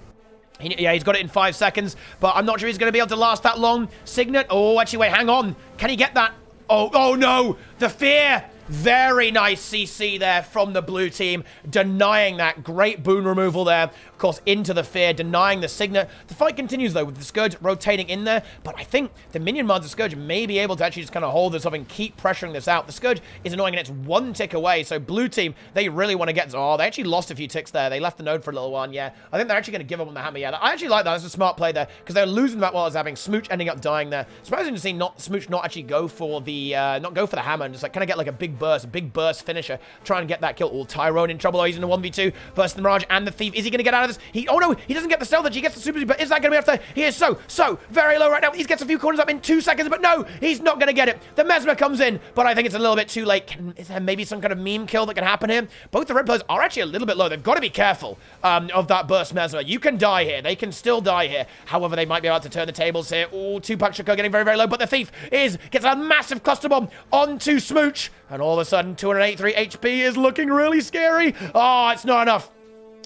Speaker 1: Yeah, he's got it in 5 seconds, but I'm not sure he's going to be able to last that long. Signet. Oh, actually, wait, hang on. Can he get that? Oh no. The fear. Very nice CC there from the blue team, denying that. Great boon removal there course, into the Fear, denying the Signet. The fight continues, though, with the Scourge rotating in there, but I think the minion mods of Scourge may be able to actually just kind of hold this up and keep pressuring this out. The Scourge is annoying, and it's 1 tick away, so blue team, they really want to get... Oh, they actually lost a few ticks there. They left the node for a little while, yeah. I think they're actually going to give up on the hammer, yeah. I actually like that. That's a smart play there, because they're losing that while it's having Smooch ending up dying there. Surprising to see Smooch not actually go for the hammer and just like kind of get like a big burst finisher, try and get that kill. Oh, Tyrone in trouble. Oh, he's in a 1v2 versus the Mirage and the Thief. Is he going to get out of this? Oh no, he doesn't get the stealth edge. He gets the super, but is that going to be enough? He is so very low right now. He gets a few corners up in 2 seconds, but no, he's not going to get it. The Mesmer comes in, but I think it's a little bit too late. Is there maybe some kind of meme kill that can happen here? Both the red players are actually a little bit low. They've got to be careful of that burst Mesmer. You can die here. They can still die here. However, they might be able to turn the tables here. Oh, 2-Pack Shaco getting very, very low, but the Thief gets a massive cluster bomb onto Smooch, and all of a sudden, 283 HP is looking really scary. Oh, it's not enough.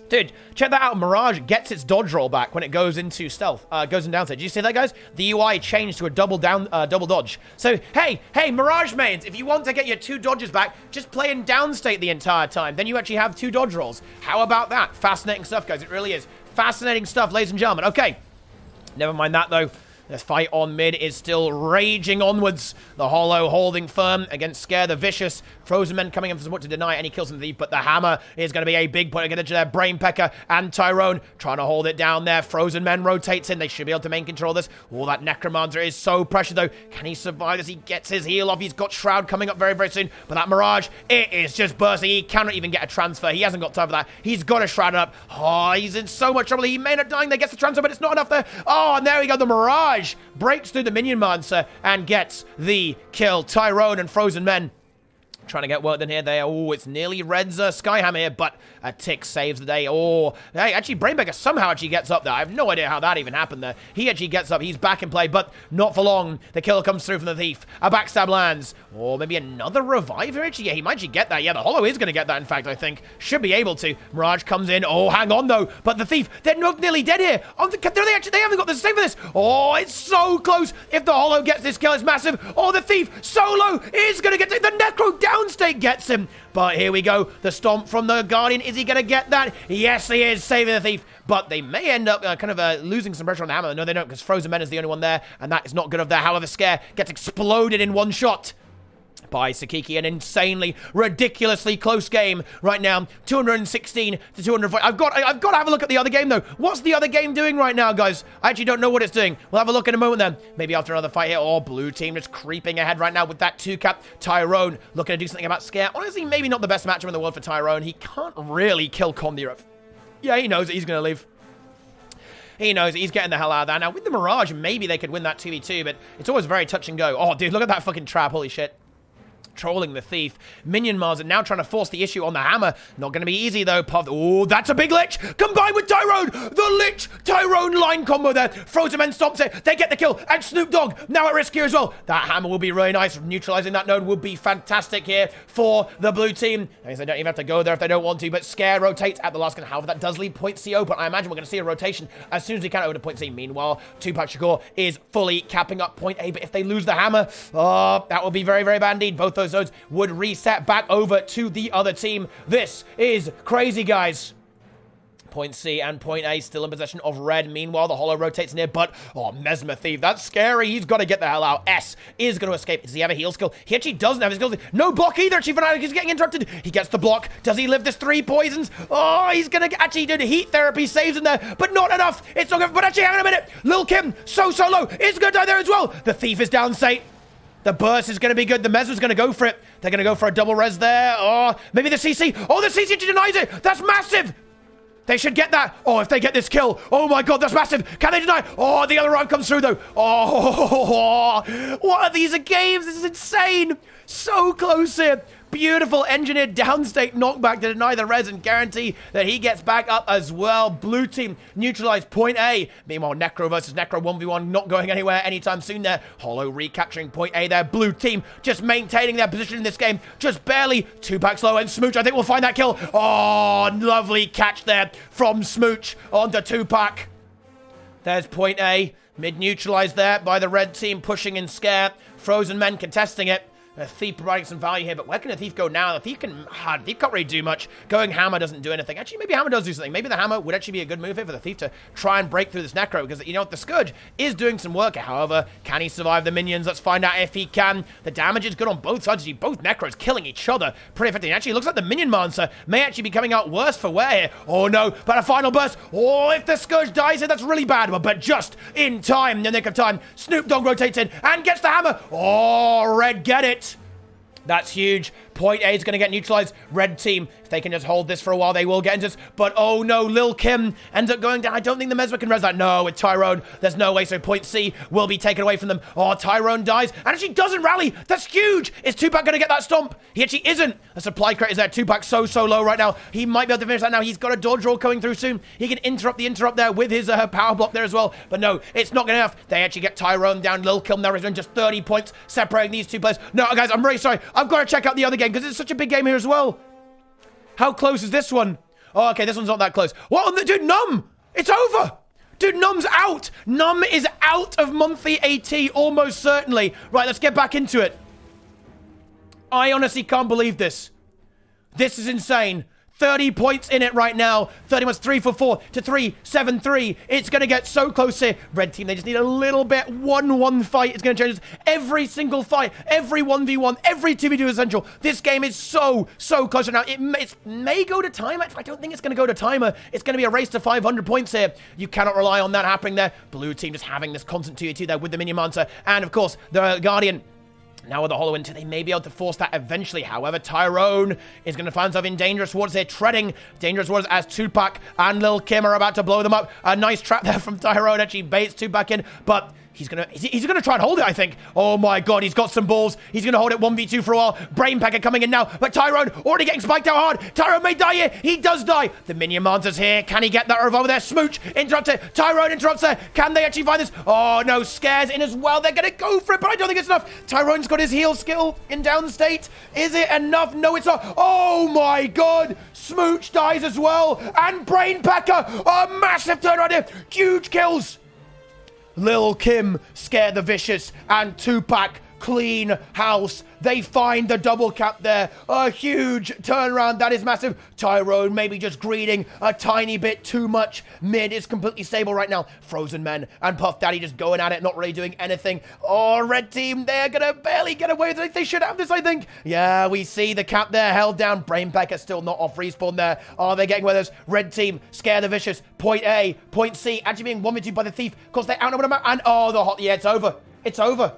Speaker 1: Dude, check that out. Mirage gets its dodge roll back when it goes into stealth, goes in downside. Did you see that, guys? The UI changed to a double dodge. So, hey, Mirage mains, if you want to get your 2 dodges back, just play in downstate the entire time. Then you actually have 2 dodge rolls. How about that? Fascinating stuff, guys. It really is. Fascinating stuff, ladies and gentlemen. Okay, never mind that, though. The fight on mid is still raging onwards. The Hollow holding firm against Scare the Vicious. Frozen Men coming in for support to deny any kills from the Thief, but the hammer is going to be a big point against their Brain Pecker and Tyrone trying to hold it down there. Frozen Men rotates in. They should be able to main control this. Oh, that Necromancer is so pressured, though. Can he survive this? He gets his heal off. He's got Shroud coming up very, very soon, but that Mirage, it is just bursting. He cannot even get a transfer. He hasn't got time for that. He's got a Shroud up. Oh, he's in so much trouble. He may not dying. They gets the transfer, but it's not enough there. Oh, and there we go. The Mirage breaks through the minion monster and gets the kill. Tyrone and Frozen Men trying to get work done here. It's nearly Red's Skyhammer here, but a tick saves the day. Oh, hey, actually, Brainbreaker somehow actually gets up there. I have no idea how that even happened there. He actually gets up. He's back in play, but not for long. The kill comes through from the Thief. A backstab lands. Or maybe another revive here, actually. Yeah, he might actually get that. Yeah, the Hollow is going to get that, in fact, I think. Should be able to. Mirage comes in. Oh, hang on, though. But the Thief, they're not nearly dead here. Oh, they haven't got the save for this. Oh, it's so close. If the Hollow gets this kill, it's massive. Oh, the Thief, solo, is going to get the Necro downstate gets him. But here we go. The stomp from the Guardian. Is he going to get that? Yes, he is, saving the Thief. But they may end up losing some pressure on the hammer. No, they don't, because Frozen Men is the only one there, and that is not good of there. However, Scare gets exploded in one shot by Sakiki. An insanely, ridiculously close game right now. 216 to 240. I've got to have a look at the other game, though. What's the other game doing right now, guys? I actually don't know what it's doing. We'll have a look in a moment, then. Maybe after another fight here. Oh, blue team just creeping ahead right now with that 2-cap. Tyrone looking to do something about Scare. Honestly, maybe not the best matchup in the world for Tyrone. He can't really kill Condiref. Yeah, he knows that he's going to leave. He knows he's getting the hell out of there. Now, with the Mirage, maybe they could win that 2v2, but it's always very touch and go. Oh, dude, look at that fucking trap. Holy shit. Trolling the Thief. Minion Mars are now trying to force the issue on the hammer. Not going to be easy, though. Oh, that's a big Lich. Combined with Tyrone. The Lich Tyrone line combo there. Frozen Men stomps it. They get the kill. And Snoop Dogg now at risk here as well. That hammer will be really nice. Neutralizing that node would be fantastic here for the blue team. I guess they don't even have to go there if they don't want to, but Scare rotates at the last second. However, that does leave point C open. I imagine we're going to see a rotation as soon as we can over to point C. Meanwhile, 2-Pack Shakur is fully capping up point A, but if they lose the hammer, that will be very, very bad indeed. Both those zones would reset back over to the other team. This is crazy, guys. Point C and point A still in possession of red. Meanwhile, the Hollow rotates near, but Mesmer Thief, that's scary. He's got to get the hell out. S is going to escape. Does he have a heal skill? He actually doesn't have his skills. No block either. Chief Fanatic is getting interrupted. He gets the block. Does he live this 3 poisons? Oh, he's going to actually do the heat therapy. Saves in there, but not enough. It's not good. But actually, hang on a minute. Lil Kim, so low. Is going to die there as well. The Thief is down safe. The burst is going to be good. The Mesmer's going to go for it. They're going to go for a double res there. Oh, maybe the CC. Oh, the CC denies it. That's massive. They should get that. Oh, if they get this kill. Oh, my God, that's massive. Can they deny? Oh, the other round comes through, though. Oh, what are these games? This is insane. So close here. Beautiful engineered downstate knockback to deny the res and guarantee that he gets back up as well. Blue team neutralized point A. Meanwhile, Necro versus Necro 1v1 not going anywhere anytime soon there. Hollow recapturing point A there. Blue team just maintaining their position in this game. Just barely. 2-Pack low and Smooch, I think, will find that kill. Oh, lovely catch there from Smooch onto 2-Pack. There's point A. Mid neutralized there by the red team pushing in Scare. Frozen Men contesting it. Thief providing some value here, but where can a Thief go now? The Thief can't really do much. Going Hammer doesn't do anything. Actually, maybe Hammer does do something. Maybe the Hammer would actually be a good move here for the Thief to try and break through this Necro, because, you know, the Scourge is doing some work. However, can he survive the minions? Let's find out if he can. The damage is good on both sides. Both Necros killing each other pretty effectively. Actually, it looks like the Minion Monster may actually be coming out worse for wear here. Oh, no, but a final burst. Oh, if the Scourge dies here, that's really bad, but just in time, in the nick of time. Snoop Dogg rotates in and gets the Hammer. Oh, Red get it. That's huge. Point A is going to get neutralized. Red team, if they can just hold this for a while, they will get into this. But oh no, Lil Kim ends up going down. I don't think the Mesmer can res that. No, with Tyrone, there's no way. So point C will be taken away from them. Oh, Tyrone dies. And actually doesn't rally. That's huge. Is Tupac going to get that stomp? He actually isn't. A supply crate is there. Tupac so low right now. He might be able to finish that now. He's got a dodge roll coming through soon. He can interrupt there with his power block there as well. But no, it's not good enough. They actually get Tyrone down. Lil Kim now is doing just 30 points separating these two players. No, guys, I'm really sorry. I've got to check out the other game because it's such a big game here as well. How close is this one? Oh, okay, this one's not that close. What on the... Dude, Numb! It's over! Dude, Numb's out! Numb is out of monthly AT, almost certainly. Right, let's get back into it. I honestly can't believe this. This is insane. 30 points in it right now. 30 was 3 for 4 to 3, 7, 3. It's going to get so close here. Red team, they just need a little bit. 1-1 fight is going to change every single fight. Every 1v1, every 2v2 essential. This game is so close right now. It may go to timer. I don't think it's going to go to timer. It's going to be a race to 500 points here. You cannot rely on that happening there. Blue team just having this constant 2v2 there with the Minion Monster. And, of course, the Guardian. Now with the Hollow Winter, they may be able to force that eventually. However, Tyrone is going to find himself in dangerous waters here, treading dangerous waters as Tupac and Lil Kim are about to blow them up. A nice trap there from Tyrone, actually baits Tupac in, but he's gonna try and hold it, I think. Oh my god, he's got some balls. He's gonna hold it 1v2 for a while. Brain Packer coming in now, but Tyrone already getting spiked out hard. Tyrone may die here. He does die. The Minion Monster's here. Can he get that revolver there? Smooch interrupts it. Tyrone interrupts there. Can they actually find this? Oh no, Scares in as well. They're gonna go for it, but I don't think it's enough. Tyrone's got his heal skill in downstate. Is it enough? No, it's not. Oh my god. Smooch dies as well. And Brain Packer, a massive turnaround here. Huge kills. Lil Kim, Scare the Vicious, and Tupac clean house. They find the double cap there. A huge turnaround. That is massive. Tyrone maybe just greeting a tiny bit too much. Mid is completely stable right now. Frozen Men and Puff Daddy just going at it, not really doing anything. Oh, Red Team, they're gonna barely get away with it. They should have this, I think. Yeah, we see the cap there held down. Brainpacker still not off respawn there. Are they getting with us? Red Team, Scare the Vicious. Point A, Point C, actually being 1v2 by the Thief because they outnumbered him. And oh, the hot, yeah, it's over. It's over.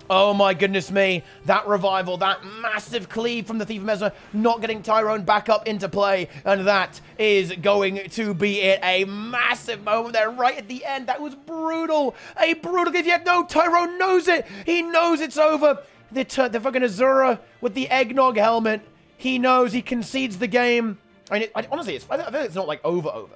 Speaker 1: Oh my goodness me, that revival, that massive cleave from the Thief of Mesmer, not getting Tyrone back up into play, and that is going to be it. A massive moment there right at the end. That was brutal. A brutal cleave, yet no, Tyrone knows it. He knows it's over. The fucking Azura with the eggnog helmet. He knows, he concedes the game. I mean, honestly, I feel like it's not like over.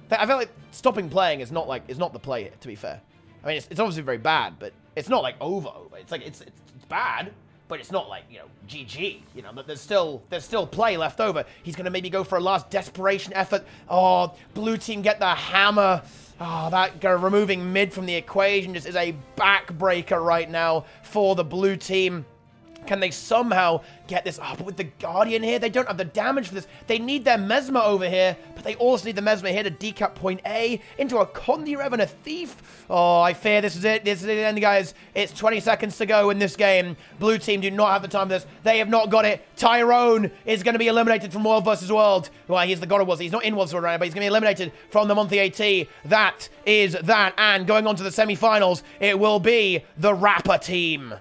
Speaker 1: I feel like stopping playing is not the play, to be fair. I mean, it's obviously very bad, but it's not like over. It's like it's bad, but it's not like, you know, GG. You know, there's still play left over. He's gonna maybe go for a last desperation effort. Oh, blue team get the hammer. Oh, that removing mid from the equation just is a backbreaker right now for the blue team. Can they somehow get this up? But with the Guardian here, they don't have the damage for this. They need their Mesmer over here, but they also need the Mesmer here to decap point A into a Condi Rev and a Thief. Oh, I fear this is it. This is the end, guys. It's 20 seconds to go in this game. Blue team do not have the time for this. They have not got it. Tyrone is going to be eliminated from World vs. World. Well, he's the god of Worlds. He's not in World vs. World right now, but he's going to be eliminated from the monthly AT. That is that. And going on to the semifinals, it will be the Rapper team.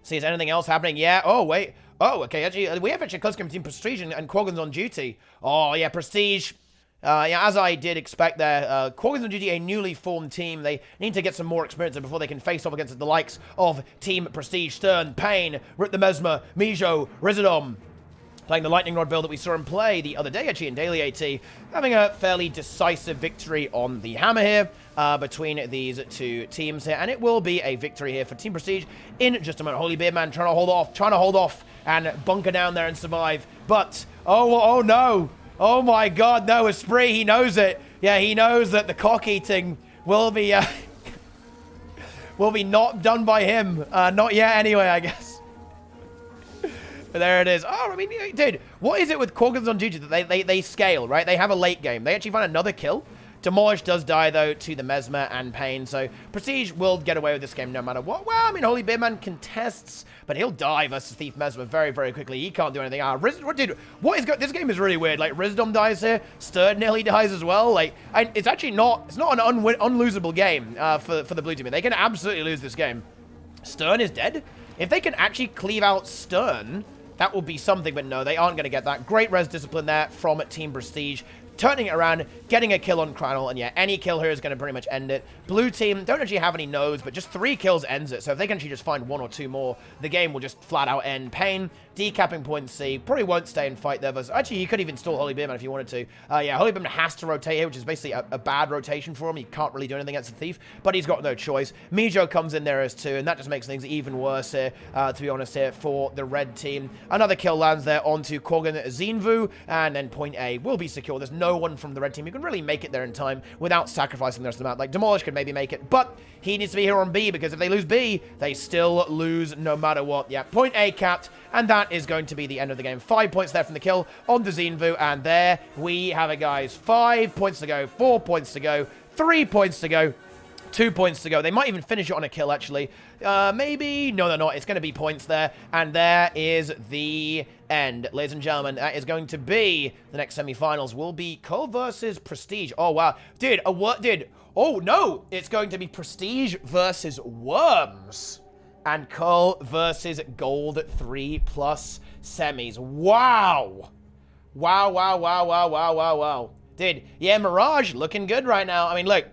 Speaker 1: See, is anything else happening? Yeah. Oh, wait. Oh, okay. Actually, we have actually a close game between Prestige and Quaggan's on duty. Oh, yeah, Prestige. Yeah, as I did expect there, Quaggan's on duty, a newly formed team. They need to get some more experience before they can face off against the likes of Team Prestige, Stern, Payne, Rip the Mesmer, Mijo, Rizadom. Playing the Lightning Rod build that we saw him play the other day, actually, in Daily AT. Having a fairly decisive victory on the hammer here between these two teams here. And it will be a victory here for Team Prestige in just a moment. Holy Beardman trying to hold off and bunker down there and survive. But, oh no. Oh my god, no, Esprit, he knows it. Yeah, he knows that the cock eating will be, will be not done by him. Not yet anyway, I guess. There it is. Oh, I mean, dude, what is it with Korgans on Juju that they scale, right? They have a late game. They actually find another kill. Demolish does die, though, to the Mesmer and Pain, so Prestige will get away with this game no matter what. Well, I mean, Holy Beardman contests, but he'll die versus Thief Mesmer very, very quickly. He can't do anything. Dude, this game is really weird. Like, Rizdom dies here. Sturd nearly dies as well. Like, it's actually not, it's not an unlosable game for the blue team. They can absolutely lose this game. Stern is dead. If they can actually cleave out Stern, that will be something, but no, they aren't going to get that. Great res discipline there from Team Prestige. Turning it around, getting a kill on Crynal, and yeah, any kill here is going to pretty much end it. Blue team don't actually have any nodes, but just 3 kills ends it, so if they can actually just find 1 or 2 more, the game will just flat out end. Pain, decapping point C, probably won't stay and fight there. Actually, you could even stall Holy Beardman if you wanted to. Yeah, Holy Beardman has to rotate here, which is basically a bad rotation for him. He can't really do anything against the Thief, but he's got no choice. Mijo comes in there as 2, and that just makes things even worse here, to be honest, here for the red team. Another kill lands there onto Korgan Zinvu, and then point A will be secure. There's no one from the red team who can really make it there in time without sacrificing the rest of the map. Like, Demolish could maybe make it, but he needs to be here on B, because if they lose B, they still lose no matter what. Yeah, point A capped, and that is going to be the end of the game. 5 points there from the kill on the Zinvu, and there we have it, guys. 5 points to go, 4 points to go, 3 points to go, 2 points to go. They might even finish it on a kill, actually. Maybe. No, they're not. It's going to be points there. And there is the end. Ladies and gentlemen, that is going to be the next semifinals. Will be Cole versus Prestige. Oh, wow. Dude, oh, no. It's going to be Prestige versus Worms. And Cole versus Gold 3+ semis. Wow. Wow, wow, wow, wow, wow, wow, wow. Dude, yeah, Mirage looking good right now. I mean, look.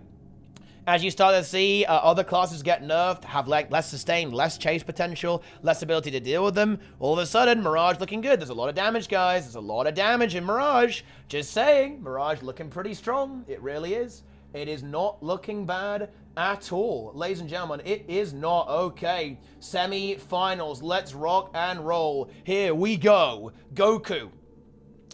Speaker 1: As you start to see other classes get nerfed, have like less sustain, less chase potential, less ability to deal with them, all of a sudden, Mirage looking good. There's a lot of damage, guys. There's a lot of damage in Mirage. Just saying, Mirage looking pretty strong. It really is. It is not looking bad at all. Ladies and gentlemen, it is not okay. Semi-finals. Let's rock and roll. Here we go. Goku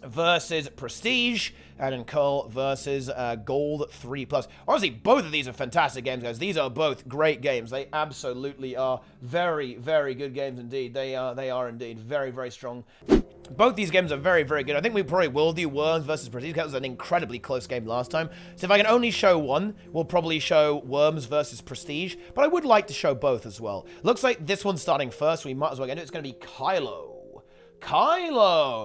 Speaker 1: versus Prestige, and then Cole versus Gold 3+. Honestly, both of these are fantastic games, guys. These are both great games. They absolutely are very, very good games indeed. They are indeed very, very strong. Both these games are very, very good. I think we probably will do Worms versus Prestige, because it was an incredibly close game last time. So if I can only show one, we'll probably show Worms versus Prestige, but I would like to show both as well. Looks like this one's starting first, so we might as well get it. It's going to be Kylo.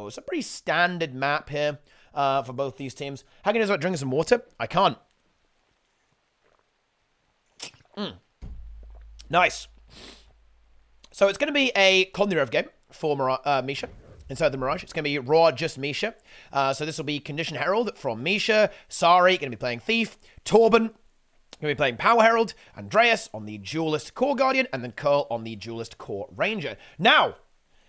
Speaker 1: It's a pretty standard map here for both these teams. How can you do about drinking some water? I can't. Nice. So it's going to be a Kondirev game for Misha. Inside the Mirage, it's going to be raw, just Misha. So this will be Condition Herald from Misha. Sari going to be playing Thief. Torben going to be playing Power Herald. Andreas on the Duelist Core Guardian. And then Curl on the Duelist Core Ranger. Now,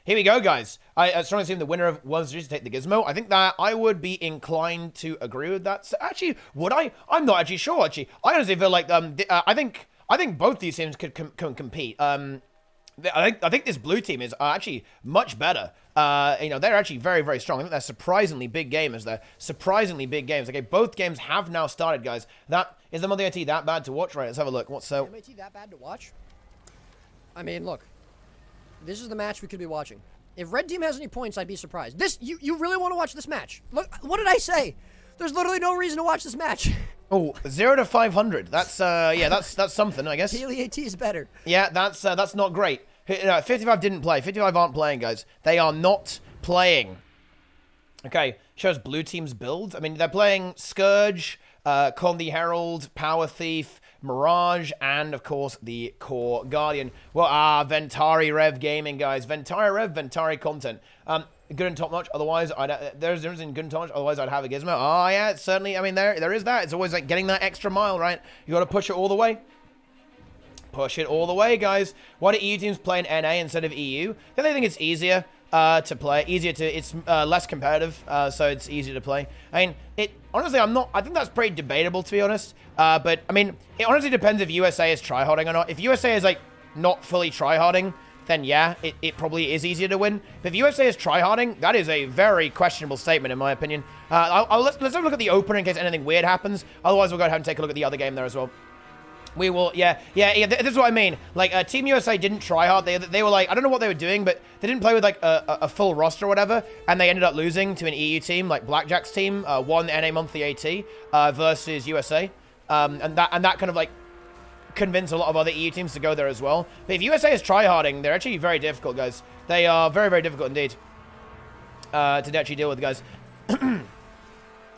Speaker 1: here we go, guys. I strongly assume the winner of Worms to take the Gizmo. I think that I would be inclined to agree with that. So actually, would I? I'm not actually sure, actually. I honestly feel like, I think both these teams can compete. I think this blue team is actually much better. They're actually very, very strong. I think they're surprisingly big gamers. They're surprisingly big games. Okay, both games have now started, guys. That is the MightyTeapot that bad to watch, right? Let's have a look. What's so?
Speaker 2: MightyTeapot that bad to watch? I mean, look. This is the match we could be watching. If red team has any points, I'd be surprised. You really want to watch this match? Look, what did I say? There's literally no reason to watch this match.
Speaker 1: Oh, 0 to 500. That's that's something, I guess.
Speaker 2: Paley AT is better.
Speaker 1: Yeah, that's not great. 55 didn't play. 55 aren't playing, guys. They are not playing. Okay, shows blue team's builds. I mean, they're playing Scourge, Condi Herald, Power Thief, Mirage, and of course the Core Guardian. Well, Ventari Rev Gaming, guys. Ventari Rev, Ventari content. Good and top notch. Otherwise, there's good and top notch. Otherwise, I'd have a Gizmo. Oh yeah, certainly. I mean, there is that. It's always like getting that extra mile, right? You got to push it all the way. Push it all the way, guys. Why do EU teams play in NA instead of EU? Because they think it's easier to play. It's less competitive, so it's easier to play. I mean, honestly, I think that's pretty debatable, to be honest. But, I mean, it honestly depends if USA is tryharding or not. If USA is, like, not fully tryharding, then yeah, it probably is easier to win. But if USA is tryharding, that is a very questionable statement, in my opinion. Let's have a look at the opener in case anything weird happens. Otherwise, we'll go ahead and take a look at the other game there as well. We will, yeah, this is what I mean. Like, Team USA didn't try hard. They were like, I don't know what they were doing, but they didn't play with, like, a full roster or whatever, and they ended up losing to an EU team, like Blackjack's team, won NA Monthly AT versus USA, and that kind of, like, convinced a lot of other EU teams to go there as well. But if USA is tryharding, they're actually very difficult, guys. They are very, very difficult indeed to actually deal with, guys.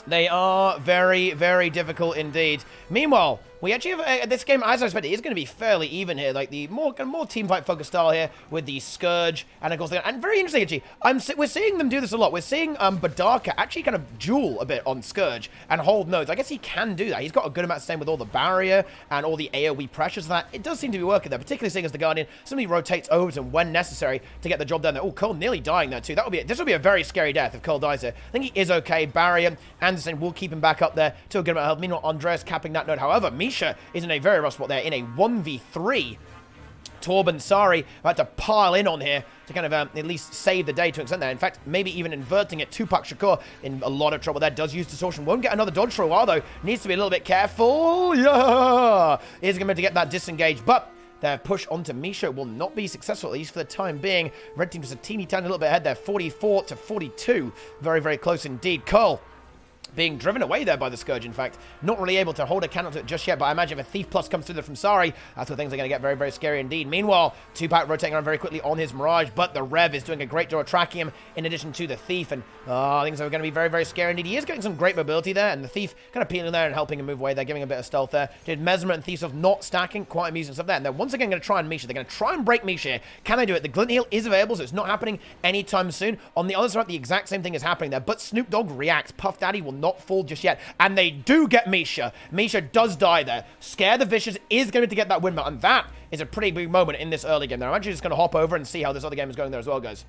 Speaker 1: They are very, very difficult indeed. Meanwhile, we actually have this game, as I expected, is going to be fairly even here. Like the more team fight focused style here with the Scourge, and of course, and very interesting actually. We're seeing them do this a lot. We're seeing Badaka actually kind of duel a bit on Scourge and hold nodes. I guess he can do that. He's got a good amount of sustain with all the barrier and all the AoE pressures. That it does seem to be working there, particularly seeing as the Guardian simply rotates over to him when necessary to get the job done there. Oh, Cole nearly dying there too. This will be a very scary death if Cole dies here. I think he is okay. Barrier, Anderson will keep him back up there to a good amount of health. Meanwhile, Andreas capping that node. However, Misha is in a very rough spot there in a 1v3. Torben Sari about to pile in on here to kind of at least save the day to an extent there. In fact, maybe even inverting it. Tupac Shakur in a lot of trouble there. Does use distortion. Won't get another dodge for a while, though. Needs to be a little bit careful. Yeah! Is going to get that disengaged, but their push onto Misha will not be successful, at least for the time being. Red team just a teeny tiny little bit ahead there. 44 to 42. Very, very close indeed. Cole being driven away there by the Scourge, in fact. Not really able to hold a candle to it just yet, but I imagine if a Thief Plus comes through there from Sari, that's where things are going to get very, very scary indeed. Meanwhile, Tupac rotating around very quickly on his Mirage, but the Rev is doing a great job of tracking him in addition to the Thief, and things are going to be very, very scary indeed. He is getting some great mobility there, and the Thief kind of peeling there and helping him move away there, giving a bit of stealth there. Did Mesmer and Thief not stacking, quite amusing stuff there, and they're once again going to try and Misha. They're going to try and break Misha here. Can they do it? The Glint Heal is available, so it's not happening anytime soon. On the other side, the exact same thing is happening there, but Snoop Dogg reacts. Puff Daddy will not fall just yet. And they do get Misha. Misha does die there. Scare the Vicious is going to get that windmill. And that is a pretty big moment in this early game. Now, I'm actually just going to hop over and see how this other game is going there as well, guys.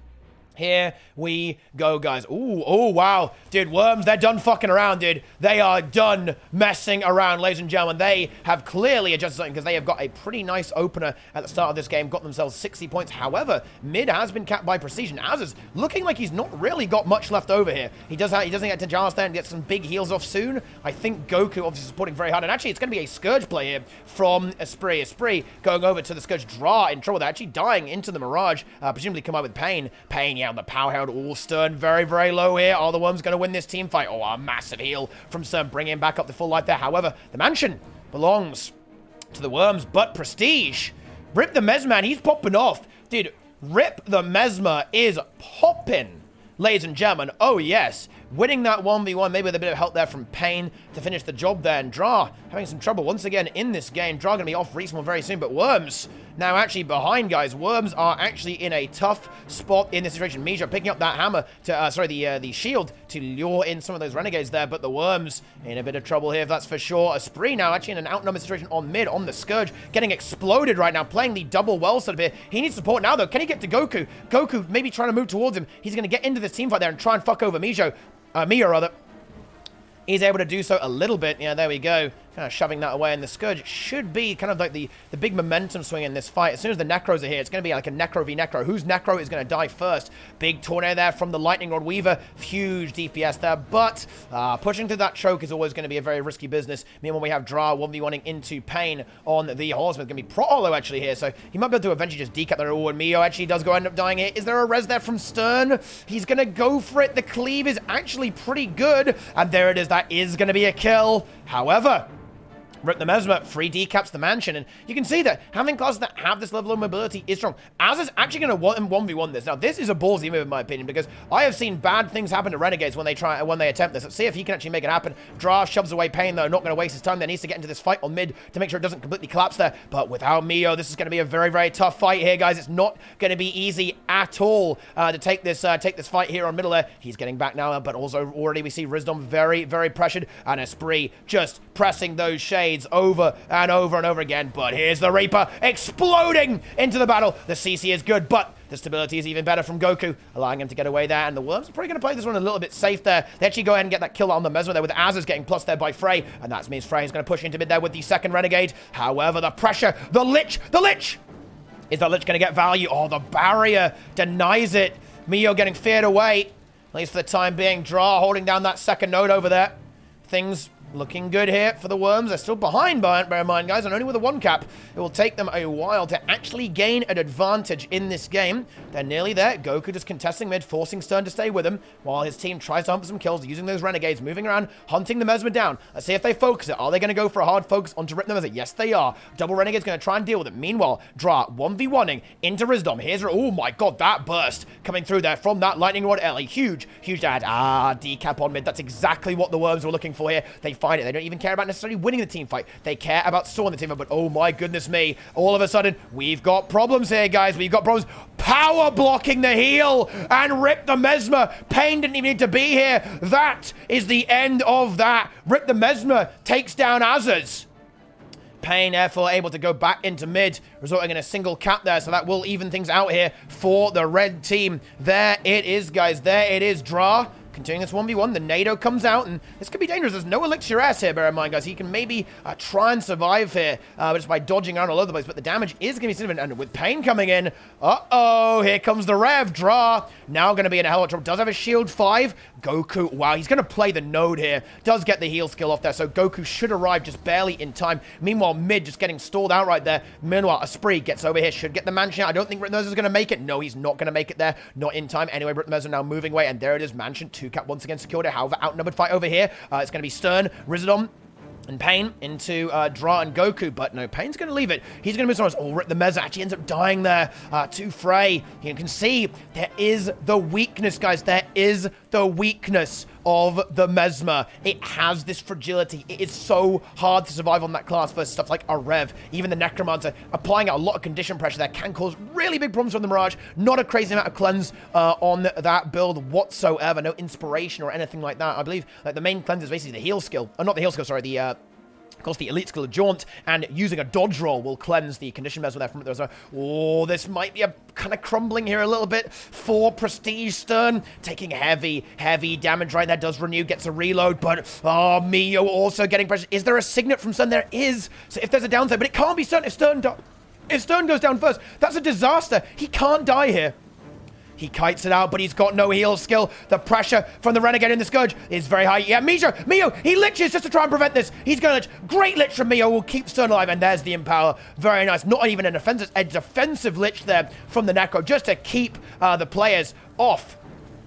Speaker 1: Here we go, guys. Ooh, oh, wow. Dude, Worms, they're done fucking around, dude. They are done messing around, ladies and gentlemen. They have clearly adjusted something because they have got a pretty nice opener at the start of this game, got themselves 60 points. However, mid has been capped by Precision. Az is looking like he's not really got much left over here. He doesn't get to Jarls there and get some big heals off soon. I think Goku obviously supporting very hard. And actually, it's going to be a Scourge play here from Esprit. Esprit going over to the Scourge. Draw in trouble. They're actually dying into the Mirage. Presumably come out with Pain. Pain, yeah, on the power held. All Stern very, very low here. Are the Worms going to win this team fight? Oh, a massive heal from Stern, bringing him back up to full life there. However, the mansion belongs to the Worms, but Prestige. Rip the Mesmer, he's popping off. Dude, Rip the Mesmer is popping, ladies and gentlemen. Oh, yes. Winning that 1v1, maybe with a bit of help there from Pain to finish the job there. And Dra having some trouble once again in this game. Dra going to be off Respawn very soon, but Worms now actually behind, guys. Worms are actually in a tough spot in this situation. Misha picking up that hammer to, the shield to lure in some of those Renegades there, but the Worms in a bit of trouble here, that's for sure. Esprit now actually in an outnumbered situation on mid, on the Scourge, getting exploded right now, playing the double well setup here. He needs support now, though. Can he get to Goku? Goku maybe trying to move towards him. He's going to get into this team fight there and try and fuck over Mia, rather. He's able to do so a little bit. Yeah, there we go. Kind of shoving that away, and the Scourge should be kind of like the big momentum swing in this fight. As soon as the Necros are here, it's going to be like a Necro v Necro. Whose Necro is going to die first? Big tornado there from the Lightning Rod Weaver. Huge DPS there, but pushing through that choke is always going to be a very risky business. Meanwhile, we have Dra 1v1ing into Pain on the Horseman. It's going to be Prolo actually here, so he might be able to eventually just decap there. Oh, and Mio actually does go end up dying here. Is there a res there from Stern? He's going to go for it. The cleave is actually pretty good, and there it is. That is going to be a kill. However, Rip the Mesmer, free decaps the mansion, and you can see that having classes that have this level of mobility is strong. Az is actually going to 1v1 this. Now, this is a ballsy move in my opinion, because I have seen bad things happen to Renegades when they attempt this. Let's see if he can actually make it happen. Dra shoves away Pain, though, not going to waste his time. There needs to get into this fight on mid to make sure it doesn't completely collapse there, but without Mio, this is going to be a very, very tough fight here, guys. It's not going to be easy at all to take this fight here on middle there. He's getting back now, but also already we see Rizdom very, very pressured, and Esprit just pressing those shades over and over and over again. But here's the Reaper exploding into the battle. The CC is good, but the stability is even better from Goku, allowing him to get away there. And the Worms are probably going to play this one a little bit safe there. They actually go ahead and get that kill on the Mesmer there, with Azaz getting plus there by Frey. And that means Frey is going to push into mid there with the second Renegade. However, the pressure, the Lich! Is the Lich going to get value? Oh, the barrier denies it. Mio getting feared away, at least for the time being. Dra holding down that second node over there. Things Looking good here for the Worms. They're still behind, bear in mind, guys, and only with a 1 cap. It will take them a while to actually gain an advantage in this game. They're nearly there. Goku just contesting mid, forcing Stern to stay with him, while his team tries to hunt for some kills, using those Renegades, moving around, hunting the Mesmer down. Let's see if they focus it. Are they going to go for a hard focus onto Rip the Mesmer? Yes, they are. Double Renegade's going to try and deal with it. Meanwhile, Dra 1v1ing into Rizdom. Here's, oh my god, that burst coming through there from that Lightning Rod Ellie. Huge dad. Decap on mid. That's exactly what the Worms were looking for here. They find it. They don't even care about necessarily winning the team fight. They care about sawing the team fight, but oh my goodness me. All of a sudden, we've got problems here, guys. We've got problems. Power blocking the heal and Rip the Mesmer. Pain didn't even need to be here. That is the end of that. Rip the Mesmer takes down Azaz. Pain, therefore, able to go back into mid, resulting in a single cap there, so that will even things out here for the red team. There it is, guys. There it is. Dra continuing this 1v1. The NATO comes out, and this could be dangerous. There's no Elixir S here, bear in mind, guys. He can maybe try and survive here just by dodging around all over the place, but the damage is going to be significant, and with Pain coming in, here comes the Rev. Dra now going to be in a hell of trouble. Does have a shield 5. Goku, wow, he's going to play the node here. Does get the heal skill off there, so Goku should arrive just barely in time. Meanwhile, mid just getting stalled out right there. Meanwhile, Esprit gets over here, should get the Mansion. I don't think Ritmers is going to make it. No, he's not going to make it there. Not in time. Anyway, Ritmers are now moving away, and there it is. Mansion 2 cap once again secured. However, outnumbered fight over here. It's going to be Stern, Rizadon, and Pain into Dra and Goku, but no, Pain's going to leave it. He's going to move somewhere else. Oh, Rip the Mez actually ends up dying there to Frey. You can see there is the weakness, guys. There is the weakness of the Mesmer. It has this fragility. It is so hard to survive on that class versus stuff like a Rev. Even the Necromancer applying a lot of condition pressure there can cause really big problems from the Mirage. Not a crazy amount of cleanse on that build whatsoever. No inspiration or anything like that. I believe like the main cleanse is basically the heal skill. Not the heal skill, sorry, the of course, the elite skill of Jaunt, and using a dodge roll will cleanse the condition Mesmer there from it. Oh, this might be a kind of crumbling here a little bit for Prestige. Stern taking heavy damage right there. Does renew, gets a reload, but Mio also getting pressure. Is there a signet from Stern? There is. So if there's a downside, but it can't be Stern. If Stern goes down first, that's a disaster. He can't die here. He kites it out, but he's got no heal skill. The pressure from the Renegade in the Scourge is very high. Yeah, Mio, he liches just to try and prevent this. He's going to lich. Great lich from Mio. Will keep Stern alive, and there's the Empower. Very nice. Not even an offensive, a defensive lich there from the Necro, just to keep the players off.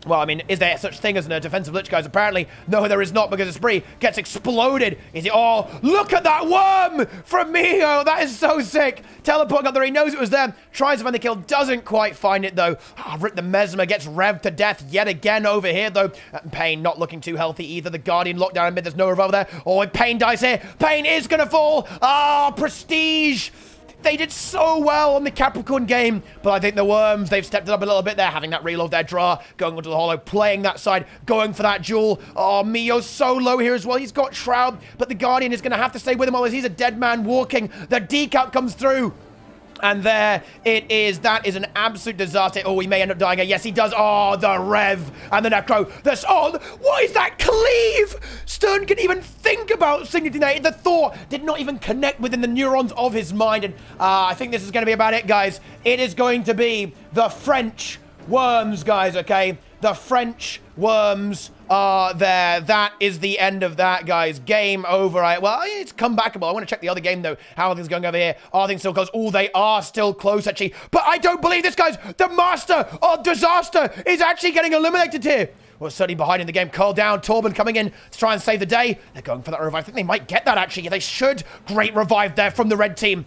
Speaker 1: Well, I mean, is there such thing as a defensive lich, guys? Apparently, no, there is not, because Esprit gets exploded. Is it? Oh, look at that worm from Mio. That is so sick. Teleporting up there. He knows it was there. Tries to find the kill. Doesn't quite find it, though. Rip the Mesmer gets revved to death yet again over here, though. Pain not looking too healthy either. The Guardian locked down in mid. There's no revolver there. Oh, Pain dies here. Pain is going to fall. Prestige. They did so well on the Capricorn game, but I think the Worms, they've stepped it up a little bit there, having that reload there, Dra, going onto the Hollow, playing that side, going for that duel. Oh, Mio's so low here as well. He's got Shroud, but the Guardian is going to have to stay with him, otherwise he's a dead man walking. The decap comes through. And there it is. That is an absolute disaster. Oh, he may end up dying here. Yes, he does. Oh, the Rev and the Necro. What is that cleave? Stern can even think about signating that. The thought did not even connect within the neurons of his mind. And I think this is going to be about it, guys. It is going to be the French Worms, guys, okay? The French Worms are there. That is the end of that, guys. Game over. Well, it's comebackable. I want to check the other game, though. How are things going over here? Are things still close? Oh, they are still close, actually. But I don't believe this, guys. The Master of Disaster is actually getting eliminated here. Well, certainly behind in the game. Curl down. Torben coming in to try and save the day. They're going for that revive. I think they might get that, actually. They should. Great revive there from the red team.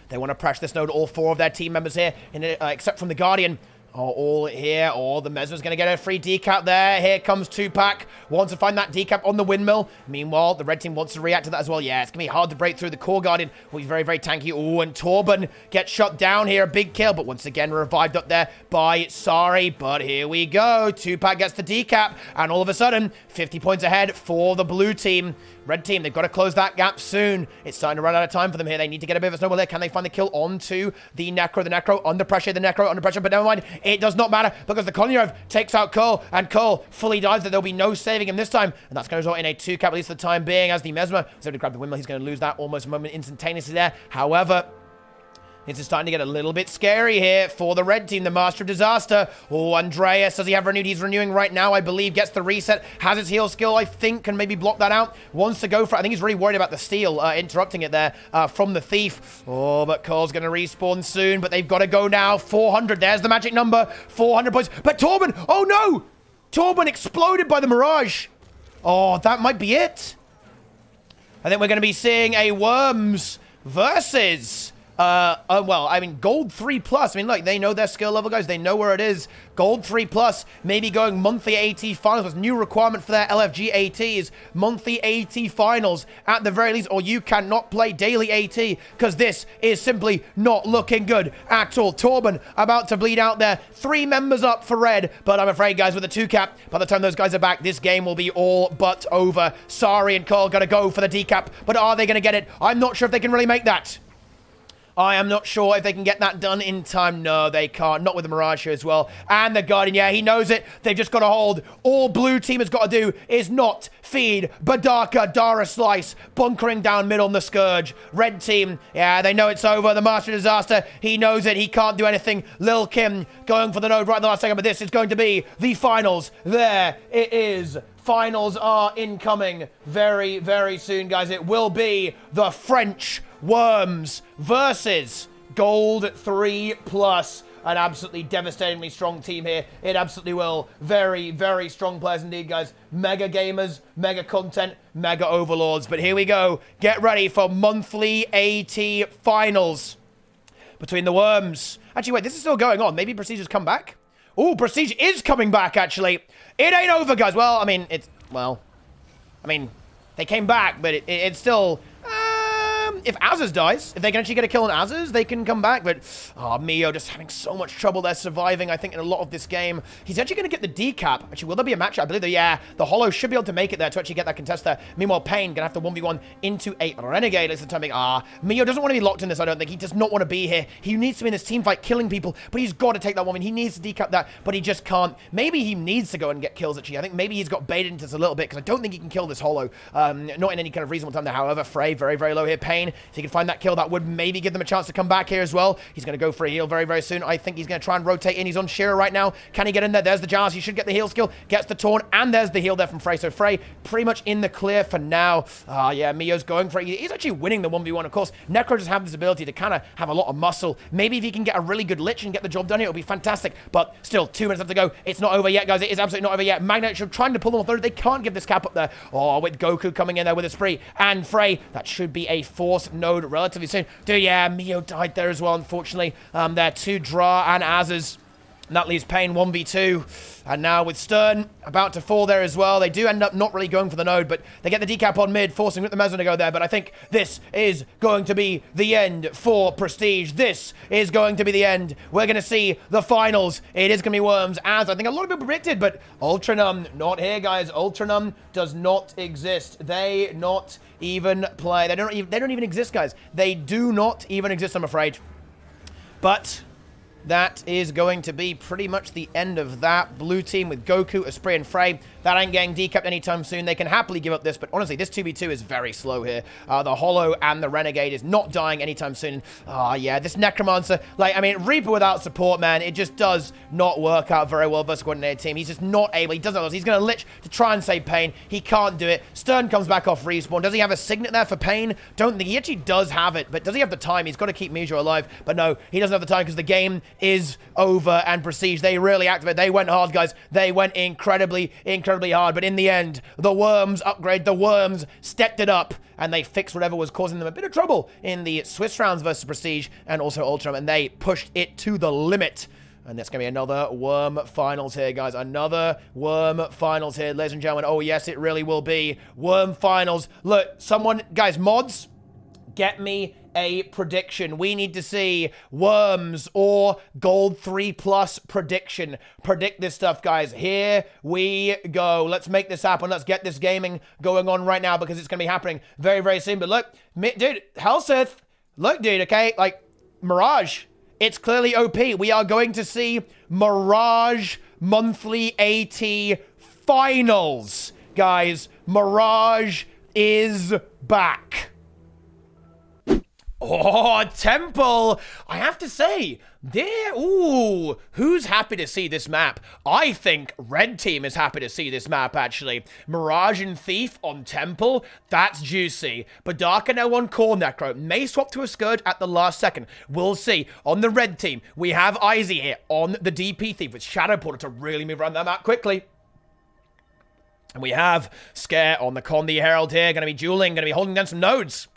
Speaker 1: They want to pressure this node. All 4 of their team members here, except from the Guardian. Oh, all here. Oh, the Mesmer's going to get a free decap there. Here comes Tupac. Wants to find that decap on the windmill. Meanwhile, the red team wants to react to that as well. Yeah, it's going to be hard to break through. The core Guardian will be very, very tanky. Oh, and Torben gets shot down here. A big kill, but once again revived up there by Sari. But here we go. Tupac gets the decap, and all of a sudden, 50 points ahead for the blue team. Red team, they've got to close that gap soon. It's starting to run out of time for them here. They need to get a bit of a snowball there. Can they find the kill onto the Necro? The Necro under pressure. The Necro under pressure, but never mind. It does not matter because the Konyarev takes out Cole, and Cole fully dies. That there'll be no saving him this time, and that's going to result in a 2 cap at least for the time being, as the Mesmer is able to grab the windmill. He's going to lose that almost a moment instantaneously there. However, This is starting to get a little bit scary here for the red team, the Master of Disaster. Oh, Andreas, does he have renewed? He's renewing right now, I believe. Gets the reset. Has his heal skill, I think, can maybe block that out. Wants to go for it. I think he's really worried about the steal, interrupting it there from the Thief. Oh, but Cole's going to respawn soon, but they've got to go now. 400. There's the magic number. 400 points. But Torben, oh no! Torben exploded by the Mirage. Oh, that might be it. I think we're going to be seeing a Worms versus... well, I mean, gold 3+. I mean, look, they know their skill level, guys. They know where it is. Gold 3+, maybe going monthly AT finals. It's a new requirement for their LFG ATs. Monthly AT finals at the very least, or you cannot play daily AT because this is simply not looking good at all. Torben about to bleed out there. 3 members up for red, but I'm afraid, guys, with the 2-cap, by the time those guys are back, this game will be all but over. Sari and Cole gotta go for the D-cap, but are they gonna get it? I'm not sure if they can really make that. I am not sure if they can get that done in time. No, they can't. Not with the Mirage here as well. And the Guardian, yeah, he knows it. They've just got to hold. All blue team has got to do is not feed Badaka, Dara Slice, bunkering down mid on the Scourge. Red team, yeah, they know it's over. The Master of Disaster, he knows it. He can't do anything. Lil Kim going for the node right in the last second, but this is going to be the finals. There it is. Finals are incoming very, very soon, guys. It will be the French Worms versus Gold 3+. An absolutely devastatingly strong team here. It absolutely will. Very, very strong players indeed, guys. Mega gamers, mega content, mega overlords. But here we go. Get ready for monthly AT finals between the Worms. Actually, wait, this is still going on. Maybe Prestige has come back? Oh, Prestige is coming back, actually. It ain't over, guys. Well, I mean, they came back, but it's still... if Azaz dies, if they can actually get a kill on Azaz, they can come back. But, oh, Mio just having so much trouble there surviving, I think, in a lot of this game. He's actually going to get the D-cap. Actually, will there be a match? I believe that, yeah, the Hollow should be able to make it there to actually get that contest there. Meanwhile, Pain going to have to 1v1 into a Renegade. Listen to me. Mio doesn't want to be locked in this, I don't think. He does not want to be here. He needs to be in this team fight killing people, but he's got to take that one. He needs to D-cap that, but he just can't. Maybe he needs to go and get kills, actually. I think maybe he's got baited into this a little bit, because I don't think he can kill this Hollow. Not in any kind of reasonable time there. However, Frey, very, very low here. Pain, if he can find that kill, that would maybe give them a chance to come back here as well. He's going to go for a heal very, very soon. I think he's going to try and rotate in. He's on Shira right now. Can he get in there? There's the Jars. He should get the heal skill. Gets the taunt, and there's the heal there from Frey. So Frey pretty much in the clear for now. Yeah, Mio's going for it. He's actually winning the 1v1, of course. Necro just have this ability to kind of have a lot of muscle. Maybe if he can get a really good lich and get the job done, it'll be fantastic. But still, 2 minutes left to go. It's not over yet, guys. It is absolutely not over yet. Magnet should trying to pull them off. They can't give this cap up there. Oh, with Goku coming in there with a spree. And Frey, that should be a forced node relatively soon. Dude, yeah, Mio died there as well, unfortunately. They're 2 Dra and Azaz. And that leaves Pain 1v2. And now with Stern about to fall there as well. They do end up not really going for the node, but they get the decap on mid, forcing the Mezzon to go there. But I think this is going to be the end for Prestige. This is going to be the end. We're going to see the finals. It is going to be Worms, as I think a lot of people predicted, but Ultranumb, not here, guys. Ultranumb does not exist. They not even play. They don't even exist, guys. They do not even exist, I'm afraid. But that is going to be pretty much the end of that. Blue team with Goku, Esprit, and Frey. That ain't getting decapped anytime soon. They can happily give up this, but honestly, this 2v2 is very slow here. The Hollow and the Renegade is not dying anytime soon. Yeah, this Necromancer, like, I mean, Reaper without support, man, it just does not work out very well versus a coordinated team. He's just not able. He doesn't know. He's going to lich to try and save Pain. He can't do it. Stern comes back off respawn. Does he have a signet there for Pain? Don't think he actually does have it, but does he have the time? He's got to keep Mijo alive, but no, he doesn't have the time because the game is over, and Prestige, they really activated. They went hard, guys. They went incredibly hard, but in the end, the Worms upgrade. The Worms stepped it up, and they fixed whatever was causing them a bit of trouble in the Swiss rounds versus Prestige and also Ultranumb, and they pushed it to the limit. And that's going to be another Worm Finals here, guys. Another Worm Finals here, ladies and gentlemen. Oh, yes, it really will be. Worm Finals. Look, someone, guys, mods, get me a prediction. We need to see Worms or Gold 3+ prediction. Predict this stuff, guys. Here we go. Let's make this happen. Let's get this gaming going on right now because it's going to be happening very, very soon. But look, dude, Helsith, look, dude, okay? Like, Mirage, it's clearly OP. We are going to see Mirage monthly AT finals, guys. Mirage is back. Oh, Temple! I have to say, who's happy to see this map? I think Red Team is happy to see this map, actually. Mirage and Thief on Temple, that's juicy. Badaka now on Core Necro, may swap to a Scourge at the last second. We'll see. On the Red Team, we have Izzy here on the DP Thief with Shadow Portal to really move around that map quickly. And we have Scare on the Condi Herald here, going to be dueling, going to be holding down some nodes.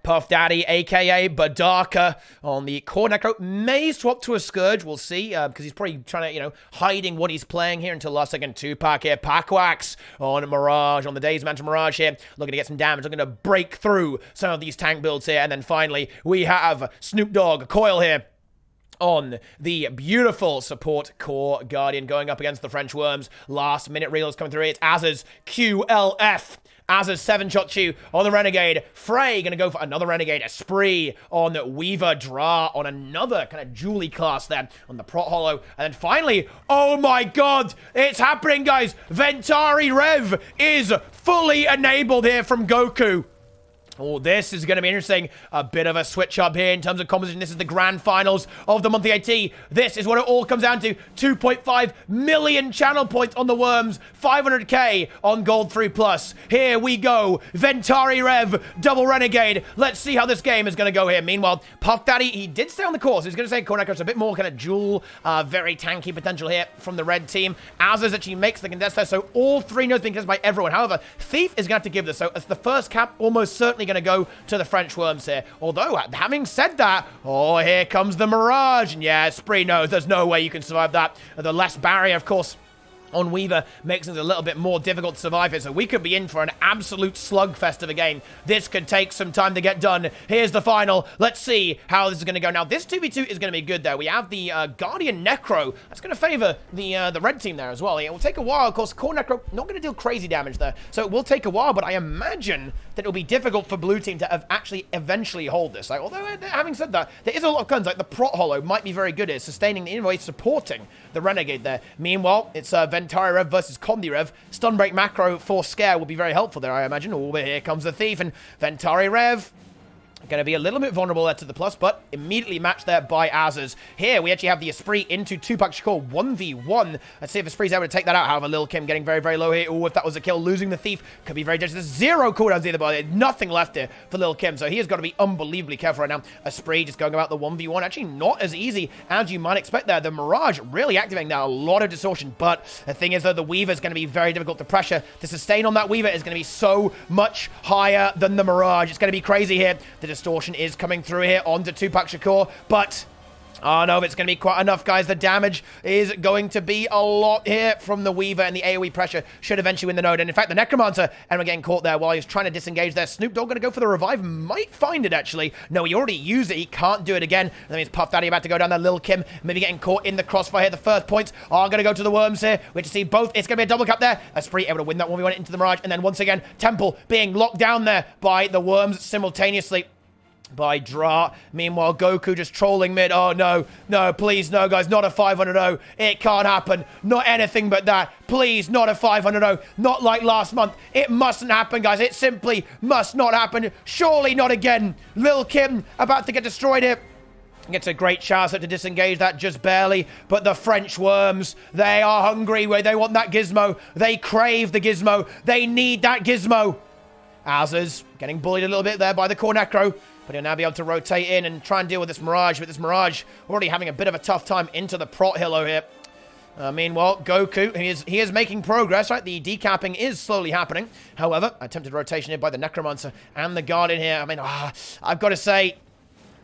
Speaker 1: Puff Daddy, a.k.a. Badaka, on the Core Necro. May swap to a Scourge, we'll see, because he's probably trying to, hiding what he's playing here until last second. 2-pack here. Packwax on Mirage, on the Days Mantle Mirage here. Looking to get some damage, looking to break through some of these tank builds here. And then finally, we have Snoop Dogg, Coil here on the beautiful support Core Guardian going up against the French Worms. Last minute reels coming through. It's Az's QLF. Az's 7-shot chew on the Renegade. Frey going to go for another Renegade. A Spree on Weaver. Dra on another kind of Julie class there on the Prot Hollow. And then finally, oh my god, it's happening, guys. Ventari Rev is fully enabled here from Goku. Oh, this is going to be interesting. A bit of a switch up here in terms of composition. This is the grand finals of the monthly AT. This is what it all comes down to. 2.5 million channel points on the Worms. 500k on Gold 3+. Here we go. Ventari Rev, double Renegade. Let's see how this game is going to go here. Meanwhile, Puff Daddy, he did stay on the course. He's going to say Core Necro's a bit more kind of dual, very tanky potential here from the red team. Azaz actually makes the contest there, so all three nodes being contested by everyone. However, Thief is going to have to give this. So it's the first cap, almost certainly going to go to the French Worms here. Although, having said that, oh, here comes the Mirage. And yeah, Spree knows there's no way you can survive that. The less barrier, of course, on Weaver makes it a little bit more difficult to survive it, so we could be in for an absolute slugfest of a game. This could take some time to get done. Here's the final. Let's see how this is going to go. Now, this 2v2 is going to be good, though. We have the Guardian Necro. That's going to favor the red team there as well. It will take a while. Of course, Core Necro not going to deal crazy damage there, so it will take a while, but I imagine that it'll be difficult for blue team to actually eventually hold this. Although, having said that, there is a lot of guns. Like the Prot Hollow might be very good at sustaining the invoice, supporting the Renegade there. Meanwhile, it's Ventari Rev versus Condi Rev. Stun break macro for Scare will be very helpful there, I imagine. Oh, but here comes the Thief, and Ventari Rev going to be a little bit vulnerable there to the plus, but immediately matched there by Azaz. Here, we actually have the Esprit into 2-pack Shakur 1v1. Let's see if Esprit's able to take that out. However, Lil Kim getting very, very low here. Oh, if that was a kill, losing the Thief could be very dangerous. There's 0 cooldowns either, but nothing left here for Lil Kim, so he has got to be unbelievably careful right now. Esprit just going about the 1v1. Actually, not as easy as you might expect there. The Mirage really activating now. A lot of distortion, but the thing is, though, the Weaver is going to be very difficult to pressure. The sustain on that Weaver is going to be so much higher than the Mirage. It's going to be crazy here. The distortion is coming through here onto 2-pack Shakur, but oh no, it's going to be quite enough, guys. The damage is going to be a lot here from the Weaver, and the AoE pressure should eventually win the node. And in fact, the Necromancer ended up getting caught there while he's trying to disengage there. Snoop Dogg going to go for the revive. Might find it, actually. No, he already used it. He can't do it again. That means Puff Daddy about to go down there. Lil Kim maybe getting caught in the crossfire here. The first points are going to go to the Worms here. We have to see both. It's going to be a double cap there. Esprit able to win that 1v1 into the Mirage. And then once again, Temple being locked down there by the Worms simultaneously by Dra. Meanwhile, Goku just trolling mid. Oh, no. No, please, no, guys. Not a 500-0. It can't happen. Not anything but that. Please, not a 500-0. Not like last month. It mustn't happen, guys. It simply must not happen. Surely not again. Lil Kim about to get destroyed here. Gets a great chance to disengage that just barely. But the French Worms, they are hungry. They want that gizmo. They crave the gizmo. They need that gizmo. Azaz getting bullied a little bit there by the Core Necro. But he'll now be able to rotate in and try and deal with this Mirage. But this Mirage already having a bit of a tough time into the Prot Hillo here. Meanwhile, Goku, he is making progress, right? The decapping is slowly happening. However, attempted rotation here by the Necromancer and the Guardian here. I mean, I've got to say,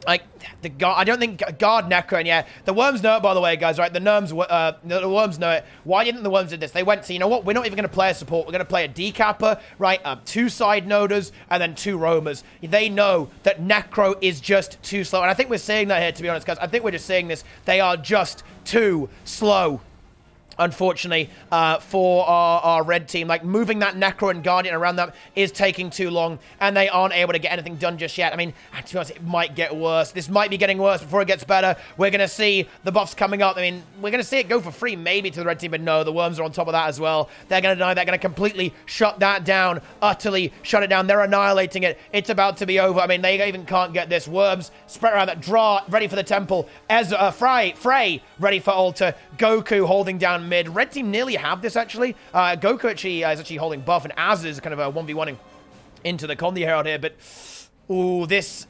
Speaker 1: like, I don't think Guard Necro, and yeah, the Worms know it, by the way, guys, right? The Worms know it. Why didn't the Worms do this? They went, so you know what? We're not even going to play a support. We're going to play a decapper, right? 2 side noders, and then 2 roamers. They know that Necro is just too slow, and I think we're seeing that here, to be honest, guys. I think we're just seeing this. They are just too slow. unfortunately, for our red team. Like, moving that Necro and Guardian around them is taking too long, and they aren't able to get anything done just yet. I mean, to be honest, it might get worse. This might be getting worse before it gets better. We're going to see the buffs coming up. I mean, we're going to see it go for free maybe to the red team, but no, the worms are on top of that as well. They're going to die. They're going to completely shut that down, utterly shut it down. They're annihilating it. It's about to be over. I mean, they even can't get this. Worms spread around that. Draw, ready for the temple. Frey, ready for altar. Goku holding down mid. Red team nearly have this, actually. Goku actually is actually holding buff, and Az is kind of a 1v1ing into the Condi Herald here, but... Ooh, this...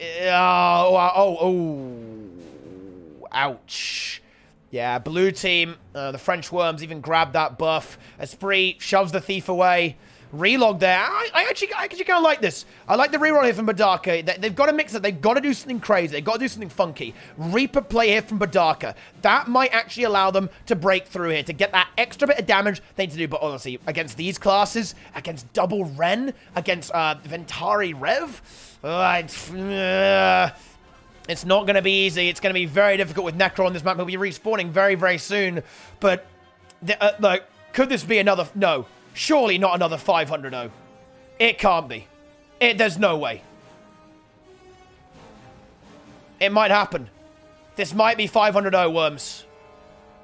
Speaker 1: ouch. Yeah, blue team, the French Worms even grabbed that buff. Esprit shoves the Thief away. Relog there. I actually kind of like this. I like the reroll here from Badaka. They've got to mix it. They've got to do something crazy. They've got to do something funky. Reaper play here from Badaka. That might actually allow them to break through here, to get that extra bit of damage they need to do. But honestly, against these classes, against Double Ren, against Ventari Rev, it's not going to be easy. It's going to be very difficult with Necro on this map. He'll be respawning very, very soon. But, like, could this be another... No. Surely not another 500-0. It can't be. There's no way. It might happen. This might be 500-0, Worms.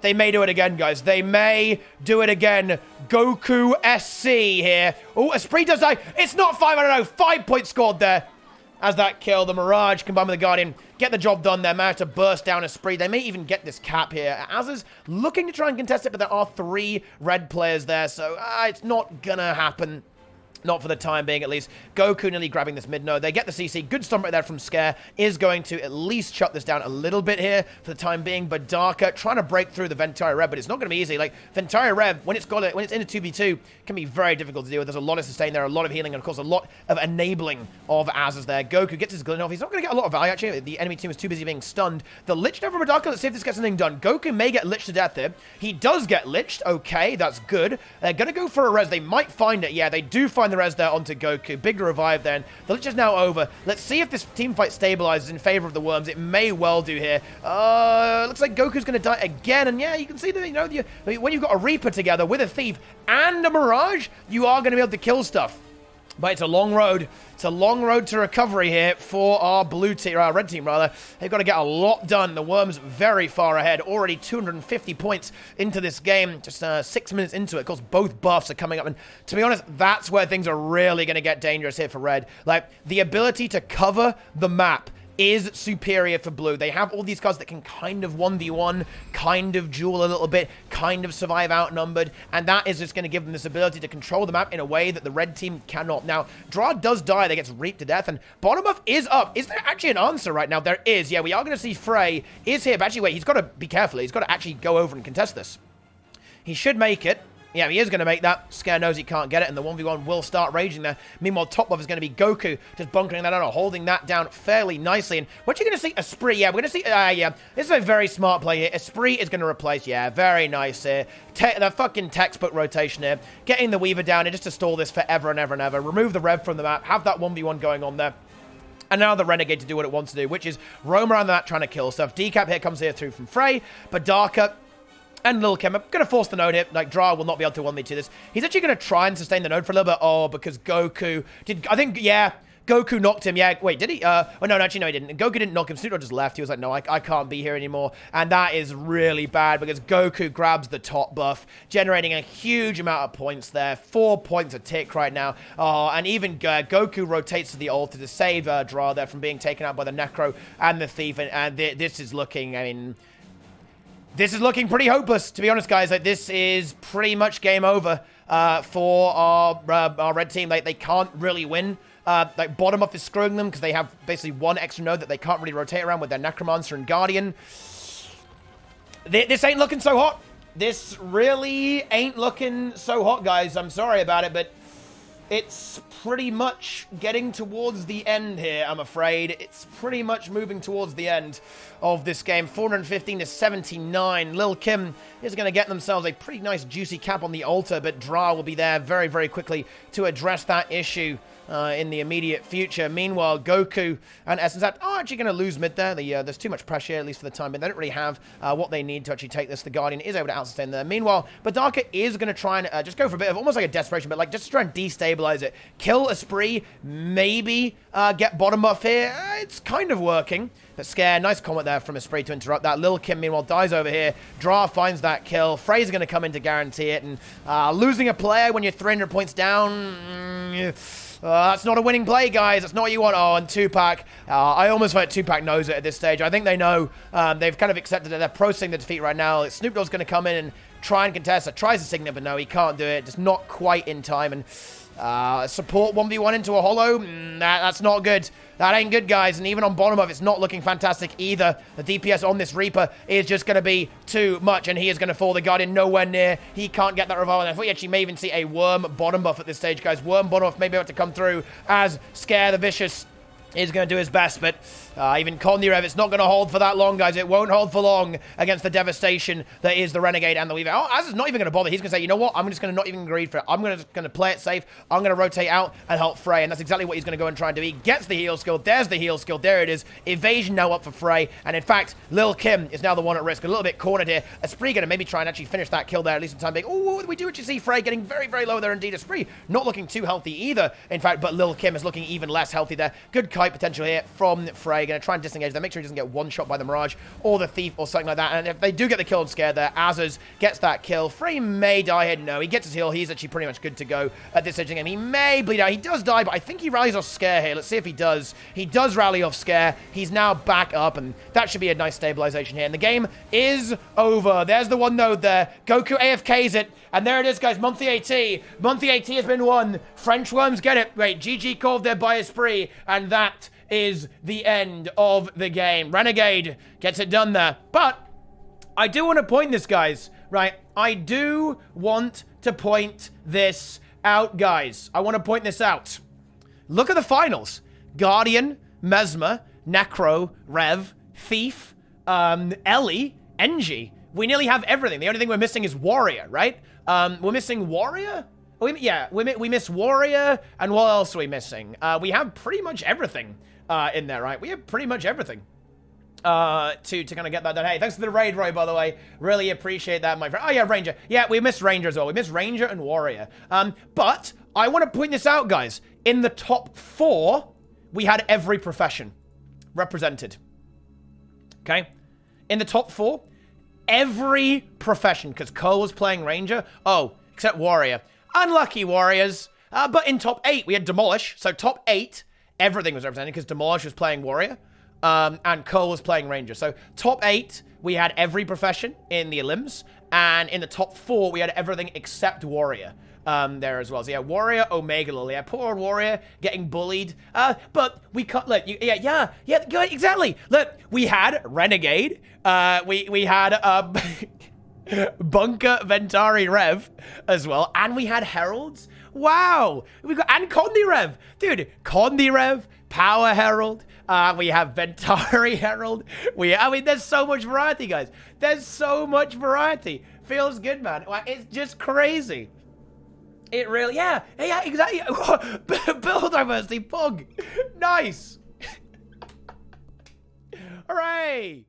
Speaker 1: They may do it again, guys. They may do it again. Goku SC here. Oh, Esprit does die. It's not 500-0. 5 points scored there. As that kill, the Mirage combined with the Guardian get the job done there. Managed to burst down Esprit. They may even get this cap here. Az is looking to try and contest it, but there are 3 red players there, so it's not gonna happen. Not for the time being, at least. Goku nearly grabbing this mid node. They get the CC. Good stomp right there from Scare. Is going to at least shut this down a little bit here for the time being. But Darker trying to break through the Ventari Rev, but it's not going to be easy. Like, Ventari Rev, when it's in a 2v2, can be very difficult to deal with. There's a lot of sustain there, a lot of healing, and of course, a lot of enabling of Az's there. Goku gets his glint off. He's not going to get a lot of value, actually. The enemy team is too busy being stunned. The Lich over from Darker. Let's see if this gets anything done. Goku may get liched to death here. He does get liched. Okay, that's good. They're going to go for a res. They might find it. Yeah, they do find the res there onto Goku. Big revive then. The Lich is now over. Let's see if this team fight stabilizes in favor of the Worms. It may well do here. Looks like Goku's going to die again. And yeah, you can see that, you know, when you've got a Reaper together with a Thief and a Mirage, you are going to be able to kill stuff. But it's a long road. It's a long road to recovery here for our blue team, or our red team rather. They've got to get a lot done. The Worms very far ahead. Already 250 points into this game. Just 6 minutes into it. Of course, both buffs are coming up. And to be honest, that's where things are really going to get dangerous here for red. Like, the ability to cover the map is superior for blue. They have all these cards that can kind of 1v1, kind of duel a little bit, kind of survive outnumbered, and that is just going to give them this ability to control the map in a way that the red team cannot. Now, Dra does die. They gets reaped to death, and bottom buff is up. Is there actually an answer right now? There is. Yeah, we are going to see Frey is here, but actually, wait, he's got to be careful. He's got to actually go over and contest this. He should make it. Yeah, he is going to make that. Scare knows he can't get it, and the 1v1 will start raging there. Meanwhile, top buff is going to be Goku, just bunkering that out, holding that down fairly nicely. And what you're going to see, Esprit, yeah, we're going to see, yeah, this is a very smart play here. Esprit is going to replace, yeah, very nice here. The fucking textbook rotation here. Getting the Weaver down here just to stall this forever and ever and ever. Remove the Rev from the map, have that 1v1 going on there. And now the Renegade to do what it wants to do, which is roam around the map trying to kill stuff. Decap here comes here through from Frey, but Darker and Lil Kim are going to force the node here. Like, Dra will not be able to 1v2 this. He's actually going to try and sustain the node for a little bit. Oh, because Goku did... I think, yeah, Goku knocked him. Yeah, wait, did he? Oh, no, actually, no, he didn't. Goku didn't knock him. Snootdog just left. He was like, no, I can't be here anymore. And that is really bad because Goku grabs the top buff, generating a huge amount of points there. 4 points a tick right now. Oh, and even Goku rotates to the altar to save Dra there from being taken out by the Necro and the Thief. And this is looking, I mean... This is looking pretty hopeless, to be honest, guys. Like, this is pretty much game over for our red team. Like, they can't really win. Like, bottom up is screwing them because they have basically one extra node that they can't really rotate around with their Necromancer and Guardian. This ain't looking so hot. This really ain't looking so hot, guys. I'm sorry about it, but it's pretty much getting towards the end here, I'm afraid. It's pretty much moving towards the end of this game. 415 to 79. Lil Kim is going to get themselves a pretty nice juicy cap on the altar, but Dra will be there very, very quickly to address that issue. in the immediate future. Meanwhile, Goku and Essence are actually going to lose mid there. There's too much pressure, at least for the time, but they don't really have what they need to actually take this. The Guardian is able to out-sustain there. Meanwhile, Badaka is going to try and just go for a bit of almost like a desperation, but like just to try and destabilize it. Kill Esprit, maybe get bottom buff here. It's kind of working. But Scare, nice comment there from Esprit to interrupt that. Lil Kim, meanwhile, dies over here. Dra finds that kill. Frey's going to come in to guarantee it. And losing a player when you're 300 points down, that's not a winning play, guys. That's not what you want. Oh, and Tupac. I almost feel like Tupac knows it at this stage. I think they know. They've kind of accepted that they're processing the defeat right now. Snoop Dogg's going to come in and try and contest it. Tries to signal, but no, he can't do it. Just not quite in time. And support 1v1 into a hollow. That's not good. That ain't good, guys. And even on bottom of, it's not looking fantastic either. The DPS on this Reaper is just going to be too much, and he is going to fall. The Guardian nowhere near. He can't get that revolver. I thought we actually may even see a Worm bottom buff at this stage, guys. Worm bottom buff may be able to come through as Scare the Vicious is going to do his best, but even Kondirev, it's not going to hold for that long, guys. It won't hold for long against the devastation that is the Renegade and the Weaver. Oh, Az is not even going to bother. He's going to say, you know what? I'm just going to not even greed for it. I'm going to play it safe. I'm going to rotate out and help Frey, and that's exactly what he's going to go and try and do. He gets the heal skill. There's the heal skill. There it is. Evasion now up for Frey, and in fact, Lil Kim is now the one at risk. A little bit cornered here. Esprit going to maybe try and actually finish that kill there, at least in time being. Oh, we do actually see Frey getting very, very low there indeed. Esprit not looking too healthy either, in fact, but Lil Kim is looking even less healthy there. Good kite potential here from Frey. Going to try and disengage them. Make sure he doesn't get one shot by the Mirage or the Thief or something like that. And if they do get the kill and Scare there, Azaz gets that kill. Frey may die here. No, he gets his heal. He's actually pretty much good to go at this stage of the game. He may bleed out. He does die, but I think he rallies off Scare here. Let's see if he does. He does rally off Scare. He's now back up, and that should be a nice stabilization here. And the game is over. There's the one node there. Goku AFKs it. And there it is, guys. Monthly AT. Monthly AT has been won. French Worms get it. Wait, GG called there by Esprit. And that is the end of the game. Renegade gets it done there. But I do want to point this, guys, right? I do want to point this out, guys. I want to point this out. Look at the finals. Guardian, Mesmer, Necro, Rev, Thief, Ellie, Engie. We nearly have everything. The only thing we're missing is Warrior, right? We're missing Warrior? We miss Warrior, and what else are we missing? We have pretty much everything in there, right? We have pretty much everything to kind of get that done. Hey, thanks for the raid, Roy, by the way. Really appreciate that, my friend. Oh, yeah, Ranger. Yeah, we missed Ranger as well. We missed Ranger and Warrior. But I want to point this out, guys. In the top 4, we had every profession represented. Okay? In the top 4, every profession, because Cole was playing Ranger. Oh, except Warrior. Unlucky Warriors. But in top 8, we had Demolish. So top 8, everything was represented because Demolish was playing Warrior. And Cole was playing Ranger. So top 8, we had every profession in the elims. And in the top 4, we had everything except Warrior there as well. So yeah, Warrior, Omega Lily. Yeah, poor old Warrior getting bullied. But we cut, look, yeah, exactly. Look, we had Renegade. We had Bunker Ventari Rev as well. And we had Heralds. Wow. We got, and Condi Rev. Dude, Condi Rev, Power Herald. We have Ventari Herald. I mean, there's so much variety, guys. There's so much variety. Feels good, man. It's just crazy. It really, yeah, exactly. Build diversity, Pug. Nice. Hooray.